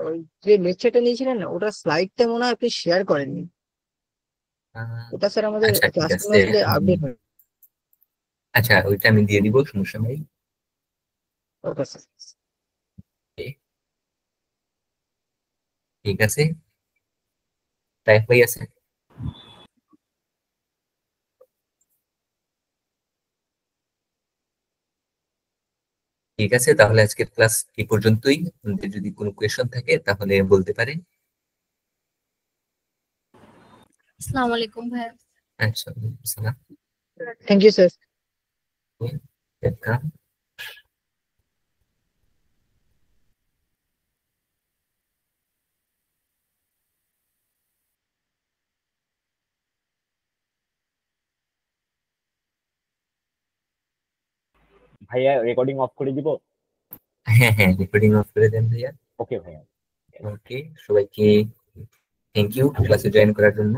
ওই যে লেকচারটা নিয়েছিলেন না, ওটা স্লাইডটা মনে হয় আপনি শেয়ার করেননি। ওটা স্যার আমাদের আচ্ছা ঠিক ক্লাসে আছে, আসলে আপডেট হয়। আচ্ছা ওইটা আমি দিয়ে দিব, সমস্যা নাই। Okay sir. ঠিক আছে, টাইপ হয়ে আছে। ঠিক আছে, তাহলে আজকের ক্লাস এই পর্যন্তই। আপনাদের যদি কোনো কোয়েশন থাকে তাহলে বলতে পারেন। আসসালামু আলাইকুম ভাইয়া। আচ্ছা, সালাম। Thank you sir. ওয়েলকাম। ভাইয়া রেকর্ডিং অফ করে দিব? হ্যাঁ হ্যাঁ, রেকর্ডিং অফ করে দেন ভাইয়া। ওকে ভাইয়া। ওকে, সবাইকে থ্যাংক ইউ ক্লাসে জয়েন করার জন্য।